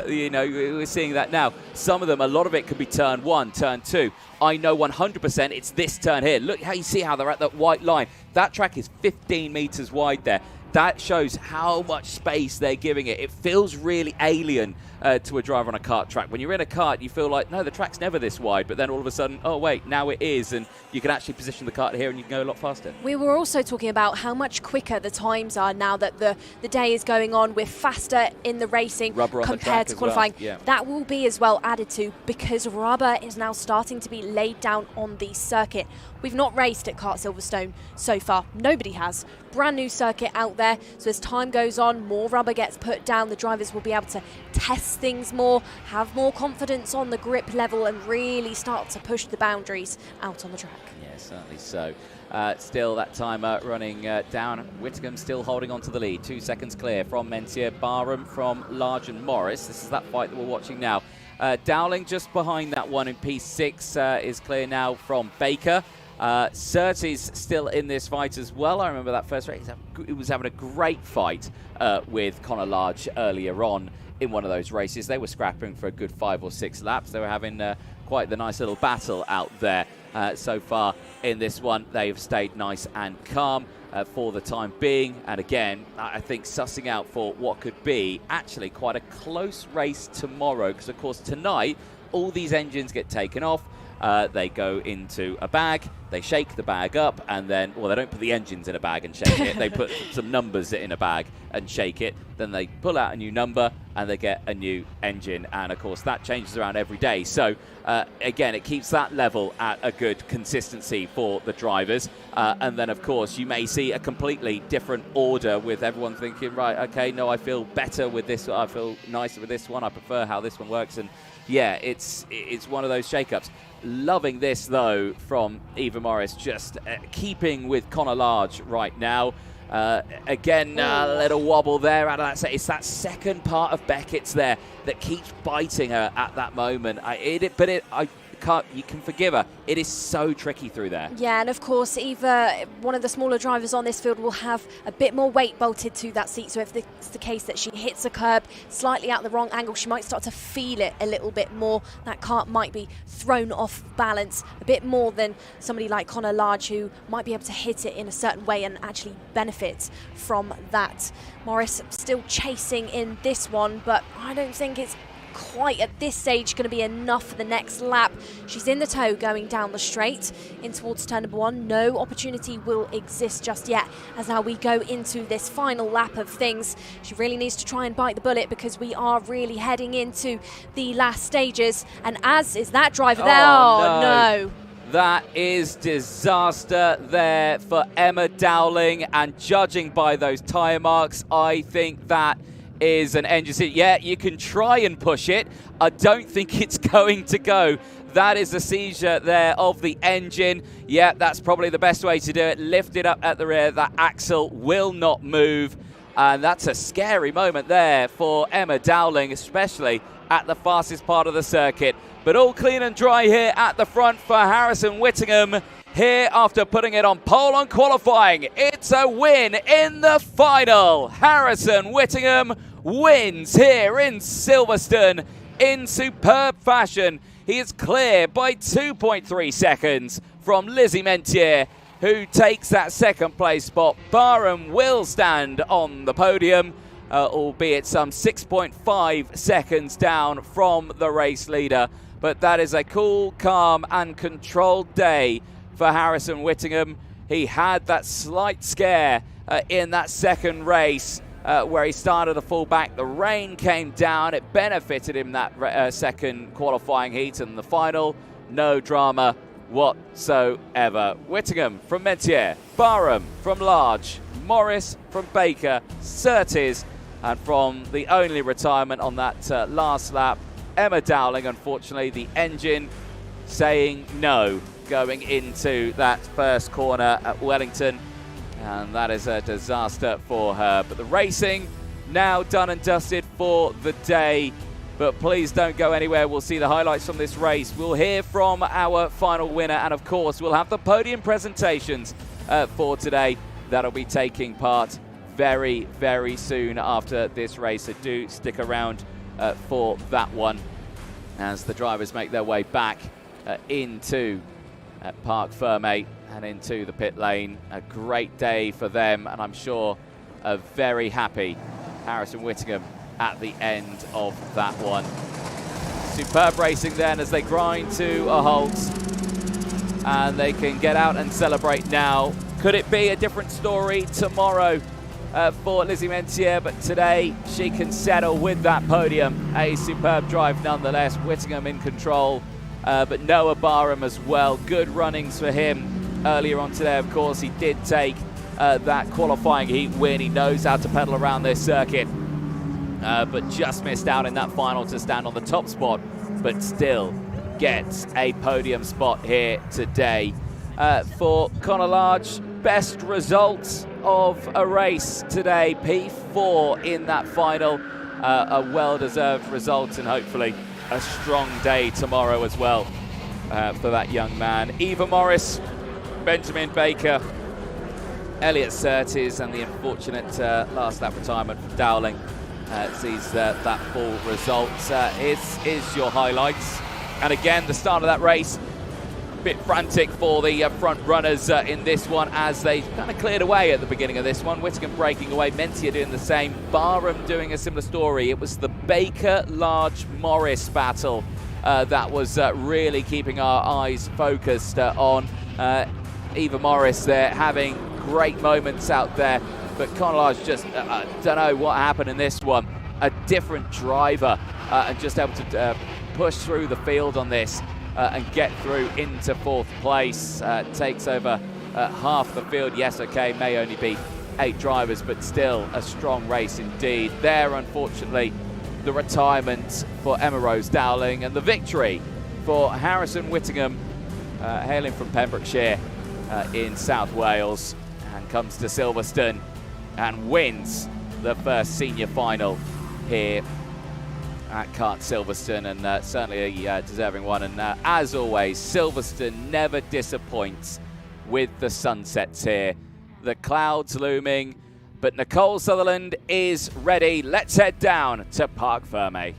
you know, we're seeing that now. Some of them, a lot of it could be turn 1, turn 2. I know 100% it's this turn here. Look how you see how they're at that white line. That track is 15 meters wide there. That shows how much space they're giving it. It feels really alien to a driver on a kart track. When you're in a kart, you feel like, no, the track's never this wide, but then all of a sudden, oh wait, now it is, and you can actually position the kart here and you can go a lot faster. We were also talking about how much quicker the times are now that the day is going on. We're faster in the racing compared to qualifying. Well. Yeah. That will be as well added to because rubber is now starting to be laid down on the circuit. We've not raced at Kart Silverstone so far. Nobody has. Brand new circuit out there. So as time goes on, more rubber gets put down. The drivers will be able to test things more, have more confidence on the grip level, and really start to push the boundaries out on the track. Yeah, certainly so. Still that timer running down. Whitcomb still holding on to the lead. 2 seconds clear from Mentier, Barham from Large and Morris. This is that fight that we're watching now. Dowling just behind that one in P6 is clear now from Baker. Surtees still in this fight as well. I remember that first race. He was having a great fight with Connor Large earlier on in one of those races. They were scrapping for a good 5 or 6 laps. They were having quite the nice little battle out there. So far in this one, they've stayed nice and calm for the time being. And again, I think sussing out for what could be actually quite a close race tomorrow, because of course tonight all these engines get taken off. They go into a bag, they shake the bag up, and then, well, they don't put the engines in a bag and shake it. They put some numbers in a bag and shake it. Then they pull out a new number and they get a new engine. And of course, that changes around every day. So again, it keeps that level at a good consistency for the drivers. And then, of course, you may see a completely different order with everyone thinking, right, okay, no, I feel better with this. I feel nicer with this one. I prefer how this one works. And yeah, it's one of those shake-ups. Loving this, though, from Eva Morris, just keeping with Connor Large right now. Again, a little wobble there out of that. It's that second part of Beckett's there that keeps biting her at that moment. you can forgive her. It is so tricky through there. Yeah, and of course, either one of the smaller drivers on this field will have a bit more weight bolted to that seat. So if it's the case that she hits a curb slightly at the wrong angle, she might start to feel it a little bit more. That kart might be thrown off balance a bit more than somebody like Connor Large, who might be able to hit it in a certain way and actually benefit from that. Morris still chasing in this one, but I don't think it's quite at this stage going to be enough for the next lap. She's in the tow going down the straight in towards turn number 1. No opportunity will exist just yet, as now we go into this final lap of things. She really needs to try and bite the bullet, because we are really heading into the last stages, and as is that driver there. Oh no. That is disaster there for Emma Dowling, and judging by those tyre marks, I think that is an engine seat. Yeah, you can try and push it. I don't think it's going to go. That is a seizure there of the engine. Yeah, that's probably the best way to do it. Lift it up at the rear. That axle will not move. And that's a scary moment there for Emma Dowling, especially at the fastest part of the circuit. But all clean and dry here at the front for Harrison Whittingham. Here, after putting it on pole on qualifying, it's a win in the final. Harrison Whittingham wins here in Silverstone in superb fashion. He is clear by 2.3 seconds from Lizzie Mentier, who takes that second place spot. Barham will stand on the podium, albeit some 6.5 seconds down from the race leader. But that is a cool, calm and controlled day for Harrison Whittingham. He had that slight scare in that second race where he started to fall back. The rain came down. It benefited him that second qualifying heat, and the final, no drama whatsoever. Whittingham from Mentier, Barham from Large, Morris from Baker, Surtees, and from the only retirement on that last lap, Emma Dowling, unfortunately, the engine saying no going into that first corner at Wellington, and that is a disaster for her. But the racing now done and dusted for the day, but please don't go anywhere. We'll see the highlights from this race. We'll hear from our final winner, and of course we'll have the podium presentations for today. That'll be taking part very, very soon after this race, so do stick around for that one as the drivers make their way back into Parc Fermé and into the pit lane. A great day for them, and I'm sure a very happy Harrison Whittingham at the end of that one. Superb racing then as they grind to a halt, and they can get out and celebrate now. Could it be a different story tomorrow for Lizzie Mentier? But today she can settle with that podium. A superb drive nonetheless. Whittingham in control, but Noah Barham as well. Good runnings for him earlier on today. Of course, he did take that qualifying heat win. He knows how to pedal around this circuit, but just missed out in that final to stand on the top spot, but still gets a podium spot here today. For Connor Large, best result of a race today, P4 in that final. A well-deserved result, and hopefully a strong day tomorrow as well for that young man. Eva Morris, Benjamin Baker, Elliot Surtees, and the unfortunate last lap retirement from Dowling sees that full result. Is your highlights. And again, the start of that race, a bit frantic for the front runners in this one, as they kind of cleared away at the beginning of this one. Whittingham breaking away, Mentier doing the same, Barham doing a similar story. It was the Baker-Large-Morris battle that was really keeping our eyes focused on. Eva Morris there having great moments out there, but Connor Large just don't know what happened in this one. A different driver and just able to push through the field on this and get through into fourth place. Takes over half the field. Yes, okay, may only be 8 drivers, but still a strong race indeed. There, unfortunately, the retirement for Emma Rose Dowling, and the victory for Harrison Whittingham, hailing from Pembrokeshire in South Wales, and comes to Silverstone and wins the first senior final here at Kart Silverstone, and certainly a deserving one. And as always, Silverstone never disappoints with the sunsets here. The clouds looming, but Nicole Sutherland is ready. Let's head down to Parc Ferme.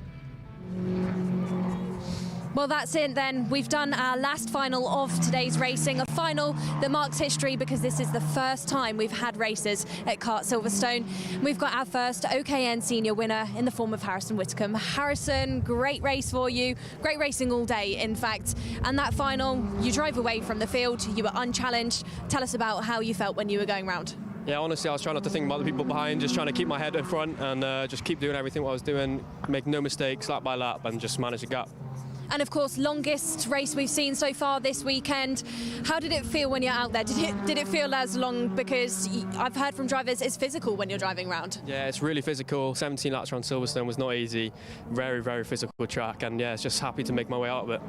Well, that's it then. We've done our last final of today's racing, a final that marks history because this is the first time we've had races at Kart Silverstone. We've got our first OKN senior winner in the form of Harrison Whitcomb. Harrison, great race for you. Great racing all day, in fact. And that final, you drove away from the field. You were unchallenged. Tell us about how you felt when you were going round. Yeah, honestly, I was trying not to think about the people behind, just trying to keep my head in front and just keep doing everything what I was doing, make no mistakes, lap by lap, and just manage the gap. And of course, longest race we've seen so far this weekend. How did it feel when you're out there? Did it feel as long? Because I've heard from drivers it's physical when you're driving around. Yeah, it's really physical. 17 laps around Silverstone was not easy. Very, very physical track, and yeah, it's just happy to make my way out of it.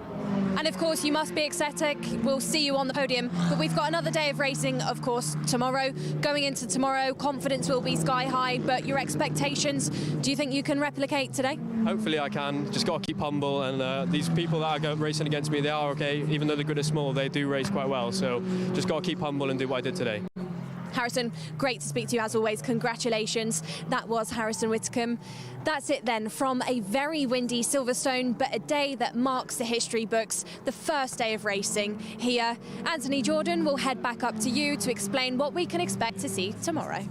And of course, you must be ecstatic. We'll see you on the podium. But we've got another day of racing, of course, tomorrow. Going into tomorrow, confidence will be sky high. But your expectations, do you think you can replicate today? Hopefully I can. Just got to keep humble, and these people that are racing against me, they are okay. Even though the grid is small, they do race quite well. So just got to keep humble and do what I did today. Harrison, great to speak to you as always. Congratulations. That was Harrison Whitcomb. That's it then from a very windy Silverstone, but a day that marks the history books, the first day of racing here. Anthony Jordan will head back up to you to explain what we can expect to see tomorrow.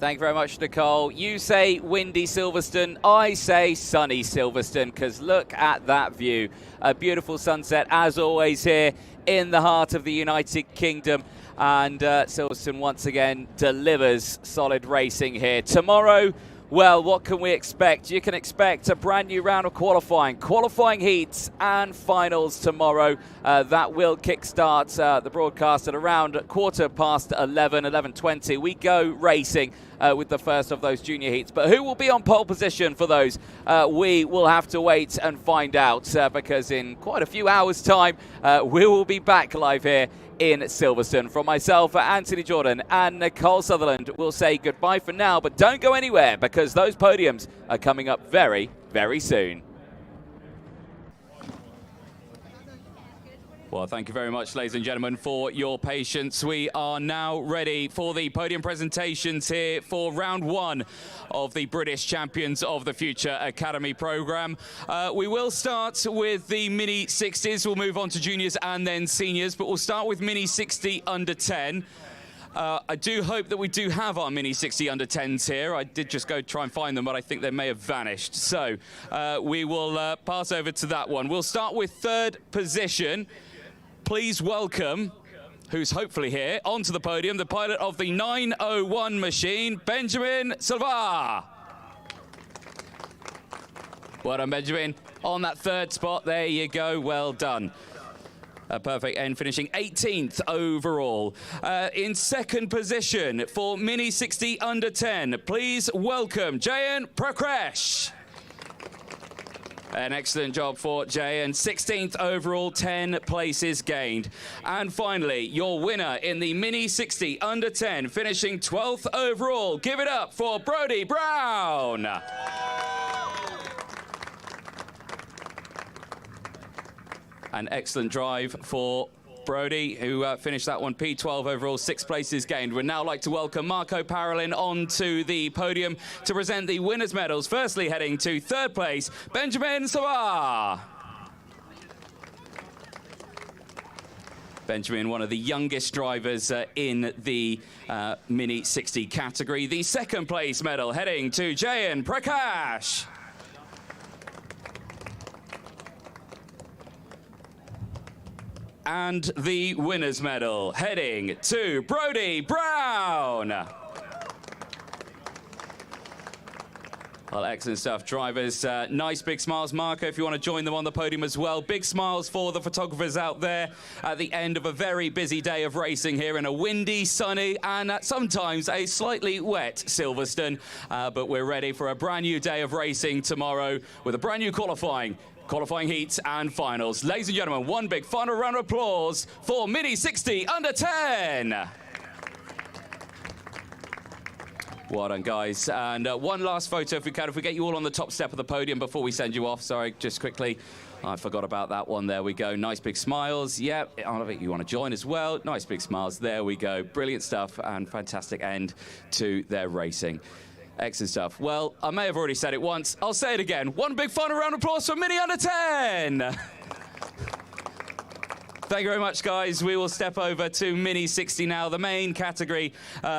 Thank you very much, Nicole. You say windy Silverstone, I say sunny Silverstone, because look at that view. A beautiful sunset, as always, here in the heart of the United Kingdom. And Silverstone once again delivers solid racing here. Tomorrow, well, what can we expect? You can expect a brand new round of qualifying heats and finals tomorrow. That will kickstart the broadcast at around 11:20. We go racing with the first of those junior heats. But who will be on pole position for those? We will have to wait and find out because in quite a few hours' time, we will be back live here in Silverstone. From myself, Anthony Jordan and Nicole Sutherland, we'll say goodbye for now, but don't go anywhere because those podiums are coming up very, very soon. Well, thank you very much, ladies and gentlemen, for your patience. We are now ready for the podium presentations here for round one of the British Champions of the Future Academy programme. We will start with the Mini 60s. We'll move on to juniors and then seniors, but we'll start with Mini 60 under 10. I do hope that we do have our Mini 60 under 10s here. I did just go try and find them, but I think they may have vanished. So we will pass over to that one. We'll start with third position. Please welcome, who's hopefully here, onto the podium, the pilot of the 901 machine, Benjamin Silva. Well done, Benjamin. On that third spot, there you go, well done. A perfect end, finishing 18th overall. In second position for Mini 60 under 10, please welcome Jayan Prakash. An excellent job for Jayan. 16th overall, 10 places gained. And finally, your winner in the Mini 60 under 10, finishing 12th overall. Give it up for Brodie Brown. An excellent drive for Brodie, who finished that one P12 overall, 6 places gained. We'd now like to welcome Marco Parolin onto the podium to present the winners' medals. Firstly, heading to third place, Benjamin Silva. Benjamin, one of the youngest drivers in the Mini 60 category. The second place medal heading to Jayan Prakash. And the winner's medal heading to Brodie Brown. Well, excellent stuff, drivers. Nice big smiles. Marco, if you want to join them on the podium as well. Big smiles for the photographers out there at the end of a very busy day of racing here in a windy, sunny, and sometimes a slightly wet Silverstone. But we're ready for a brand new day of racing tomorrow with a brand new qualifying heats and finals. Ladies and gentlemen, one big final round of applause for Mini 60 under 10. Well done, guys. And one last photo, if we can, if we get you all on the top step of the podium before we send you off. Sorry, just quickly. I forgot about that one. There we go. Nice big smiles. Yep, Oliver, you want to join as well. Nice big smiles. There we go. Brilliant stuff and fantastic end to their racing. Excellent stuff. Well, I may have already said it once. I'll say it again. One big final round of applause for Mini Under 10. Thank you very much, guys. We will step over to Mini 60 now, the main category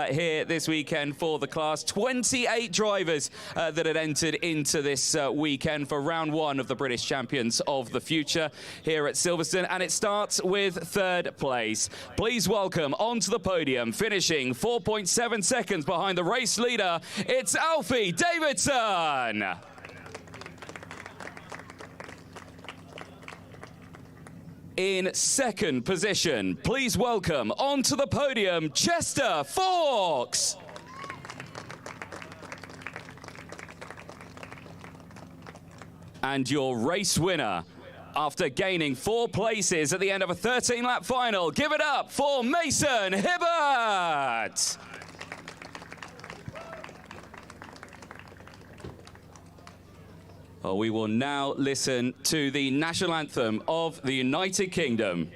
here this weekend for the class. 28 drivers that had entered into this weekend for round one of the British Champions of the Future here at Silverstone, and it starts with third place. Please welcome onto the podium, finishing 4.7 seconds behind the race leader, it's Alfie Davidson. In second position, please welcome onto the podium, Chester Fawkes. And your race winner, after gaining 4 places at the end of a 13-lap final, give it up for Mason Hibbert. Well, we will now listen to the national anthem of the United Kingdom.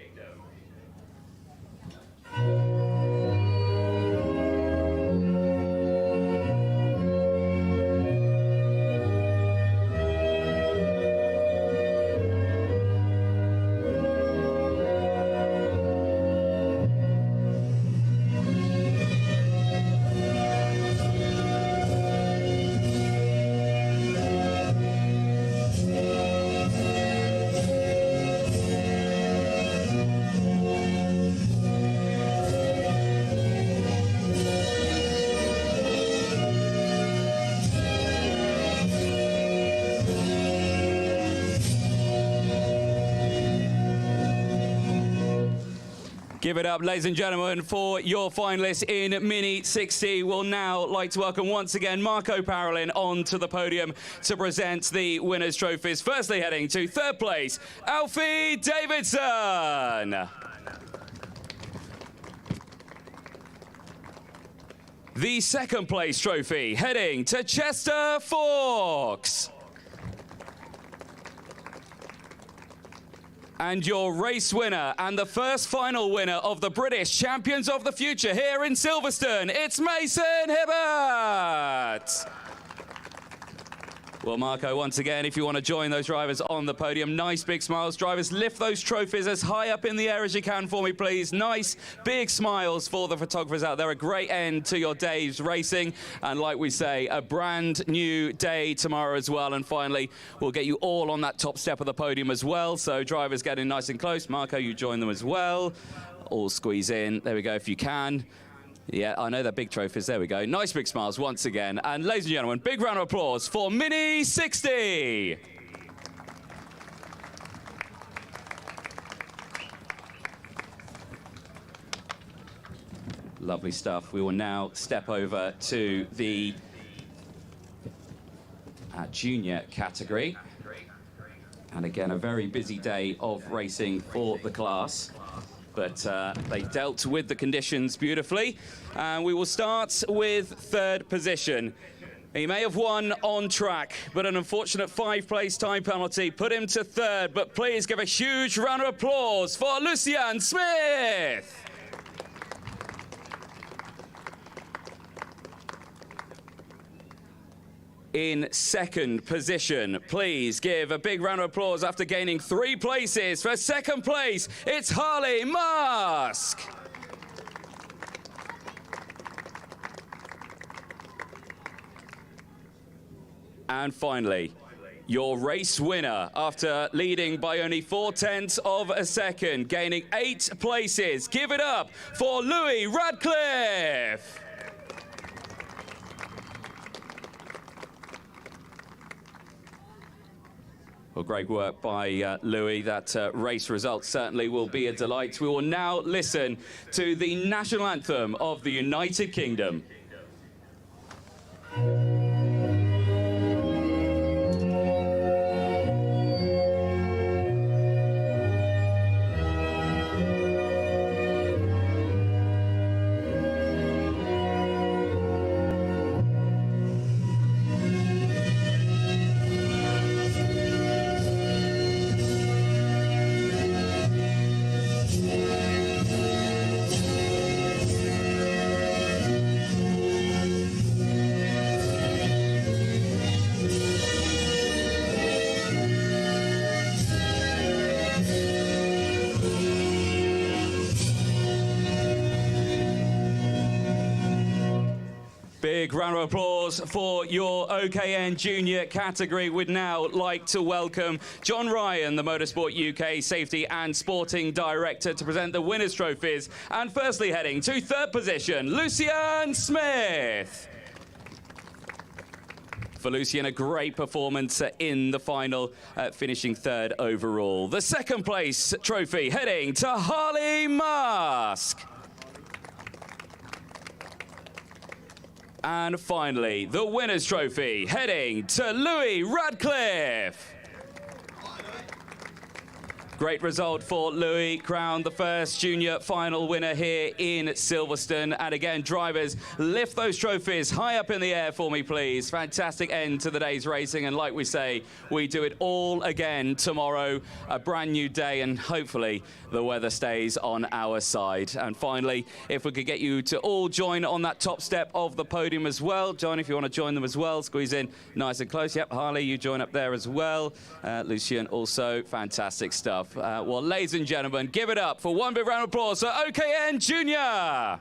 Give it up, ladies and gentlemen, for your finalists in Mini 60. We'll now like to welcome once again Marco Parolin onto the podium to present the winners' trophies. Firstly, heading to third place, Alfie Davidson. The second place trophy heading to Chester Fawkes. And your race winner and the first final winner of the British Champions of the Future here in Silverstone, it's Mason Hibbert. Well, Marco, once again, if you want to join those drivers on the podium, nice big smiles. Drivers, lift those trophies as high up in the air as you can for me, please. Nice big smiles for the photographers out there. A great end to your day's racing. And like we say, a brand new day tomorrow as well. And finally, we'll get you all on that top step of the podium as well. So drivers getting nice and close. Marco, you join them as well. All squeeze in. There we go, if you can. Yeah, I know they're big trophies. There we go. Nice big smiles once again. And ladies and gentlemen, big round of applause for Mini 60. Lovely stuff. We will now step over to the junior category. And again, a very busy day of racing for the class. But they dealt with the conditions beautifully. And we will start with third position. He may have won on track, but an unfortunate 5-place time penalty put him to third. But please give a huge round of applause for Lucian Smith. In second position, please give a big round of applause after gaining 3 places. For second place, it's Harley Musk. And finally, your race winner after leading by only 0.4 of a second, gaining 8 places. Give it up for Louis Radcliffe. Well, great work by Louis. That race result certainly will be a delight. We will now listen to the national anthem of the United Kingdom. Big round of applause for your OKN Junior category. We'd now like to welcome John Ryan, the Motorsport UK Safety and Sporting Director, to present the winners' trophies. And firstly, heading to third position, Lucian Smith. For Lucian, a great performance in the final, finishing third overall. The second place trophy heading to Harley Musk. And finally, the winner's trophy heading to Louis Radcliffe. Great result for Louis, crowned the first junior final winner here in Silverstone. And again, drivers, lift those trophies high up in the air for me, please. Fantastic end to the day's racing. And like we say, we do it all again tomorrow, a brand new day, and hopefully the weather stays on our side. And finally, if we could get you to all join on that top step of the podium as well. John, if you want to join them as well, squeeze in nice and close. Yep, Harley, you join up there as well. Lucian also, fantastic stuff. Well, ladies and gentlemen, give it up for one big round of applause for OKN Junior.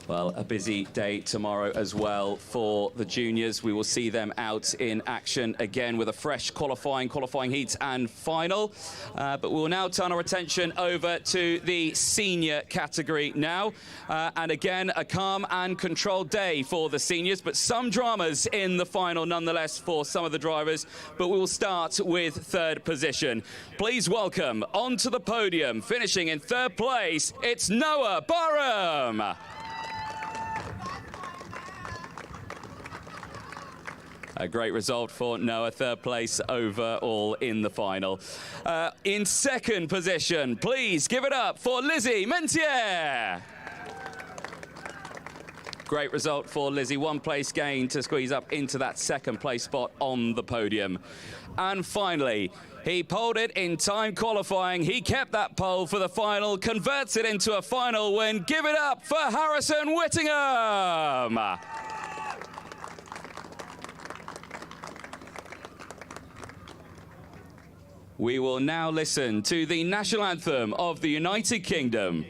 Well, a busy day tomorrow as well for the juniors. We will see them out in action again with a fresh qualifying heats and final. But we'll now turn our attention over to the senior category now. And again, a calm and controlled day for the seniors, but some dramas in the final nonetheless for some of the drivers. But we will start with third position. Please welcome onto the podium, finishing in third place, it's Noah Barham. A great result for Noah, third place overall in the final. In second position, please give it up for Lizzie Mentier. Great result for Lizzie, one place gain to squeeze up into that second place spot on the podium. And finally, he poled it in time qualifying. He kept that pole for the final, converts it into a final win. Give it up for Harrison Whittingham. We will now listen to the national anthem of the United Kingdom.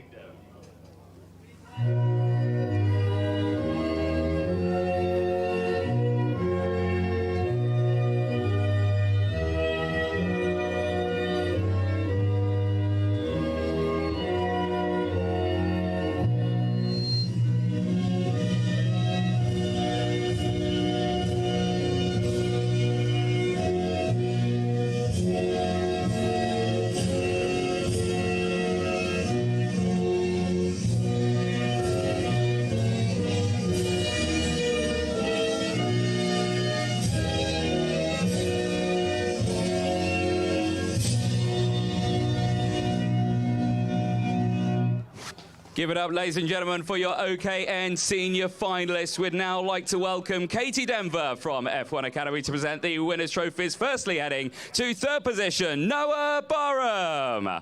Give it up, ladies and gentlemen, for your OKN Senior finalists. We'd now like to welcome Katie Denver from F1 Academy to present the winners' trophies. Firstly, heading to third position, Noah Barham.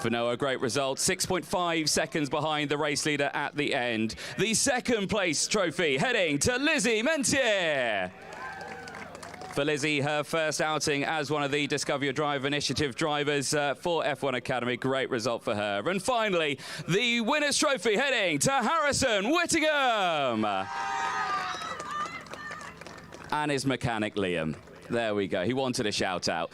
For Noah, great result, 6.5 seconds behind the race leader at the end. The second place trophy heading to Lizzie Mentier. For Lizzie, her first outing as one of the Discover Your Drive Initiative drivers for F1 Academy. Great result for her. And finally, the winner's trophy heading to Harrison Whittingham. And his mechanic, Liam. There we go. He wanted a shout out.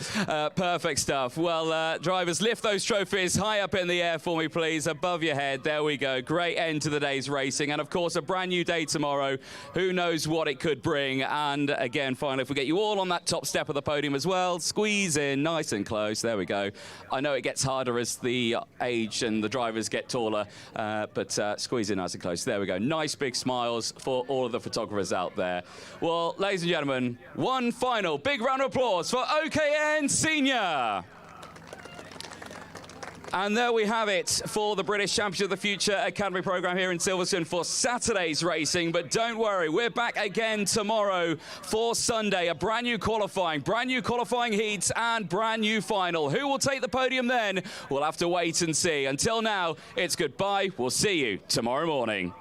Perfect stuff. Well, drivers, lift those trophies high up in the air for me, please, above your head. There we go. Great end to the day's racing. And, of course, a brand new day tomorrow. Who knows what it could bring. And, again, finally, if we get you all on that top step of the podium as well, squeeze in nice and close. There we go. I know it gets harder as the age and the drivers get taller, but squeeze in nice and close. There we go. Nice big smiles for all of the photographers out there. Well, ladies and gentlemen, one final big round of applause for OKN Senior. And there we have it for the British Championship of the Future Academy programme here in Silverstone for Saturday's racing. But don't worry, we're back again tomorrow for Sunday. A brand new qualifying heats and brand new final. Who will take the podium then? We'll have to wait and see. Until now, it's goodbye. We'll see you tomorrow morning.